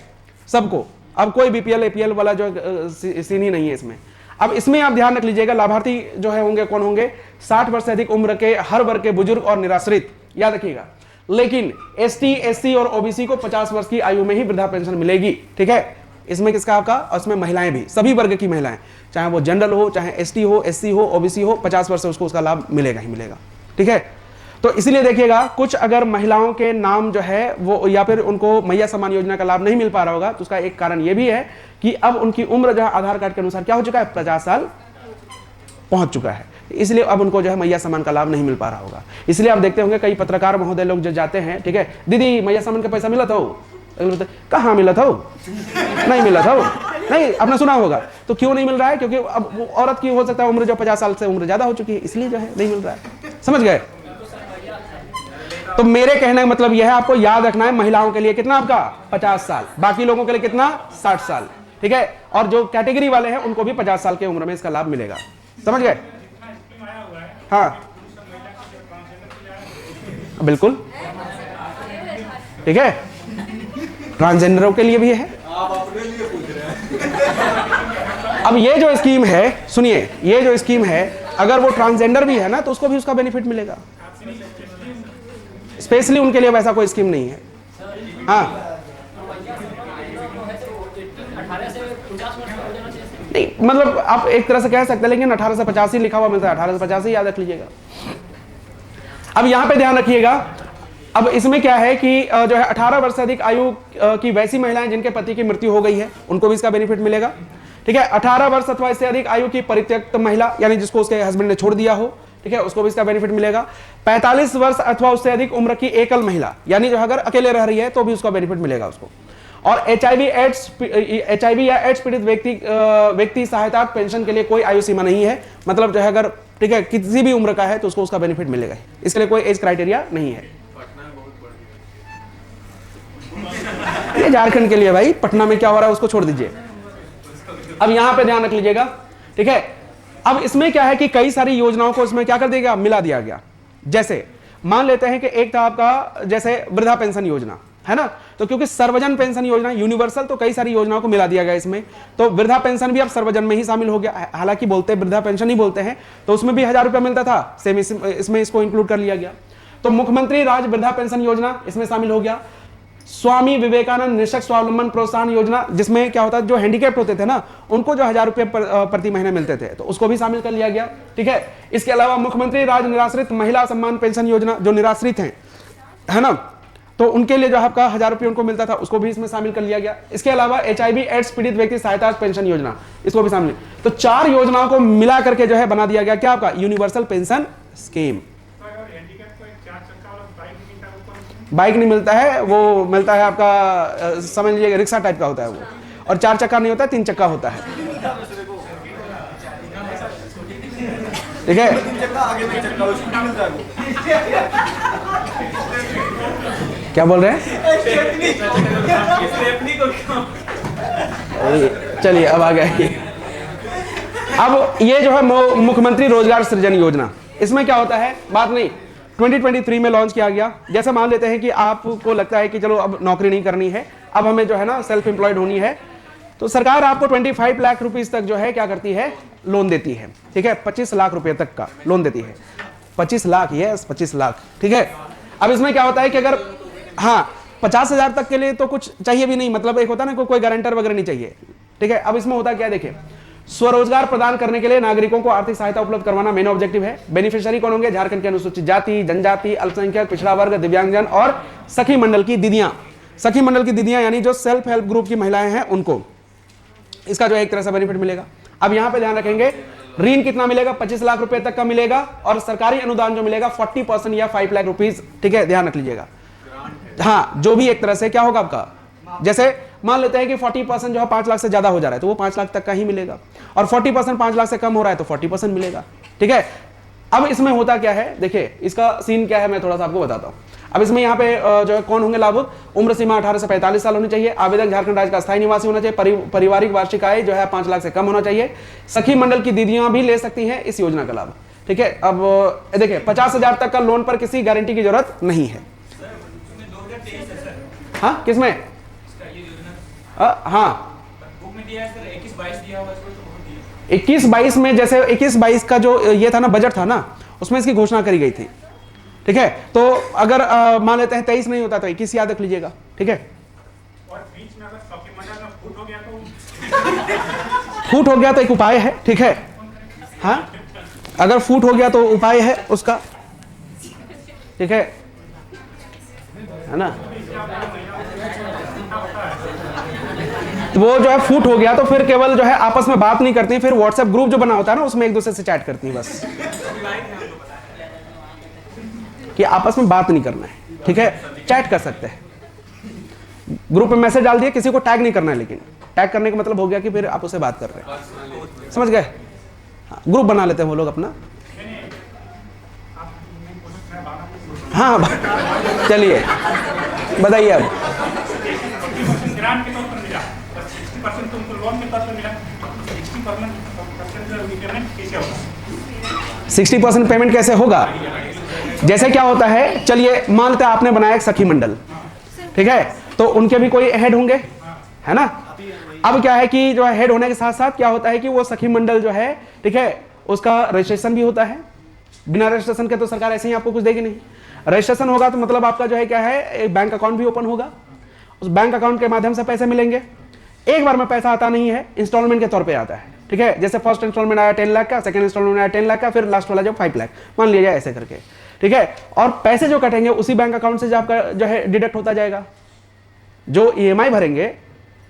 सबको, अब कोई BPL APL वाला जो सीन ही नहीं है इसमें। अब इसमें आप ध्यान रख लीजिएगा, लाभार्थी जो है होंगे कौन होंगे, 60 वर्ष से अधिक उम्र के हर वर्ग के बुजुर्ग और निराश्रित, याद रखिएगा। लेकिन ST SC और OBC को 50 वर्ष की आयु में ही वृद्धा पेंशन मिलेगी। ठीक है, इसमें किसका आपका, और इसमें महिलाएं भी, सभी वर्ग की महिलाएं, चाहे वो जनरल हो, चाहे ST हो, SC हो, OBC हो, 50 वर्ष से उसको उसका लाभ मिलेगा ही मिलेगा। ठीक है, तो इसलिए देखिएगा कुछ अगर महिलाओं के नाम जो है वो या फिर उनको मैया सम्मान योजना का लाभ नहीं मिल पा रहा होगा तो उसका एक कारण ये भी है कि अब उनकी उम्र जो है आधार कार्ड के अनुसार क्या हो चुका है, 50 साल पहुंच चुका है। इसलिए अब उनको जो है मैया सम्मान का लाभ नहीं मिल पा रहा होगा। इसलिए आप देखते होंगे कई पत्रकार महोदय लोग जो जाते हैं, ठीक है, दीदी मैया सम्मान का पैसा मिला था, कहाँ मिला था, नहीं मिला था, नहीं, आपने सुना होगा। तो क्यों नहीं मिल रहा है, क्योंकि अब वो औरत की हो सकता है उम्र जो 50 साल से उम्र ज्यादा हो चुकी है, इसलिए जो है नहीं मिल रहा है। समझ गए। तो मेरे कहने का मतलब यह है, आपको याद रखना है महिलाओं के लिए कितना आपका 50 साल, बाकी लोगों के लिए कितना 60 साल। ठीक है, और जो कैटेगरी वाले हैं उनको भी 50 साल की उम्र में इसका लाभ मिलेगा। समझ गए। हाँ बिल्कुल, ठीक है, ट्रांसजेंडरों के लिए भी है। आप अपने लिए पूछ रहे हैं। अब ये जो स्कीम है, सुनिए, ये जो स्कीम है अगर वो ट्रांसजेंडर भी है ना तो उसको भी उसका बेनिफिट मिलेगा। स्पेशली उनके लिए वैसा कोई स्कीम नहीं है। हाँ नहीं, मतलब आप एक तरह से कह सकते हैं, लेकिन 18 से 50 ही लिखा हुआ मिलता है, 18 से 50 ही याद रख लीजिएगा। अब यहां पे ध्यान रखिएगा, अब इसमें क्या है कि जो है 18 वर्ष से अधिक आयु की वैसी महिलाएं जिनके पति की मृत्यु हो गई है उनको भी इसका बेनिफिट मिलेगा। ठीक है, 18 वर्ष अथवा इससे अधिक आयु की परित्यक्त महिला, यानी जिसको उसके हस्बैंड ने छोड़ दिया हो, ठीक है, उसको भी इसका बेनिफिट मिलेगा। 45 वर्ष अथवा उससे अधिक उम्र की एकल महिला, यानी जो अगर अकेले रह रही है तो भी उसका बेनिफिट मिलेगा उसको। और HIV या एड्स पीड़ित व्यक्ति सहायता पेंशन के लिए कोई आयु सीमा नहीं है, मतलब जो है अगर, ठीक है, किसी भी उम्र का है तो उसको उसका बेनिफिट मिलेगा, इसके लिए कोई एज क्राइटेरिया नहीं है। ये झारखंड के लिए भाई, पटना में क्या हो रहा है उसको छोड़ दीजिए। अब यहां पे ध्यान रख लीजिएगा, ठीक है। अब इसमें क्या है कि कई सारी योजनाओं को इसमें क्या कर दिया गया, मिला दिया गया। जैसे मान लेते हैं कि एक था आपका जैसे वृद्धा पेंशन योजना, है ना, तो क्योंकि सर्वजन पेंशन योजना यूनिवर्सल, तो कई सारी योजनाओं को मिला दिया गया इसमें, तो वृद्धा पेंशन भी अब सर्वजन में ही शामिल हो गया। हालांकि बोलते हैं वृद्धा पेंशन ही बोलते हैं, तो उसमें भी 1000 रुपया मिलता था, सेम इसमें इसको इंक्लूड कर लिया गया। तो मुख्यमंत्री राज्य वृद्धा पेंशन योजना इसमें शामिल हो गया। स्वामी विवेकानंद निःशक्त स्वावलंबन प्रोत्साहन योजना, जिसमें क्या होता है, जो हैंडीकैप्ड होते थे ना उनको जो 1000 रुपये प्रति महीने मिलते थे, तो उसको भी शामिल कर लिया गया। ठीक है, इसके अलावा मुख्यमंत्री राज्य निराश्रित महिला सम्मान पेंशन योजना, जो निराश्रित हैं, है ना, तो उनके लिए जो आपका 1000 रुपये उनको मिलता था, उसको भी इसमें शामिल कर लिया गया। इसके अलावा HIV एड्स पीड़ित व्यक्ति सहायता पेंशन योजना, इसको भी शामिल। तो 4 योजनाओं को मिला करके जो है बना दिया गया क्या आपका यूनिवर्सल पेंशन स्कीम। बाइक नहीं मिलता है, वो मिलता है आपका समझ लीजिए रिक्शा टाइप का होता है वो, और 4 चक्का नहीं होता है, 3 चक्का होता है। ठीक है, क्या बोल रहे हैं, चलिए अब आ गए। अब ये जो है मुख्यमंत्री रोजगार सृजन योजना, इसमें क्या होता है, बात नहीं 2023 में लॉन्च किया गया। जैसे मान लेते हैं कि आपको लगता है कि चलो अब नौकरी नहीं करनी है, अब हमें जो है ना सेल्फ एम्प्लॉयड होनी है, तो सरकार आपको 25 लाख रुपीस तक जो है क्या करती है, लोन देती है, ठीक है, 25 लाख रुपए तक का लोन देती है, 25 लाख, यस 25 लाख, ठीक है। अब इसमें क्या होता है कि अगर हाँ 50,000 तक के लिए तो कुछ चाहिए भी नहीं, मतलब एक होता है ना कोई गारंटर वगैरह नहीं चाहिए, ठीक है। अब इसमें होता क्या, देखिए स्वरोजगार प्रदान करने के लिए नागरिकों को आर्थिक सहायता उपलब्ध करवाना मेन ऑब्जेक्टिव है। बेनिफिशियरी कौन होंगे, झारखंड के अनुसूचित जाति, जनजाति, अल्पसंख्यक, पिछड़ा वर्ग, दिव्यांगजन और सखी मंडल की दीदियां। सखी मंडल की दीदियां यानी जो सेल्फ हेल्प ग्रुप की महिलाएं हैं उनको इसका जो है एक तरह से बेनिफिट मिलेगा। अब यहां पे ध्यान रखेंगे ऋण कितना मिलेगा, 25 लाख रुपए तक का मिलेगा और सरकारी अनुदान जो मिलेगा 40% या 5 लाख रुपीज, ठीक है, ध्यान रख लीजिएगा। हाँ, जो भी एक तरह से क्या होगा आपका, जैसे मान लेते हैं कि 40% जो है 5 लाख से ज्यादा हो जा रहा है तो वो 5 लाख तक का ही मिलेगा, और 40% 5 लाख से कम हो रहा है तो 40% मिलेगा, ठीक है। अब इसमें होता क्या है, देखिए इसका सीन क्या है मैं थोड़ा सा आपको बताता हूं। अब इसमें यहाँ पे जो है कौन होंगे लाभुक, उम्र सीमा 18 से 45 साल होनी चाहिए, आवेदक झारखंड राज्य का स्थायी निवासी होना चाहिए, पारिवारिक वार्षिक आय जो है 5 लाख से कम होना चाहिए। सखी मंडल की दीदियां भी ले सकती हैं इस योजना का लाभ, ठीक है। अब देखिए 50,000 तक का लोन पर किसी गारंटी की जरूरत नहीं है। हाँ किसमें, हाँ 21-22 में, जैसे 21-22 का जो ये था ना बजट था ना, उसमें इसकी घोषणा करी गई थी, ठीक है। तो अगर मान लेते हैं 23 नहीं होता तो 21 याद रख लीजिएगा, ठीक है। और बीच में अगर सप्लीमेंटल में फूट हो गया तो फूट हो गया तो एक उपाय है, ठीक है। हाँ अगर फूट हो गया तो उपाय है उसका, ठीक है ना। तो वो जो है फूट हो गया तो फिर केवल जो है आपस में बात नहीं करती, फिर व्हाट्सएप ग्रुप जो बना होता है ना उसमें एक दूसरे से चैट करती है बस, कि आपस में बात नहीं करना है, ठीक है, चैट कर सकते हैं। ग्रुप में मैसेज डाल दिए, किसी को टैग नहीं करना है, लेकिन टैग करने का मतलब हो गया कि फिर आप उससे बात कर रहे हैं, समझ गए। हाँ, ग्रुप बना लेते हैं वो लोग अपना। हाँ चलिए बताइए अब। 60% पेमेंट कैसे होगा, जैसे क्या होता है, चलिए मान लेते हैं आपने बनाया एक सखी मंडल, ठीक है, तो उनके भी कोई हेड होंगे, है ना। अब क्या है कि जो है हेड होने के साथ साथ क्या होता है कि वो सखी मंडल जो है, ठीक है, उसका रजिस्ट्रेशन भी होता है। बिना रजिस्ट्रेशन के तो सरकार ऐसे ही आपको कुछ देगी नहीं। रजिस्ट्रेशन होगा तो मतलब आपका जो है क्या है, एक बैंक अकाउंट भी ओपन होगा, उस बैंक अकाउंट के माध्यम से पैसे मिलेंगे। एक बार में पैसा आता नहीं है, इंस्टॉलमेंट के तौर पे आता है, ठीक है। जैसे फर्स्ट इंस्टॉलमेंट आया 10 लाख का, सेकंड इंस्टॉलमेंट आया 10 लाख का, फिर लास्ट वाला जो 5 लाख मान लिया जाए, ऐसे करके, ठीक है। और पैसे जो कटेंगे उसी बैंक अकाउंट से जो आपका जो है डिडक्ट होता जाएगा। जो EMI भरेंगे,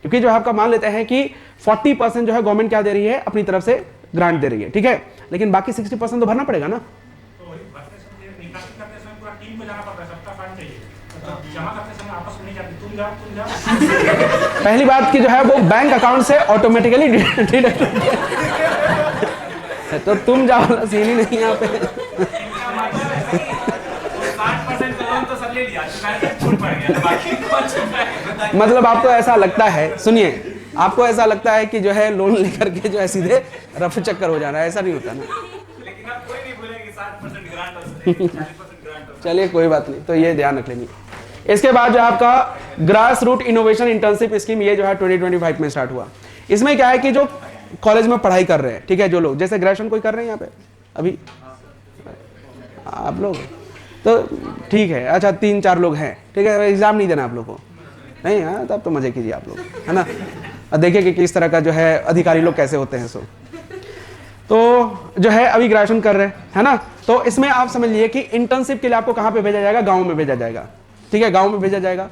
क्योंकि जो आपका मान लेते हैं कि 40% जो है गवर्नमेंट क्या दे रही है, अपनी तरफ से ग्रांट दे रही है, ठीक है, लेकिन बाकी 60% तो भरना पड़ेगा ना। पहली बात की जो है वो बैंक अकाउंट से ऑटोमेटिकली डिडक्ट, तो तुम जाओ वाला सीन ही नहीं यहाँ पे। 60% लोन तो सब ले लिया, छूट पड़ गया, बाकी मतलब आपको ऐसा लगता है, सुनिए, आपको ऐसा लगता है कि जो है लोन लेकर के जो है सीधे रफ चक्कर हो जाना है, ऐसा नहीं होता ना। लेकिन अब कोई नहीं भूलेगा 60% ग्रांट और 40% ग्रांट। चलिए कोई बात नहीं, तो ये ध्यान रख लेंगे। इसके बाद जो आपका grass root innovation internship scheme, ये जो है 2025 में स्टार्ट हुआ। इसमें क्या है कि जो कॉलेज में पढ़ाई कर रहे हैं, ठीक है, जो लोग जैसे ग्रेजुएशन कोई कर रहे हैं यहाँ पे अभी आप लोग, तो ठीक है, अच्छा 3-4 लोग हैं, ठीक है, एग्जाम नहीं देना आप लोग को, नहीं, हाँ तब तो मजे कीजिए आप लोग, है ना। और देखिए कि किस तरह का जो है अधिकारी लोग कैसे होते हैं। सो तो जो है अभी ग्रेजुएशन कर रहे हैं, है ना, तो इसमें आप समझ लीजिए कि इंटर्नशिप के लिए आपको कहाँ पे भेजा जाएगा, गाँव में भेजा जाएगा, ठीक है, गाँव में भेजा जाएगा।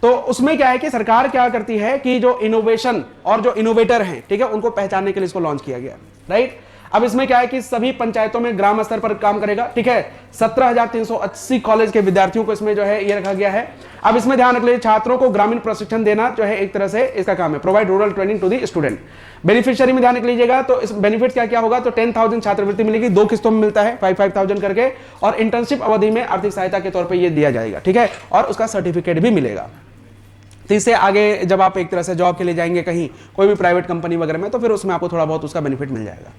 तो उसमें क्या है कि सरकार क्या करती है कि जो इनोवेशन और जो इनोवेटर हैं, ठीक है, उनको पहचानने के लिए इसको लॉन्च किया गया, राइट। अब इसमें क्या है कि सभी पंचायतों में ग्राम स्तर पर काम करेगा, ठीक है। 17,380 कॉलेज के विद्यार्थियों को इसमें जो है ये रखा गया है। अब इसमें ध्यान रख लीजिए, छात्रों को ग्रामीण प्रशिक्षण देना जो है एक तरह से इसका काम है, provide rural training to the student. Beneficiary में ध्यान रख लीजिएगा, तो इस बेनिफिट क्या क्या होगा, तो 10,000 छात्रवृत्ति मिलेगी, 2 किस्तों में मिलता है, 5,000 करके, और इंटर्नशिप अवधि में आर्थिक सहायता के तौर पर यह दिया जाएगा, ठीक है, और उसका सर्टिफिकेट भी मिलेगा। तो इससे आगे जब आप एक तरह से जॉब के लिए जाएंगे कहीं, कोई भी प्राइवेट कंपनी वगैरह में, तो फिर उसमें आपको थोड़ा बहुत उसका बेनिफिट मिल जाएगा,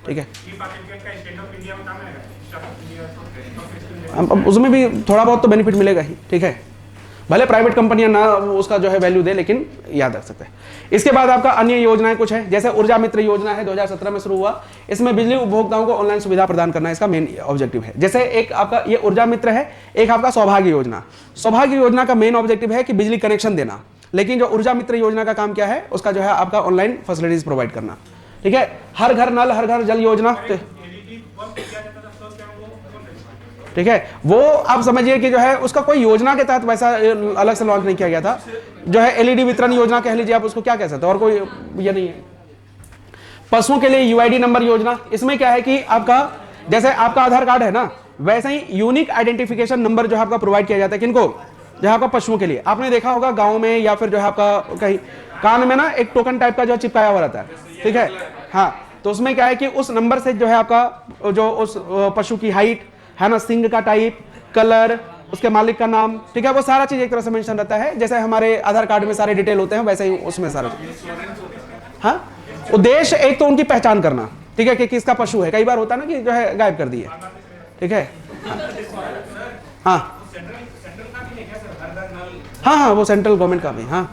ठीक है। अब उसमें भी थोड़ा बहुत तो बेनिफिट मिलेगा ही, ठीक है। भले प्राइवेट कंपनियां ना उसका जो है वैल्यू दे, लेकिन याद रख सकते हैं। इसके बाद आपका अन्य योजनाएं कुछ है, जैसे ऊर्जा मित्र योजना है, 2017 में शुरू हुआ। इसमें बिजली उपभोक्ताओं को ऑनलाइन सुविधा प्रदान करना इसका मेन ऑब्जेक्टिव है। जैसे एक आपका ये ऊर्जा मित्र है, एक आपका सौभाग्य योजना। सौभाग्य योजना का मेन ऑब्जेक्टिव है कि बिजली कनेक्शन देना, लेकिन जो ऊर्जा मित्र योजना का काम क्या है, उसका जो है आपका ऑनलाइन फैसिलिटीज प्रोवाइड करना। ठीक है, हर घर नल हर घर जल योजना, ठीक है, वो आप समझिए कि जो है उसका कोई योजना के तहत वैसा अलग से लॉन्च नहीं किया गया था। जो है एलईडी वितरण योजना कह लीजिए आप, उसको क्या कह सकते हैं, और कोई ये नहीं है। पशुओं के लिए यूआईडी नंबर योजना, इसमें क्या है कि आपका जैसे आपका आधार कार्ड है ना, वैसे ही यूनिक आइडेंटिफिकेशन नंबर जो है आपका प्रोवाइड किया जाता है। किनको? जो है आपका पशुओं के लिए। आपने देखा होगा गाँव में या फिर जो है आपका कहीं कान में ना एक टोकन टाइप का जो चिपकाया हुआ रहता है, ठीक है, हाँ, तो उसमें क्या है कि उस नंबर से जो है आपका जो उस पशु की हाइट है ना, सिंग का टाइप, कलर, उसके मालिक का नाम, ठीक है, वो सारा चीज एक तरह से मेंशन रहता है। जैसे हमारे आधार कार्ड में सारे डिटेल होते हैं, वैसे ही उसमें सारा। हाँ, उद्देश्य एक तो उनकी पहचान करना, ठीक है, कि किसका पशु है। कई बार होता है ना कि जो है गायब कर दिए, ठीक है। हाँ हाँ हाँ, वो सेंट्रल गवर्नमेंट का भी। हाँ,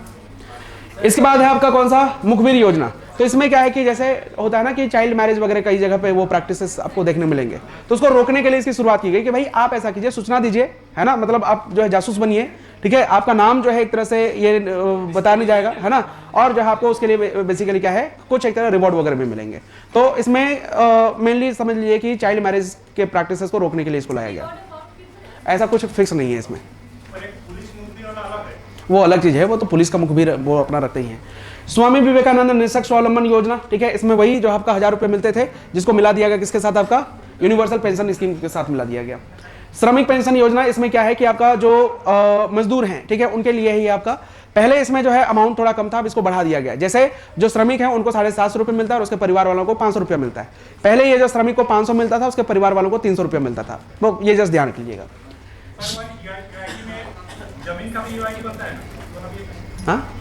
इसके बाद है आपका कौन सा, मुखबिर योजना। तो इसमें क्या है कि जैसे होता है ना कि चाइल्ड मैरिज वगैरह कई जगह पे वो प्रैक्टिसेस आपको देखने मिलेंगे, तो उसको रोकने के लिए इसकी शुरुआत की गई कि भाई आप ऐसा कीजिए, सूचना दीजिए, है ना, मतलब आप जो है जासूस बनिए, ठीक है, आपका नाम जो है एक तरह से ये बताया नहीं जाएगा, है ना, और जो है आपको उसके लिए बेसिकली क्या है, कुछ एक तरह रिवॉर्ड वगैरह भी मिलेंगे। तो इसमें मेनली समझ लीजिए कि चाइल्ड मैरिज के प्रैक्टिसेस को रोकने के लिए इसको लाया गया। ऐसा कुछ फिक्स नहीं है इसमें, वो अलग चीज है, वो तो पुलिस का मुखबिर वो अपना रखते ही है। स्वामी विवेकानंद निःशक्त स्वावलंबन योजना, ठीक है, इसमें वही जो आपका 1000 रुपए मिलते थे, जिसको मिला दिया गया किसके साथ, आपका यूनिवर्सल पेंशन स्कीम के साथ मिला दिया गया। श्रमिक पेंशन योजना, इसमें क्या है कि आपका जो मजदूर हैं, ठीक है, उनके लिए ही आपका पहले इसमें जो है अमाउंट थोड़ा कम था, अब इसको बढ़ा दिया गया। जैसे जो श्रमिक हैं उनको 750 रुपये मिलता है और उसके परिवार वालों को 500 रुपया मिलता है। पहले ये जो श्रमिक को 500 मिलता था, उसके परिवार वालों को 300 रुपया मिलता था। वो ये जस्ट ध्यान रख लीजिएगा। हाँ,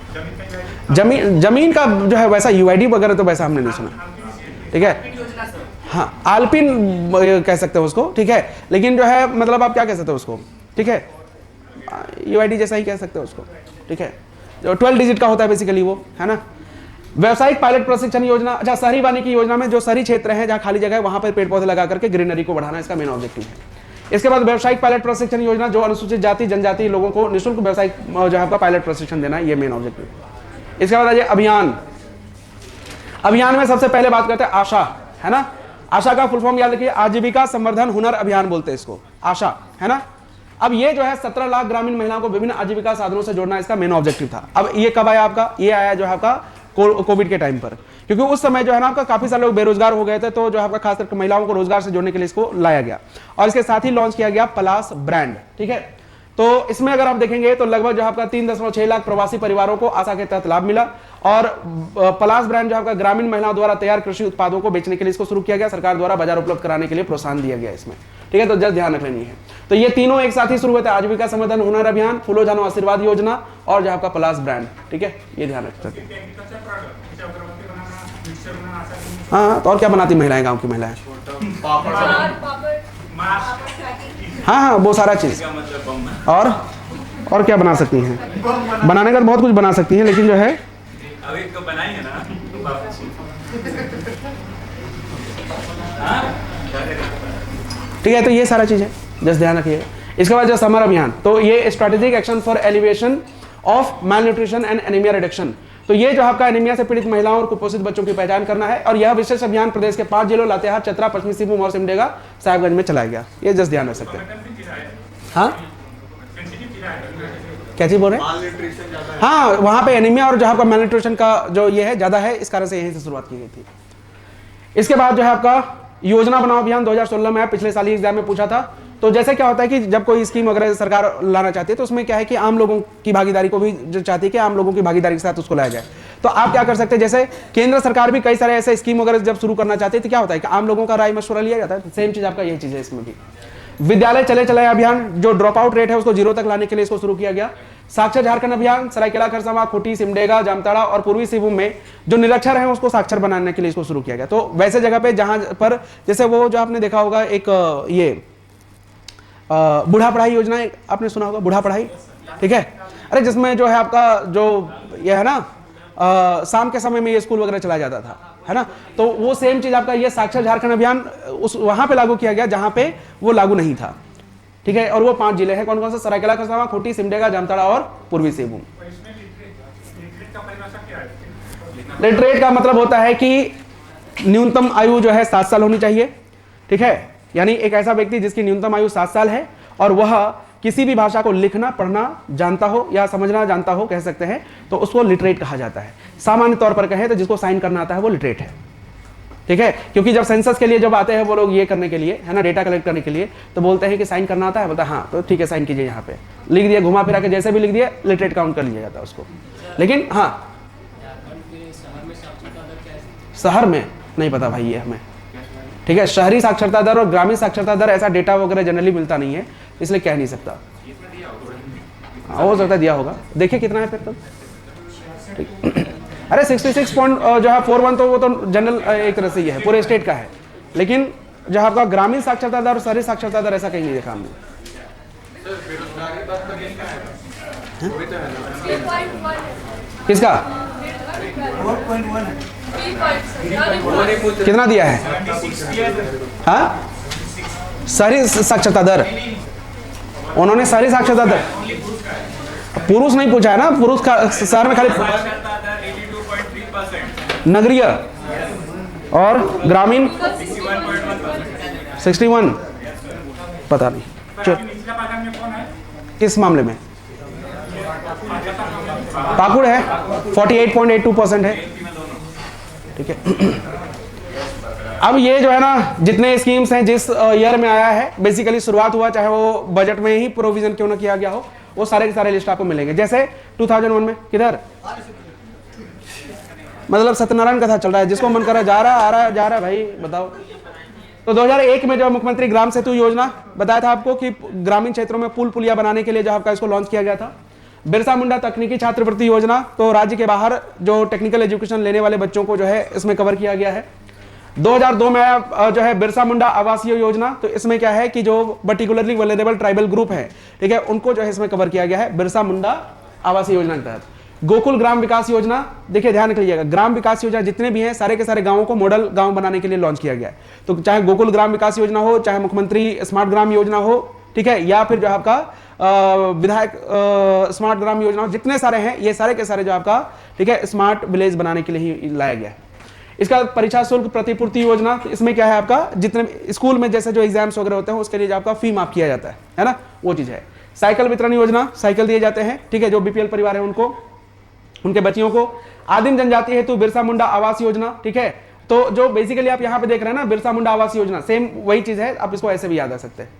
जमीन का जो है वैसा यूआईडी वगैरह तो वैसा हमने नहीं सुना, ठीक है। हाँ, आल्पिन कह सकते हो उसको, ठीक है, लेकिन जो है मतलब आप क्या कह सकते हो उसको, ठीक है, यूआईडी जैसा ही कह सकते हो उसको, ठीक है, जो 12 डिजिट का होता है बेसिकली वो, है ना। व्यावसायिक पायलट प्रशिक्षण योजना, अच्छा, शहरी वानिकी योजना में जो शहरी क्षेत्र है जहाँ खाली जगह है वहां पर पेड़ पौधे लगा करके ग्रीनरी को बढ़ाना इसका मेन ऑब्जेक्टिव है। इसके बाद व्यावसायिक पायलट प्रशिक्षण योजना, जो अनुसूचित जाति जनजाति लोगों को निःशुल्क व्यावसायिक जो है आपका पायलट प्रशिक्षण देना, ये मेन ऑब्जेक्टिव। इसके बाद आइए अभियान। अभियान में सबसे पहले बात करते हैं आशा, है ना। आशा का फुल फॉर्म याद रखिए, आजीविका संवर्धन हुनर अभियान बोलते हैं इसको, आशा, है ना। अब ये जो है 17 लाख ग्रामीण महिलाओं को विभिन्न आजीविका साधनों से जोड़ना इसका मेन ऑब्जेक्टिव था। अब ये कब आया आपका, ये आया जो है आपका कोविड के टाइम पर, क्योंकि उस समय जो है ना आपका काफी सारे लोग बेरोजगार हो गए थे, तो जो है आपका खास करके महिलाओं को रोजगार से जोड़ने के लिए इसको लाया गया। और इसके साथ ही लॉन्च किया गया पलास ब्रांड, ठीक है। तो इसमें अगर आप देखेंगे तो लगभग जो आपका 3.6 लाख प्रवासी परिवारों को आशा के तहत लाभ मिला। और पलास ब्रांड जो आपका ग्रामीण महिलाओं द्वारा तैयार कृषि उत्पादों को बेचने के लिए इसको शुरू किया गया, सरकार द्वारा बाजार उपलब्ध कराने के लिए प्रोत्साहन दिया गया इसमें, ठीक है। तो जस्ट ध्यान रख लेनी है। तो ये तीनों एक साथ ही शुरू हुए थे, आजीविका संवर्धन हुनर अभियान, फूलो जानो आशीर्वाद योजना और जो आपका पलास ब्रांड, ठीक है, ये ध्यान रख सकते हैं। हाँ, तो और क्या बनाती महिलाएं, गाँव की महिलाएं, हाँ हाँ, वो सारा चीज। और क्या बना सकती हैं, बनाने का तो बहुत कुछ बना सकती हैं, लेकिन जो है अभी तो बनाएंगे ना। ठीक है, तो ये सारा चीज है, जस्ट ध्यान रखिए। इसके बाद जो समर अभियान, तो ये strategic action for elevation of mall nutrition and anaemia reduction. तो ये जो आपका एनीमिया से पीड़ित महिलाओं और कुपोषित बच्चों की पहचान करना है। और यह विशेष अभियान प्रदेश के 5 जिलों लातेहार, चतरा, पश्चिमी सिंहभूम और सिमडेगा साहिबगंज में चलाया गया। ये जस्ट ध्यान रख सकते हैं। हाँ, क्या चीज बोल रहे हैं? हाँ, वहां पे एनीमिया और जो आपका माल न्यूट्रिशन का जो ये है ज्यादा है, इस कारण से यहीं से शुरुआत की गई थी। इसके बाद जो है आपका योजना बनाओ अभियान 2016 में, पिछले साल ही एग्जाम में पूछा था। तो जैसे क्या होता है कि जब कोई स्कीम वगैरह सरकार लाना चाहती है, तो उसमें क्या है कि आम लोगों की भागीदारी को भी जो चाहती है कि आम लोगों की भागीदारी के साथ उसको लाया जाए। तो आप क्या कर सकते हैं, जैसे केंद्र सरकार भी कई सारे ऐसे स्कीम वगैरह जब शुरू करना चाहती है, तो क्या होता है कि आम लोगों का राय मशवरा लिया जाता है। सेम चीज आपका यही चीज है इसमें भी। विद्यालय चले चलाए अभियान, जो ड्रॉप आउट रेट है उसको 0 तक लाने के लिए इसको शुरू किया गया। साक्षर झारखंड अभियान, सरायकेला खरसावां, खूंटी, सिमडेगा, जामताड़ा और पूर्वी सिंहभूम में जो निरक्षर हैं उसको साक्षर बनाने के लिए इसको शुरू किया गया। तो वैसे जगह पे जहां पर जैसे वो जो आपने देखा होगा एक ये बूढ़ा पढ़ाई योजना आपने सुना होगा, बूढ़ा पढ़ाई, ठीक है। अरे जिसमें जो है आपका जो ये है ना शाम के समय में ये स्कूल वगैरह चला जाता था, है ना। तो वो सेम चीज आपका ये साक्षर झारखंड अभियान उस वहां पे लागू किया गया जहां पे वो लागू नहीं था, ठीक है। और वो 5 जिले हैं, कौन कौन से? सरायकेला, खरसावां, खूंटी, सिमडेगा, जामताड़ा और पूर्वी सिंहभूम। लिटरेट का मतलब होता है कि न्यूनतम आयु जो है 7 साल होनी चाहिए, ठीक है। यानी एक ऐसा व्यक्ति जिसकी न्यूनतम आयु 7 साल है और वह किसी भी भाषा को लिखना पढ़ना जानता हो या समझना जानता हो, कह सकते हैं, तो उसको लिटरेट कहा जाता है। सामान्य तौर पर कहें तो जिसको साइन करना आता है वो लिटरेट है, ठीक है। क्योंकि जब सेंसस के लिए जब आते हैं वो लोग ये करने के लिए, है ना, डेटा कलेक्ट करने के लिए, तो बोलते हैं कि साइन करना आता है, बोलता है हाँ तो ठीक है साइन कीजिए, यहाँ पे लिख दिया, घुमा फिरा के जैसे भी लिख दिया लिटरेट काउंट कर लिया जाता है उसको। लेकिन हाँ शहर में नहीं पता भाई ये हमें, ठीक है। शहरी साक्षरता दर और ग्रामीण साक्षरता दर ऐसा डेटा वगैरह जनरली मिलता नहीं है, इसलिए कह नहीं सकता। हो सकता है दिया होगा, देखिए कितना है फिर तो, ठीक। अरे 66 पॉइंट जो है 41 तो वो तो जनरल एक तरह से ये है, पूरे स्टेट का है। लेकिन जो आपका ग्रामीण साक्षरता दर और शहरी साक्षरता दर ऐसा कहीं नहीं देखा हमने। किसका कितना दिया है? हाँ शहरी साक्षरता दर, उन्होंने शहरी साक्षरता दर, पुरुष नहीं पूछा है ना, पुरुष का शहर में खाली नगरीय और ग्रामीण 61 पता नहीं किस मामले में। पाकुड़ है 48.82% है, ठीक है। अब ये जो है ना जितने स्कीम्स हैं जिस ईयर में आया है, बेसिकली शुरुआत हुआ, चाहे वो बजट में ही प्रोविजन क्यों ना किया गया हो, वो सारे के सारे लिस्ट आपको मिलेंगे। जैसे 2001 में किधर मतलब सत्यनारायण कथा चल रहा है, जिसको मन कर रहा है जा रहा आ रहा जा रहा भाई बताओ। तो 2001 में जो मुख्यमंत्री ग्राम सेतु योजना बताया था आपको कि ग्रामीण क्षेत्रों में पुल पुलिया बनाने के लिए जो आपका इसको लॉन्च किया गया था। बिरसा मुंडा तकनीकी छात्रवृत्ति योजना, तो राज्य के बाहर जो टेक्निकल एजुकेशन लेने वाले बच्चों को जो है इसमें कवर किया गया है। 2002 में आया जो है बिरसा मुंडा आवासीय योजना, तो इसमें क्या है कि जो पर्टिकुलरली वल्नरेबल ट्राइबल ग्रुप है, ठीक है, उनको जो है इसमें कवर किया गया है बिरसा मुंडा आवासीय योजना के तहत। गोकुल ग्राम विकास योजना, देखिए ध्यान रखिएगा, ग्राम विकास योजना जितने भी हैं सारे के सारे गांवों को मॉडल गांव बनाने के लिए लॉन्च किया गया है। तो चाहे गोकुल ग्राम विकास योजना हो, चाहे मुख्यमंत्री स्मार्ट ग्राम योजना हो, ठीक है, या फिर जो आपका विधायक स्मार्ट ग्राम योजना, जितने सारे हैं ये सारे के सारे जो आपका, ठीक है, स्मार्ट विलेज बनाने के लिए ही लाया गया है। इसका परीक्षा शुल्क प्रतिपूर्ति योजना, तो इसमें क्या है आपका जितने स्कूल में जैसे जो एग्जाम्स वगैरह होते हैं उसके लिए जो आपका फी माफ किया जाता है ना, वो चीज है। साइकिल वितरण योजना, साइकिल दिए जाते हैं, ठीक है, जो बीपीएल परिवार है उनको, उनके बच्चियों को। आदिम जनजाति हेतु बिरसा मुंडा आवास योजना, ठीक है, तो जो बेसिकली आप यहाँ पे देख रहे हैं ना बिरसा मुंडा आवास योजना, सेम वही चीज है, आप इसको ऐसे भी याद आ सकते हैं।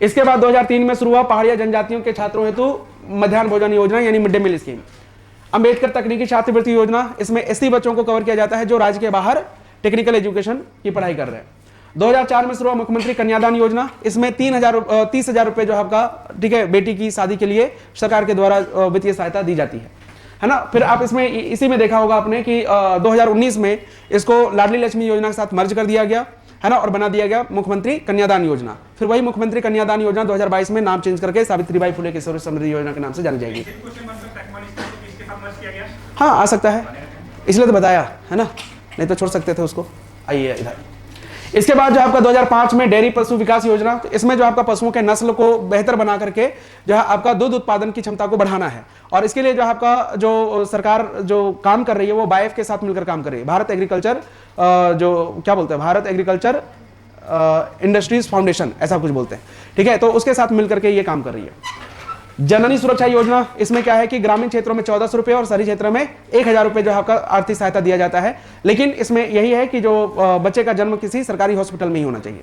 इसके बाद 2003 में शुरू हुआ पहाड़िया जनजातियों के छात्रों हेतु मध्याह्न भोजन योजना यानी mid day meal scheme. Ambedkar तकनीकी छात्रवृत्ति योजना, इसमें एसटी बच्चों को कवर किया जाता है जो राज्य के बाहर टेक्निकल एजुकेशन की पढ़ाई कर रहे हैं। 2004 में शुरू हुआ मुख्यमंत्री कन्यादान योजना, इसमें 30,000 रुपए जो आपका, ठीक है, बेटी की शादी के लिए सरकार के द्वारा वित्तीय सहायता दी जाती है ना। फिर आप इसमें इसी में देखा होगा आपने कि 2019 में इसको लाडली लक्ष्मी योजना के साथ मर्ज कर दिया गया, है ना, और बना दिया गया मुख्यमंत्री कन्यादान योजना। फिर वही मुख्यमंत्री कन्यादान योजना 2022 में नाम चेंज करके सावित्रीबाई फुले किशोरी समृद्धि योजना के नाम से जानी जाएगी। हाँ आ सकता है, इसलिए तो बताया है ना, नहीं तो छोड़ सकते थे उसको। आइए इधर। इसके बाद जो आपका 2005 में डेयरी पशु विकास योजना, तो इसमें जो आपका पशुओं के नस्ल को बेहतर बना करके जो है आपका दूध उत्पादन की क्षमता को बढ़ाना है, और इसके लिए जो आपका जो सरकार जो काम कर रही है वो बायफ के साथ मिलकर काम कर रही है। भारत एग्रीकल्चर जो क्या बोलते हैं, भारत एग्रीकल्चर इंडस्ट्रीज फाउंडेशन ऐसा कुछ बोलते हैं, ठीक है, तो उसके साथ मिलकर के ये काम कर रही है। जननी सुरक्षा योजना, इसमें क्या है कि ग्रामीण क्षेत्रों में 1400 रुपए और शहरी क्षेत्रों में 1000 रुपए जो आपका आर्थिक सहायता दिया जाता है, लेकिन इसमें यही है कि जो बच्चे का जन्म किसी सरकारी हॉस्पिटल में ही होना चाहिए।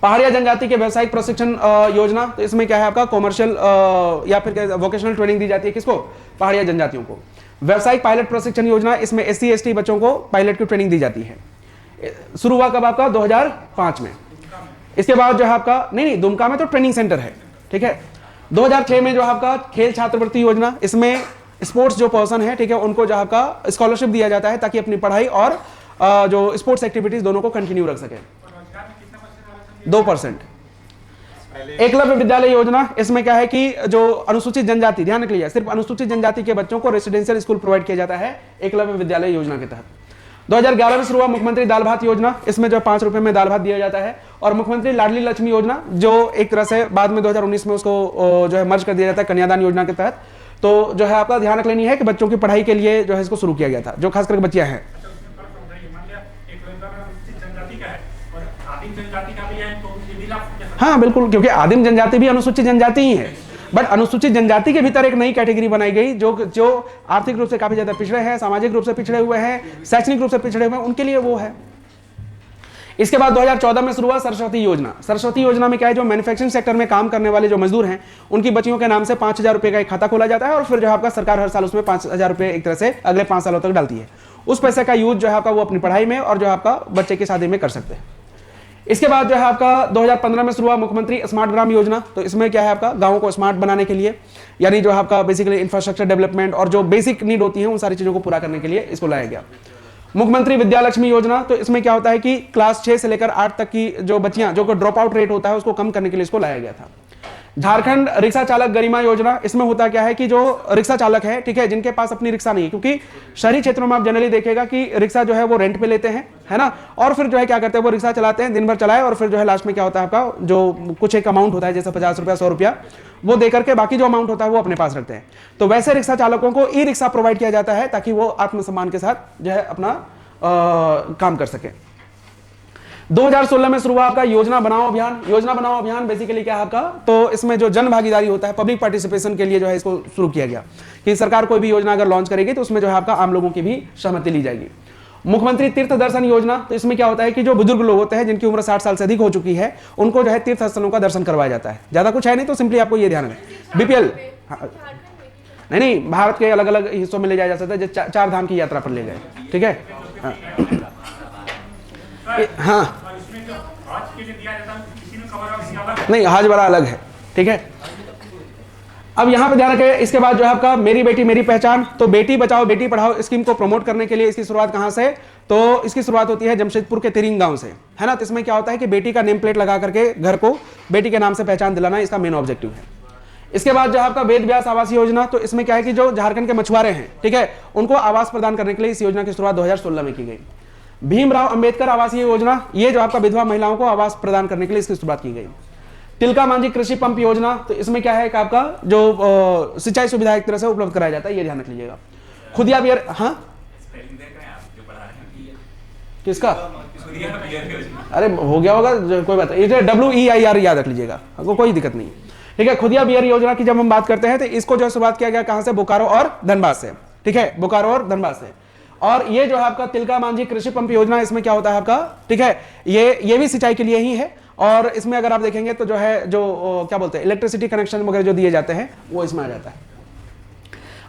पहाड़िया जनजाति के व्यवसायिक प्रशिक्षण योजना, तो इसमें क्या है आपका कॉमर्शियल या फिर वोकेशनल ट्रेनिंग दी जाती है, किसको, पहाड़िया जनजातियों को। व्यावसायिक पायलट प्रशिक्षण योजना, इसमें SC ST बच्चों को पायलट की ट्रेनिंग दी जाती है। शुरू हुआ कब आपका 2005 में। इसके बाद जो है आपका नहीं दुमका में तो ट्रेनिंग सेंटर है, ठीक है। 2006 में जो आपका खेल छात्रवृत्ति योजना, इसमें स्पोर्ट्स जो पर्सन है, ठीक है, उनको जो आपका स्कॉलरशिप दिया जाता है ताकि अपनी पढ़ाई और जो स्पोर्ट्स एक्टिविटीज दोनों को कंटिन्यू रख सके। 2%। एकलव्य विद्यालय योजना, इसमें क्या है कि जो अनुसूचित जनजाति, ध्यान रख लीजिए, सिर्फ अनुसूचित जनजाति के बच्चों को रेसिडेंशियल स्कूल प्रोवाइड किया जाता है एकलव्य विद्यालय योजना के तहत। 2011 में शुरू हुआ मुख्यमंत्री दाल भात योजना, इसमें जो 5 रुपए में दाल भात दिया जाता है। और मुख्यमंत्री लाडली लक्ष्मी योजना, जो एक तरह से बाद में 2019 में उसको जो है मर्ज कर दिया जाता है कन्यादान योजना के तहत। तो जो है आपका ध्यान रख लेनी है कि बच्चों की पढ़ाई के लिए जो है इसको शुरू किया गया था, जो खास करके बच्चियां हैं। हाँ बिल्कुल, क्योंकि आदिम जनजाति भी अनुसूचित जनजाति ही है, बट अनुसूचित जनजाति के भीतर एक नई कैटेगरी बनाई गई जो आर्थिक रूप से काफी ज्यादा पिछड़े हैं, सामाजिक रूप से पिछड़े हुए हैं, शैक्षणिक रूप से पिछड़े हुए हैं, उनके लिए वो है। इसके बाद 2014 में शुरू हुआ सरस्वती योजना। सरस्वती योजना में क्या है, जो मैन्युफैक्चरिंग सेक्टर में काम करने वाले जो मजदूर हैं उनकी बच्चियों के नाम से 5,000 रुपए का एक खाता खोला जाता है और फिर जो है आपका सरकार हर साल उसमें 5,000 रुपए एक तरह से अगले 5 सालों तक डालती है। उस पैसे का यूज जो है आपका वो अपनी पढ़ाई में और जो है आपका बच्चे की शादी में कर सकते हैं। इसके बाद जो है आपका 2015 में शुरू हुआ मुख्यमंत्री स्मार्ट ग्राम योजना। तो इसमें क्या है आपका गाँव को स्मार्ट बनाने के लिए, यानी जो आपका बेसिकली इंफ्रास्ट्रक्चर डेवलपमेंट और जो बेसिक नीड होती है उन सारी चीजों को पूरा करने के लिए इसको लाया गया। मुख्यमंत्री विद्या लक्ष्मी योजना, तो इसमें क्या होता है कि क्लास 6 से लेकर 8 तक की जो बच्चियां जो ड्रॉप आउट रेट होता है उसको कम करने के लिए इसको लाया गया था। झारखंड रिक्शा चालक गरिमा योजना, इसमें होता क्या है कि जो रिक्शा चालक है, ठीक है, जिनके पास अपनी रिक्शा नहीं है, क्योंकि शहरी क्षेत्रों में आप जनरली देखेगा कि रिक्शा जो है वो रेंट पे लेते हैं, है ना, और फिर जो है क्या करते हैं वो रिक्शा चलाते हैं, दिन भर चलाए और फिर जो है लास्ट में क्या होता है आपका जो कुछ एक अमाउंट होता है जैसे 50 रुपया 100 रुपया वो देकर के बाकी जो अमाउंट होता है वो अपने पास रखते हैं। तो वैसे रिक्शा चालकों को ई रिक्शा प्रोवाइड किया जाता है ताकि वो आत्मसम्मान के साथ जो है अपना काम कर सके। 2016 में शुरू हुआ आपका योजना बनाओ अभियान। योजना बनाओ अभियान बेसिकली क्या है आपका, तो इसमें जो जन भागीदारी होता है, पब्लिक पार्टिसिपेशन के लिए जो है इसको शुरू किया गया कि सरकार कोई भी योजना अगर लॉन्च करेगी तो उसमें जो है आपका आम लोगों की भी सहमति ली जाएगी। मुख्यमंत्री तीर्थ दर्शन योजना, तो इसमें क्या होता है कि जो बुजुर्ग लोग होते हैं जिनकी उम्र 60 साल से अधिक हो चुकी है उनको जो है तीर्थ स्थलों का दर्शन करवाया जाता है। ज्यादा कुछ है नहीं, तो सिंपली आपको ये ध्यान रखें। बीपीएल नहीं, भारत के अलग अलग हिस्सों में ले जाया जा सकता है, 4 धाम की यात्रा पर ले गए, ठीक है। हाँ नहीं, हज बड़ा अलग है, ठीक है। अब यहां पे ध्यान रखें, इसके बाद जो है आपका मेरी बेटी मेरी पहचान, तो बेटी बचाओ बेटी पढ़ाओ स्कीम को प्रमोट करने के लिए इसकी शुरुआत कहां से, तो इसकी शुरुआत होती है जमशेदपुर के तिरिंग गांव से, है ना। तो इसमें क्या होता है कि बेटी का नेम प्लेट लगा करके घर को बेटी के नाम से पहचान दिलाना इसका मेन ऑब्जेक्टिव है। इसके बाद जो है आपका वेद व्यास आवास योजना, तो इसमें क्या है कि जो झारखंड के मछुआरे हैं, ठीक है, उनको आवास प्रदान करने के लिए इस योजना की शुरुआत 2016 में की गई। भीमराव अंबेडकर आवासीय योजना, ये जो आपका विधवा महिलाओं को आवास प्रदान करने के लिए इसकी शुरुआत की गई। तिलका मांझी कृषि पंप योजना, तो इसमें क्या है कि आपका जो सिंचाई सुविधा एक तरह से उपलब्ध कराया जाता है, ये ध्यान रख लीजिएगा। खुदिया बियर, हाँ किसका, अरे हो गया होगा कोई बात नहीं, WEIR याद रख लीजिएगा, कोई दिक्कत नहीं, ठीक है। खुदिया बियर योजना की जब हम बात करते हैं तो इसको जो शुरुआत किया गया कहां से, बोकारो और धनबाद से, ठीक है, बोकारो और धनबाद से। और ये जो है आपका तिलका मांझी कृषि पंप योजना, इसमें क्या होता है आपका, ठीक है, ये भी सिंचाई के लिए ही है। और इसमें अगर आप देखेंगे तो जो है जो क्या बोलते हैं इलेक्ट्रिसिटी कनेक्शन वगैरह जो दिए जाते हैं वो इसमें आ जाता है।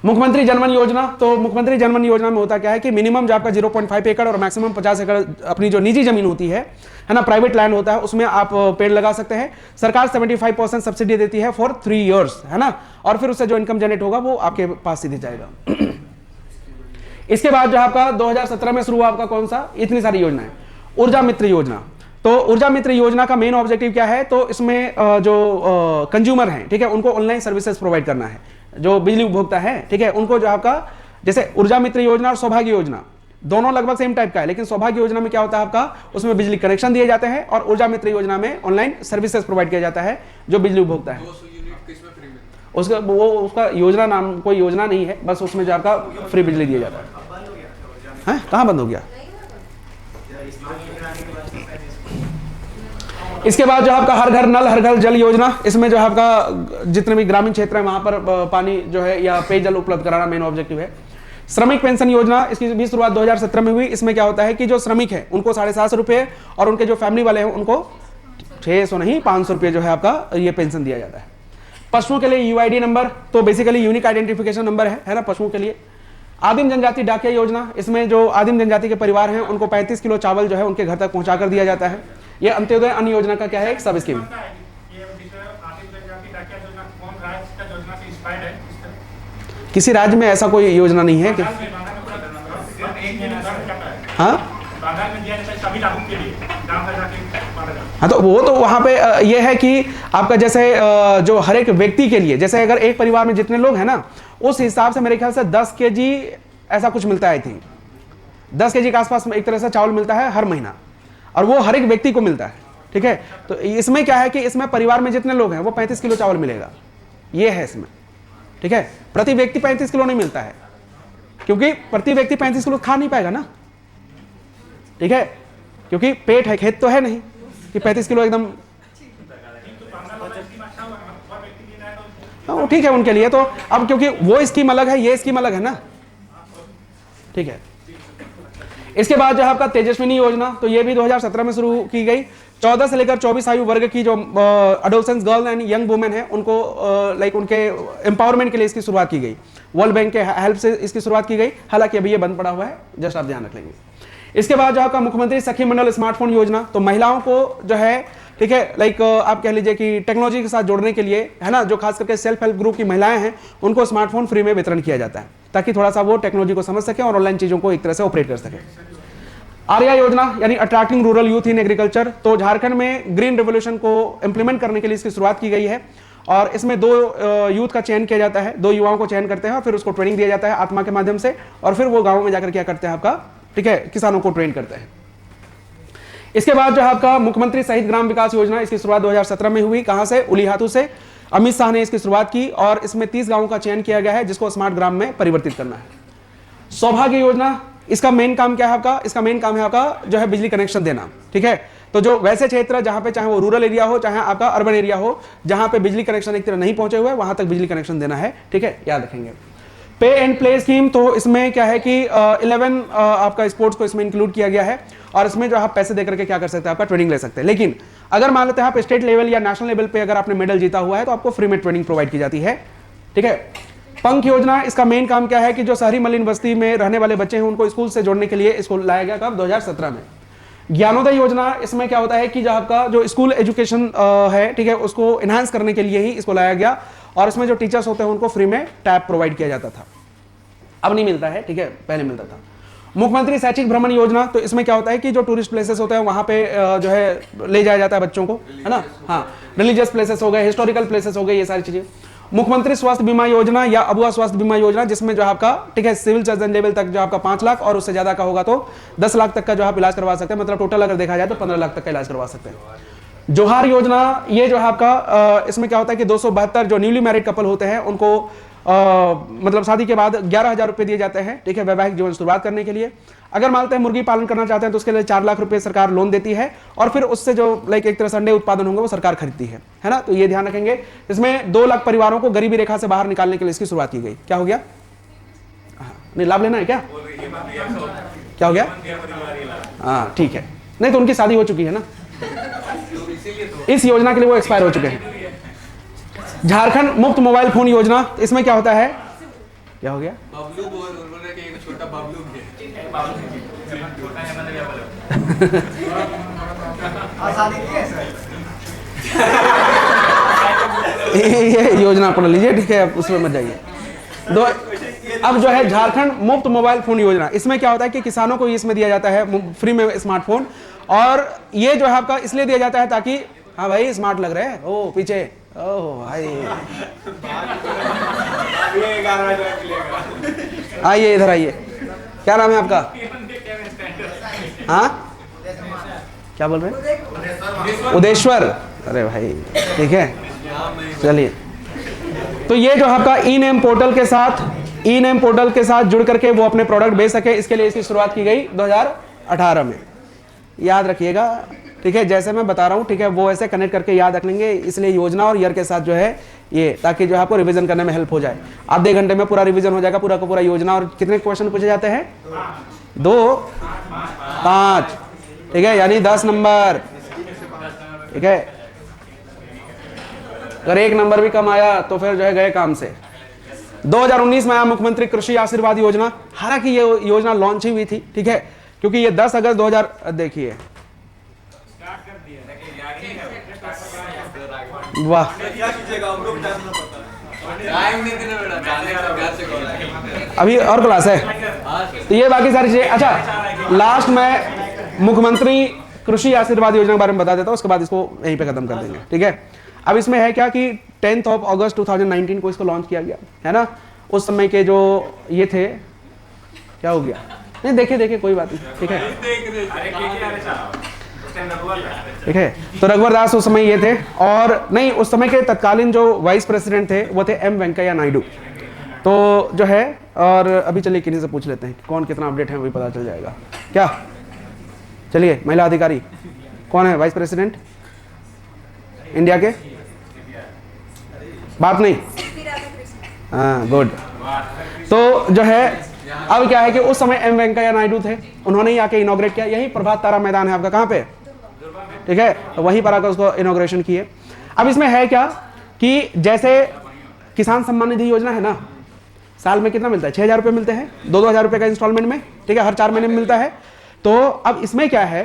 मुख्यमंत्री जनवन योजना, तो मुख्यमंत्री जनवन योजना में होता क्या है कि मिनिमम जो आपका 0.5 एकड़ और मैक्सिमम 50 एकड़ अपनी जो निजी जमीन होती है ना, प्राइवेट लैंड होता है, उसमें आप पेड़ लगा सकते हैं। सरकार 75% सब्सिडी देती है फॉर 3 ईयर्स, है ना, और फिर उससे जो इनकम जनरेट होगा वो आपके पास सीधे जाएगा। इसके बाद जो आपका 2017 में शुरू हुआ आपका कौन सा, इतनी सारी योजना है, ऊर्जा मित्र योजना। तो ऊर्जा मित्र योजना का मेन ऑब्जेक्टिव क्या है, तो इसमें जो कंज्यूमर हैं, ठीक है, उनको ऑनलाइन सर्विसेज प्रोवाइड करना है, जो बिजली उपभोक्ता है, ठीक है, उनको जो आपका जैसे ऊर्जा मित्र योजना और सौभाग्य योजना दोनों लगभग सेम टाइप का है, लेकिन सौभाग्य योजना में क्या होता है आपका, उसमें बिजली कनेक्शन दिए जाते हैं और ऊर्जा मित्र योजना में ऑनलाइन सर्विसेज प्रोवाइड किया जाता है जो बिजली उपभोक्ता है। उसका योजना नाम कोई योजना नहीं है, बस उसमें जो आपका फ्री बिजली दिया जाता है। कहाँ बंद हो गया? इसके बाद जो आपका हर घर नल हर घर जल योजना, इसमें जो है आपका जितने भी ग्रामीण क्षेत्र है वहां पर पानी जो है या पेयजल उपलब्ध कराना मेन ऑब्जेक्टिव है। श्रमिक पेंशन योजना, इसकी भी शुरुआत 2017 में हुई। इसमें क्या होता है कि जो श्रमिक है उनको 750 रुपये और उनके जो फैमिली वाले हैं उनको 600 नहीं 500 रुपये जो है आपका ये पेंशन दिया जाता है। पशुओं के लिए UID नंबर, तो बेसिकली यूनिक आइडेंटिफिकेशन नंबर है ना पशुओं के लिए। आदिम जनजाति डाकिया योजना, इसमें जो आदिम जनजाति के परिवार हैं उनको 35 किलो चावल जो है उनके घर तक पहुंचा कर दिया जाता है। ये अंत्योदय अन्न योजना का क्या है, एक सब स्कीम। किसी राज्य में ऐसा कोई योजना नहीं है कि हाँ हाँ, तो वो तो वहाँ पे ये है कि आपका जैसे जो हर एक व्यक्ति के लिए, जैसे अगर एक परिवार में जितने लोग हैं ना, उस हिसाब से मेरे ख्याल से 10 केजी ऐसा कुछ मिलता है। आई थिंक 10 केजी के आसपास एक तरह से चावल मिलता है हर महीना, और वो हर एक व्यक्ति को मिलता है। ठीक है, तो इसमें क्या है कि इसमें परिवार में जितने लोग हैं वो 35 किलो चावल मिलेगा, ये है इसमें। ठीक है, प्रति व्यक्ति 35 किलो नहीं मिलता है, क्योंकि प्रति व्यक्ति 35 किलो खा नहीं पाएगा ना। ठीक है, क्योंकि पेट है, खेत तो है नहीं कि 35 किलो एकदम। हाँ, ठीक है उनके लिए तो, अब क्योंकि वो स्कीम अलग है, ये स्कीम अलग है ना। ठीक है, इसके बाद जो है आपका तेजस्विनी योजना, तो ये भी 2017 में शुरू की गई। 14 से लेकर 24 आयु वर्ग की जो adolescence girl and young women है, उनको लाइक उनके एम्पावरमेंट के लिए इसकी शुरुआत की गई। वर्ल्ड बैंक के हेल्प से इसकी शुरुआत की गई, हालांकि अभी ये बंद पड़ा हुआ है, जस्ट आप ध्यान रख लेंगे। इसके बाद जो आपका मुख्यमंत्री सखी मंडल स्मार्टफोन योजना, तो महिलाओं को जो है, ठीक है, लाइक आप कह लीजिए कि टेक्नोलॉजी के साथ जोड़ने के लिए, है ना, जो खास करके सेल्फ हेल्प ग्रुप की महिलाएं हैं, उनको स्मार्टफोन फ्री में वितरण किया जाता है, ताकि थोड़ा सा वो टेक्नोलॉजी को समझ सके और ऑनलाइन चीजों को एक तरह से ऑपरेट कर सके। आर्या योजना यानी attracting rural youth in agriculture, तो झारखंड में ग्रीन रेवोल्यूशन को इंप्लीमेंट करने के लिए इसकी शुरुआत की गई है, और इसमें 2 यूथ का चयन किया जाता है, 2 युवाओं को चयन करते हैं और फिर उसको ट्रेनिंग दिया जाता है आत्मा के माध्यम से, और फिर वो गाँव में जाकर क्या करते हैं आपका, ठीक है, किसानों को ट्रेन करते हैं। इसके बाद जो है आपका मुख्यमंत्री शहीद ग्राम विकास योजना, इसकी शुरुआत 2017 में हुई। कहां से? उलीहातू से अमित शाह ने इसकी शुरुआत की, और इसमें 30 गांवों का चयन किया गया है जिसको स्मार्ट ग्राम में परिवर्तित करना है। सौभाग्य योजना, इसका मेन काम क्या है आपका? इसका मेन काम है आपका जो है बिजली कनेक्शन देना। ठीक है, तो जो वैसे क्षेत्र जहां पे चाहे वो रूरल एरिया हो चाहे आपका अर्बन एरिया हो, जहां पे बिजली कनेक्शन एक तरह नहीं पहुंचे हुए, वहां तक बिजली कनेक्शन देना है। ठीक है, याद रखेंगे। पे एंड प्ले स्कीम, तो इसमें क्या है कि 11 आपका स्पोर्ट्स को इसमें इंक्लूड किया गया है, और इसमें जो आप पैसे देकर के क्या कर सकते हैं, आपका ट्रेनिंग ले सकते हैं। लेकिन अगर मान लेते हैं आप स्टेट लेवल या नेशनल लेवल पे अगर आपने मेडल जीता हुआ है तो आपको फ्री में ट्रेनिंग प्रोवाइड की जाती है। ठीक है, पंख योजना, इसका मेन काम क्या है कि जो शहरी मलिन बस्ती में रहने वाले बच्चे हैं उनको स्कूल से जोड़ने के लिए इसको लाया गया कब? 2017 में। ज्ञानोदय योजना, इसमें क्या होता है कि जो आपका जो स्कूल एजुकेशन है, ठीक है, उसको एनहांस करने के लिए ही इसको लाया गया, और इसमें जो टीचर्स होते हैं उनको फ्री में टैब प्रोवाइड किया जाता था। अब नहीं मिलता है, ठीक है, पहले मिलता था। मुख्यमंत्री शैक्षिक भ्रमण योजना, तो इसमें क्या होता है कि जो टूरिस्ट प्लेसेस होते हैं वहां पे जो है ले जाया जाता है बच्चों को, है ना। हाँ, रिलीजियस प्लेसेस हो गए, हिस्टोरिकल प्लेसेस हो गए, ये सारी चीजें। मुख्यमंत्री स्वास्थ्य बीमा योजना या अबुआ स्वास्थ्य बीमा योजना, जिसमें जो आपका, ठीक है, सिविल सर्जन लेवल तक जो आपका 5 लाख और उससे ज्यादा का होगा तो 10 लाख तक का जो आप इलाज करवा सकते हैं, मतलब टोटल अगर देखा जाए तो 15 लाख तक का इलाज करवा सकते हैं। जोहार योजना, ये जो है आपका इसमें क्या होता है कि 272 जो न्यूली मैरिड कपल होते हैं उनको मतलब शादी के बाद 11,000 रुपए दिए जाते हैं, ठीक है, वैवाहिक जीवन शुरुआत करने के लिए। अगर मानते हैं मुर्गी पालन करना चाहते हैं तो उसके लिए 4 लाख रुपए सरकार लोन देती है, और फिर उससे जो लाइक एक तरह से अंडे उत्पादन होंगे वो सरकार खरीदती है ना। तो ये ध्यान रखेंगे। इसमें 2 लाख परिवारों को गरीबी रेखा से बाहर निकालने के लिए इसकी शुरुआत की गई। क्या हो गया? नहीं, लाभ लेना है क्या? क्या हो गया? हाँ, ठीक है, नहीं तो उनकी शादी हो चुकी है ना, इस योजना के लिए वो एक्सपायर हो चुके हैं। झारखंड मुफ्त मोबाइल फोन योजना, इसमें क्या होता है? क्या हो गया? बबलू बोल बोल के एक छोटा बबलू भी है। ये योजना पढ़ लीजिए, ठीक है, उसमें मत जाइए। अब जो है झारखंड मुफ्त मोबाइल फोन योजना, इसमें क्या होता है कि किसानों को इसमें दिया जाता है फ्री में स्मार्टफोन, और ये जो है आपका इसलिए दिया जाता है ताकि, हाँ भाई स्मार्ट लग रहे हैं, ओ पीछे, ओह भाई आइए इधर आइए। क्या नाम है आपका? हाँ, क्या बोल रहे हैं? उदेश्वर। अरे भाई, ठीक है, चलिए। तो ये जो आपका ई नेम पोर्टल के साथ जुड़ करके वो अपने प्रोडक्ट बेच सके, इसके लिए इसकी शुरुआत की गई 2018 में। याद रखिएगा, ठीक है, जैसे मैं बता रहा हूँ, ठीक है, वो ऐसे कनेक्ट करके याद रख लेंगे, इसलिए योजना और ईयर के साथ जो है ये, ताकि जो है आपको रिवीजन करने में हेल्प हो जाए। आधे घंटे में पूरा रिवीजन हो जाएगा, पूरा का पूरा योजना। और कितने क्वेश्चन पूछे जाते हैं? 2, 5, ठीक है, यानी 10 नंबर, ठीक है। अगर 1 नंबर भी कम आया तो फिर जो है गए काम से। 2019 में आया मुख्यमंत्री कृषि आशीर्वाद योजना, हालांकि ये योजना लॉन्च ही हुई थी, ठीक है, क्योंकि ये 10 अगस्त 2000, देखिए वाह, अभी और क्लास है, तो ये बाकी सारी चीजें। अच्छा, लास्ट में मुख्यमंत्री कृषि आशीर्वाद योजना के बारे में बता देता हूँ, उसके बाद इसको यहीं पे खत्म कर देंगे, ठीक है। अब इसमें है क्या कि 10 अगस्त 2019 को इसको लॉन्च किया गया है ना। उस समय के जो ये थे, क्या हो गया, नहीं देखिए कोई बात नहीं, ठीक है, ठीक है। तो रघुवर दास उस समय ये थे, और नहीं, उस समय के तत्कालीन जो वाइस प्रेसिडेंट थे वो थे एम वेंकैया नायडू। तो जो है, और अभी चलिए किन्हीं से पूछ लेते हैं कौन कितना अपडेट है, वही पता चल जाएगा क्या। चलिए, महिला अधिकारी कौन है वाइस प्रेसिडेंट इंडिया के? बात नहीं, हाँ गुड। तो जो है, अब क्या है कि उस समय एम वेंकैया नायडू थे, उन्होंने ही आके इनॉग्रेट किया। यही प्रभात तारा मैदान है आपका, कहाँ पे, ठीक है, तो वहीं पर आकर उसको इनॉग्रेशन किए। अब इसमें है क्या कि जैसे किसान सम्मान निधि योजना है ना, साल में कितना मिलता है, 6,000 रुपये मिलते हैं, 2-2 हज़ार रुपये का इंस्टॉलमेंट में, ठीक है, हर 4 महीने में मिलता है। तो अब इसमें क्या है,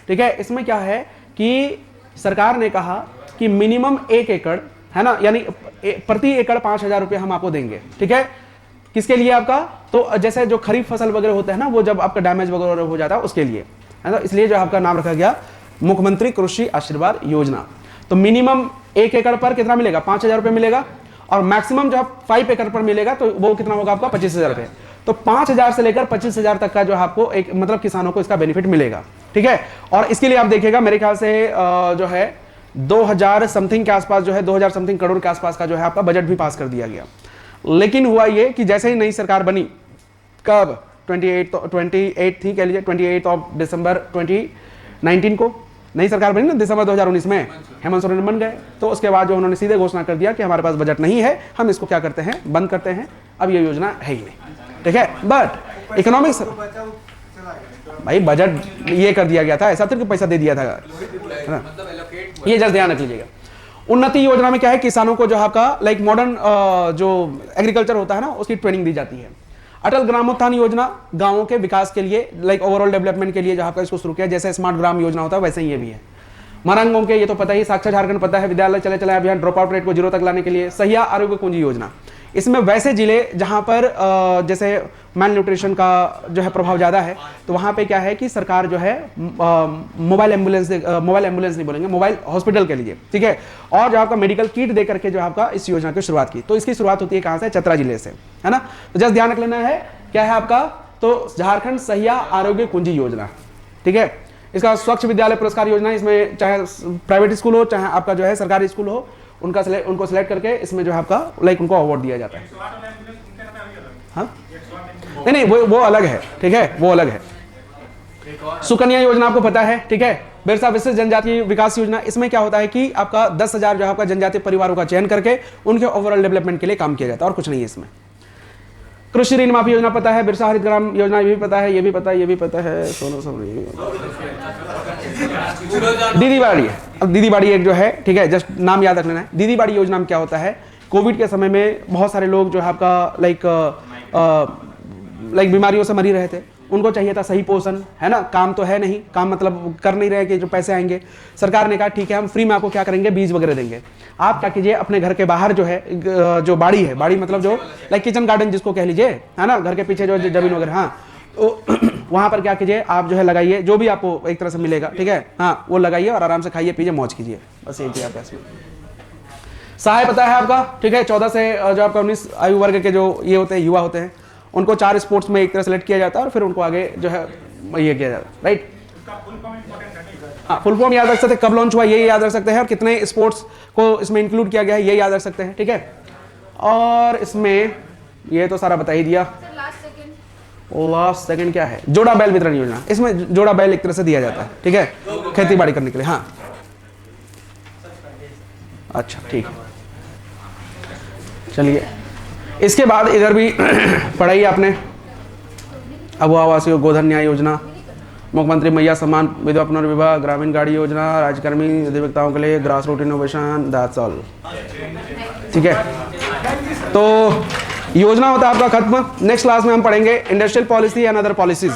ठीक है, इसमें क्या है कि सरकार ने कहा कि मिनिमम 1 एकड़ है ना, यानी प्रति एकड़ 5,000 रुपये हम आपको देंगे, ठीक है। किसके लिए आपका, तो जैसे जो खरीफ फसल वगैरह होता है ना, वो जब आपका डैमेज वगैरह हो जाता है उसके लिए, है ना, इसलिए जो आपका नाम रखा गया मुख्यमंत्री कृषि आशीर्वाद योजना। तो मिनिमम 1 एकड़ पर कितना मिलेगा, 5,000 रुपये मिलेगा, और मैक्सिमम जो 5 एकड़ पर मिलेगा तो वो कितना होगा आपका, 25,000 रुपये। तो 5,000 से लेकर 25,000 तक का जो आपको एक मतलब किसानों को इसका बेनिफिट मिलेगा, ठीक है। और इसके लिए आप देखिएगा, मेरे ख्याल से जो है 2000 समथिंग के आसपास, जो है 2000 समथिंग करोड़ के आसपास का जो है आपका बजट भी पास कर दिया गया। लेकिन हुआ ये कि जैसे ही नई सरकार बनी, कब, 28 थी कह लीजिए, 28 दिसंबर 2019 को नई सरकार बनी ना, दिसंबर 2019 में हेमंत सोरेन बन गए। तो उसके बाद जो उन्होंने सीधे घोषणा कर दिया कि हमारे पास बजट नहीं है, हम इसको क्या करते हैं, बंद करते हैं, अब ये योजना है ही नहीं, ठीक है। बट इकोनॉमिक्स, भाई बजट ये कर दिया गया था, ऐसा तो पैसा दे दिया था, है ना, ये जस्ट ध्यान रख लीजिएगा। उन्नति योजना में क्या है, किसानों को जो आपका लाइक मॉडर्न जो एग्रीकल्चर होता है ना, उसकी ट्रेनिंग दी जाती है। अटल ग्रामोत्थान योजना गांवों के विकास के लिए, लाइक ओवरऑल डेवलपमेंट के लिए जो आपका इसको शुरू किया, जैसे स्मार्ट ग्राम योजना होता है वैसे ही ये भी है। मरंगों के ये तो पता ही, साक्षर झारखंड पता है, विद्यालय चले चले अभियान, ड्रॉप आउट रेट को 0 तक लाने के लिए, सहिया आरोग्य कुंजी योजना। इसमें वैसे जिले जहां पर जैसे मैल न्यूट्रिशन का जो है प्रभाव ज़्यादा है, तो वहाँ पे क्या है कि सरकार जो है मोबाइल एम्बुलेंस नहीं बोलेंगे, मोबाइल हॉस्पिटल के लिए, ठीक है, और जो आपका मेडिकल किट दे करके जो आपका इस योजना की शुरुआत की। तो इसकी शुरुआत होती है कहाँ से, चतरा जिले से, है ना। तो जस्ट ध्यान रख लेना है, क्या है आपका, तो झारखंड सहिया आरोग्य कुंजी योजना, ठीक है। इसका स्वच्छ विद्यालय पुरस्कार योजना, इसमें चाहे प्राइवेट स्कूल हो चाहे आपका जो है सरकारी स्कूल हो, उनको सिलेक्ट करके इसमें जो है आपका लाइक उनको अवार्ड दिया जाता है। हाँ, नहीं वो अलग है, ठीक है, वो अलग है। सुकन्या योजना आपको पता है, ठीक है, बिरसा विशिष्ट जनजातीय विकास योजना। इसमें क्या होता है कि आपका 10,000 जो आपका जनजातीय परिवारों का चयन करके उनके ओवरऑल डेवलपमेंट के लिए काम किया जाता है, और कुछ नहीं है इसमें। कृषि ऋण माफी योजना पता है, बिरसा हरित ग्राम योजना ये भी पता है, ये भी पता है, ये भी पता है, सोनो सब दीदी बाड़ी है। अब दीदी बाड़ी एक जो है, ठीक है, जस्ट नाम याद रख लेना है। दीदी बाड़ी योजना में क्या होता है, कोविड के समय में बहुत सारे लोग जो है आपका लाइक बीमारियों से मरी रहे थे, उनको चाहिए था सही पोषण, है ना, काम तो है नहीं, काम मतलब कर नहीं रहे कि जो पैसे आएंगे। सरकार ने कहा ठीक है, हम फ्री में आपको क्या करेंगे, बीज वगैरह देंगे। आप क्या कीजिए, अपने घर के बाहर जो है जो बाड़ी है, बाड़ी मतलब जो लाइक किचन गार्डन जिसको कह लीजिए, है ना, घर के पीछे जो जमीन वगैरह, हाँ, तो वहाँ पर क्या कीजिए, आप जो है लगाइए, जो भी आपको एक तरह से मिलेगा, ठीक है, हाँ, वो लगाइए और आराम से खाइए पीजिए, मौज कीजिए, बस यही किया इसमें। सहाय पता है आपका, ठीक है, 14 से जो आपका 19 आयु वर्ग के जो ये होते हैं, युवा होते हैं, उनको 4 स्पोर्ट्स में एक तरह सेलेक्ट किया जाता है और फिर उनको आगे जो है ये किया जाता है, राइट। हाँ, फुल फॉर्म याद रख सकते हैं, कब लॉन्च हुआ ये याद रख सकते हैं, और कितने स्पोर्ट्स को इसमें इंक्लूड किया गया है ये याद रख सकते हैं, ठीक है। और इसमें ये तो सारा बता ही दिया। लास्ट सेकंड क्या है, जोड़ा बैल वितरण योजना। इसमें जोड़ा बैल एक तरह से दिया जाता है, ठीक है, खेती बाड़ी करने के लिए। हाँ, अच्छा ठीक है, चलिए। इसके बाद इधर भी पढ़ाई आपने, अब आवासीय गोधन न्याय योजना, मुख्यमंत्री मैया सम्मान विधवा पुनर्विवाह, ग्रामीण गाड़ी योजना, राज्यकर्मी अधिवक्ताओं के लिए grass root innovation, that's all, ठीक है। तो योजना होता है आपका खत्म। नेक्स्ट क्लास में हम पढ़ेंगे industrial policy and other policies.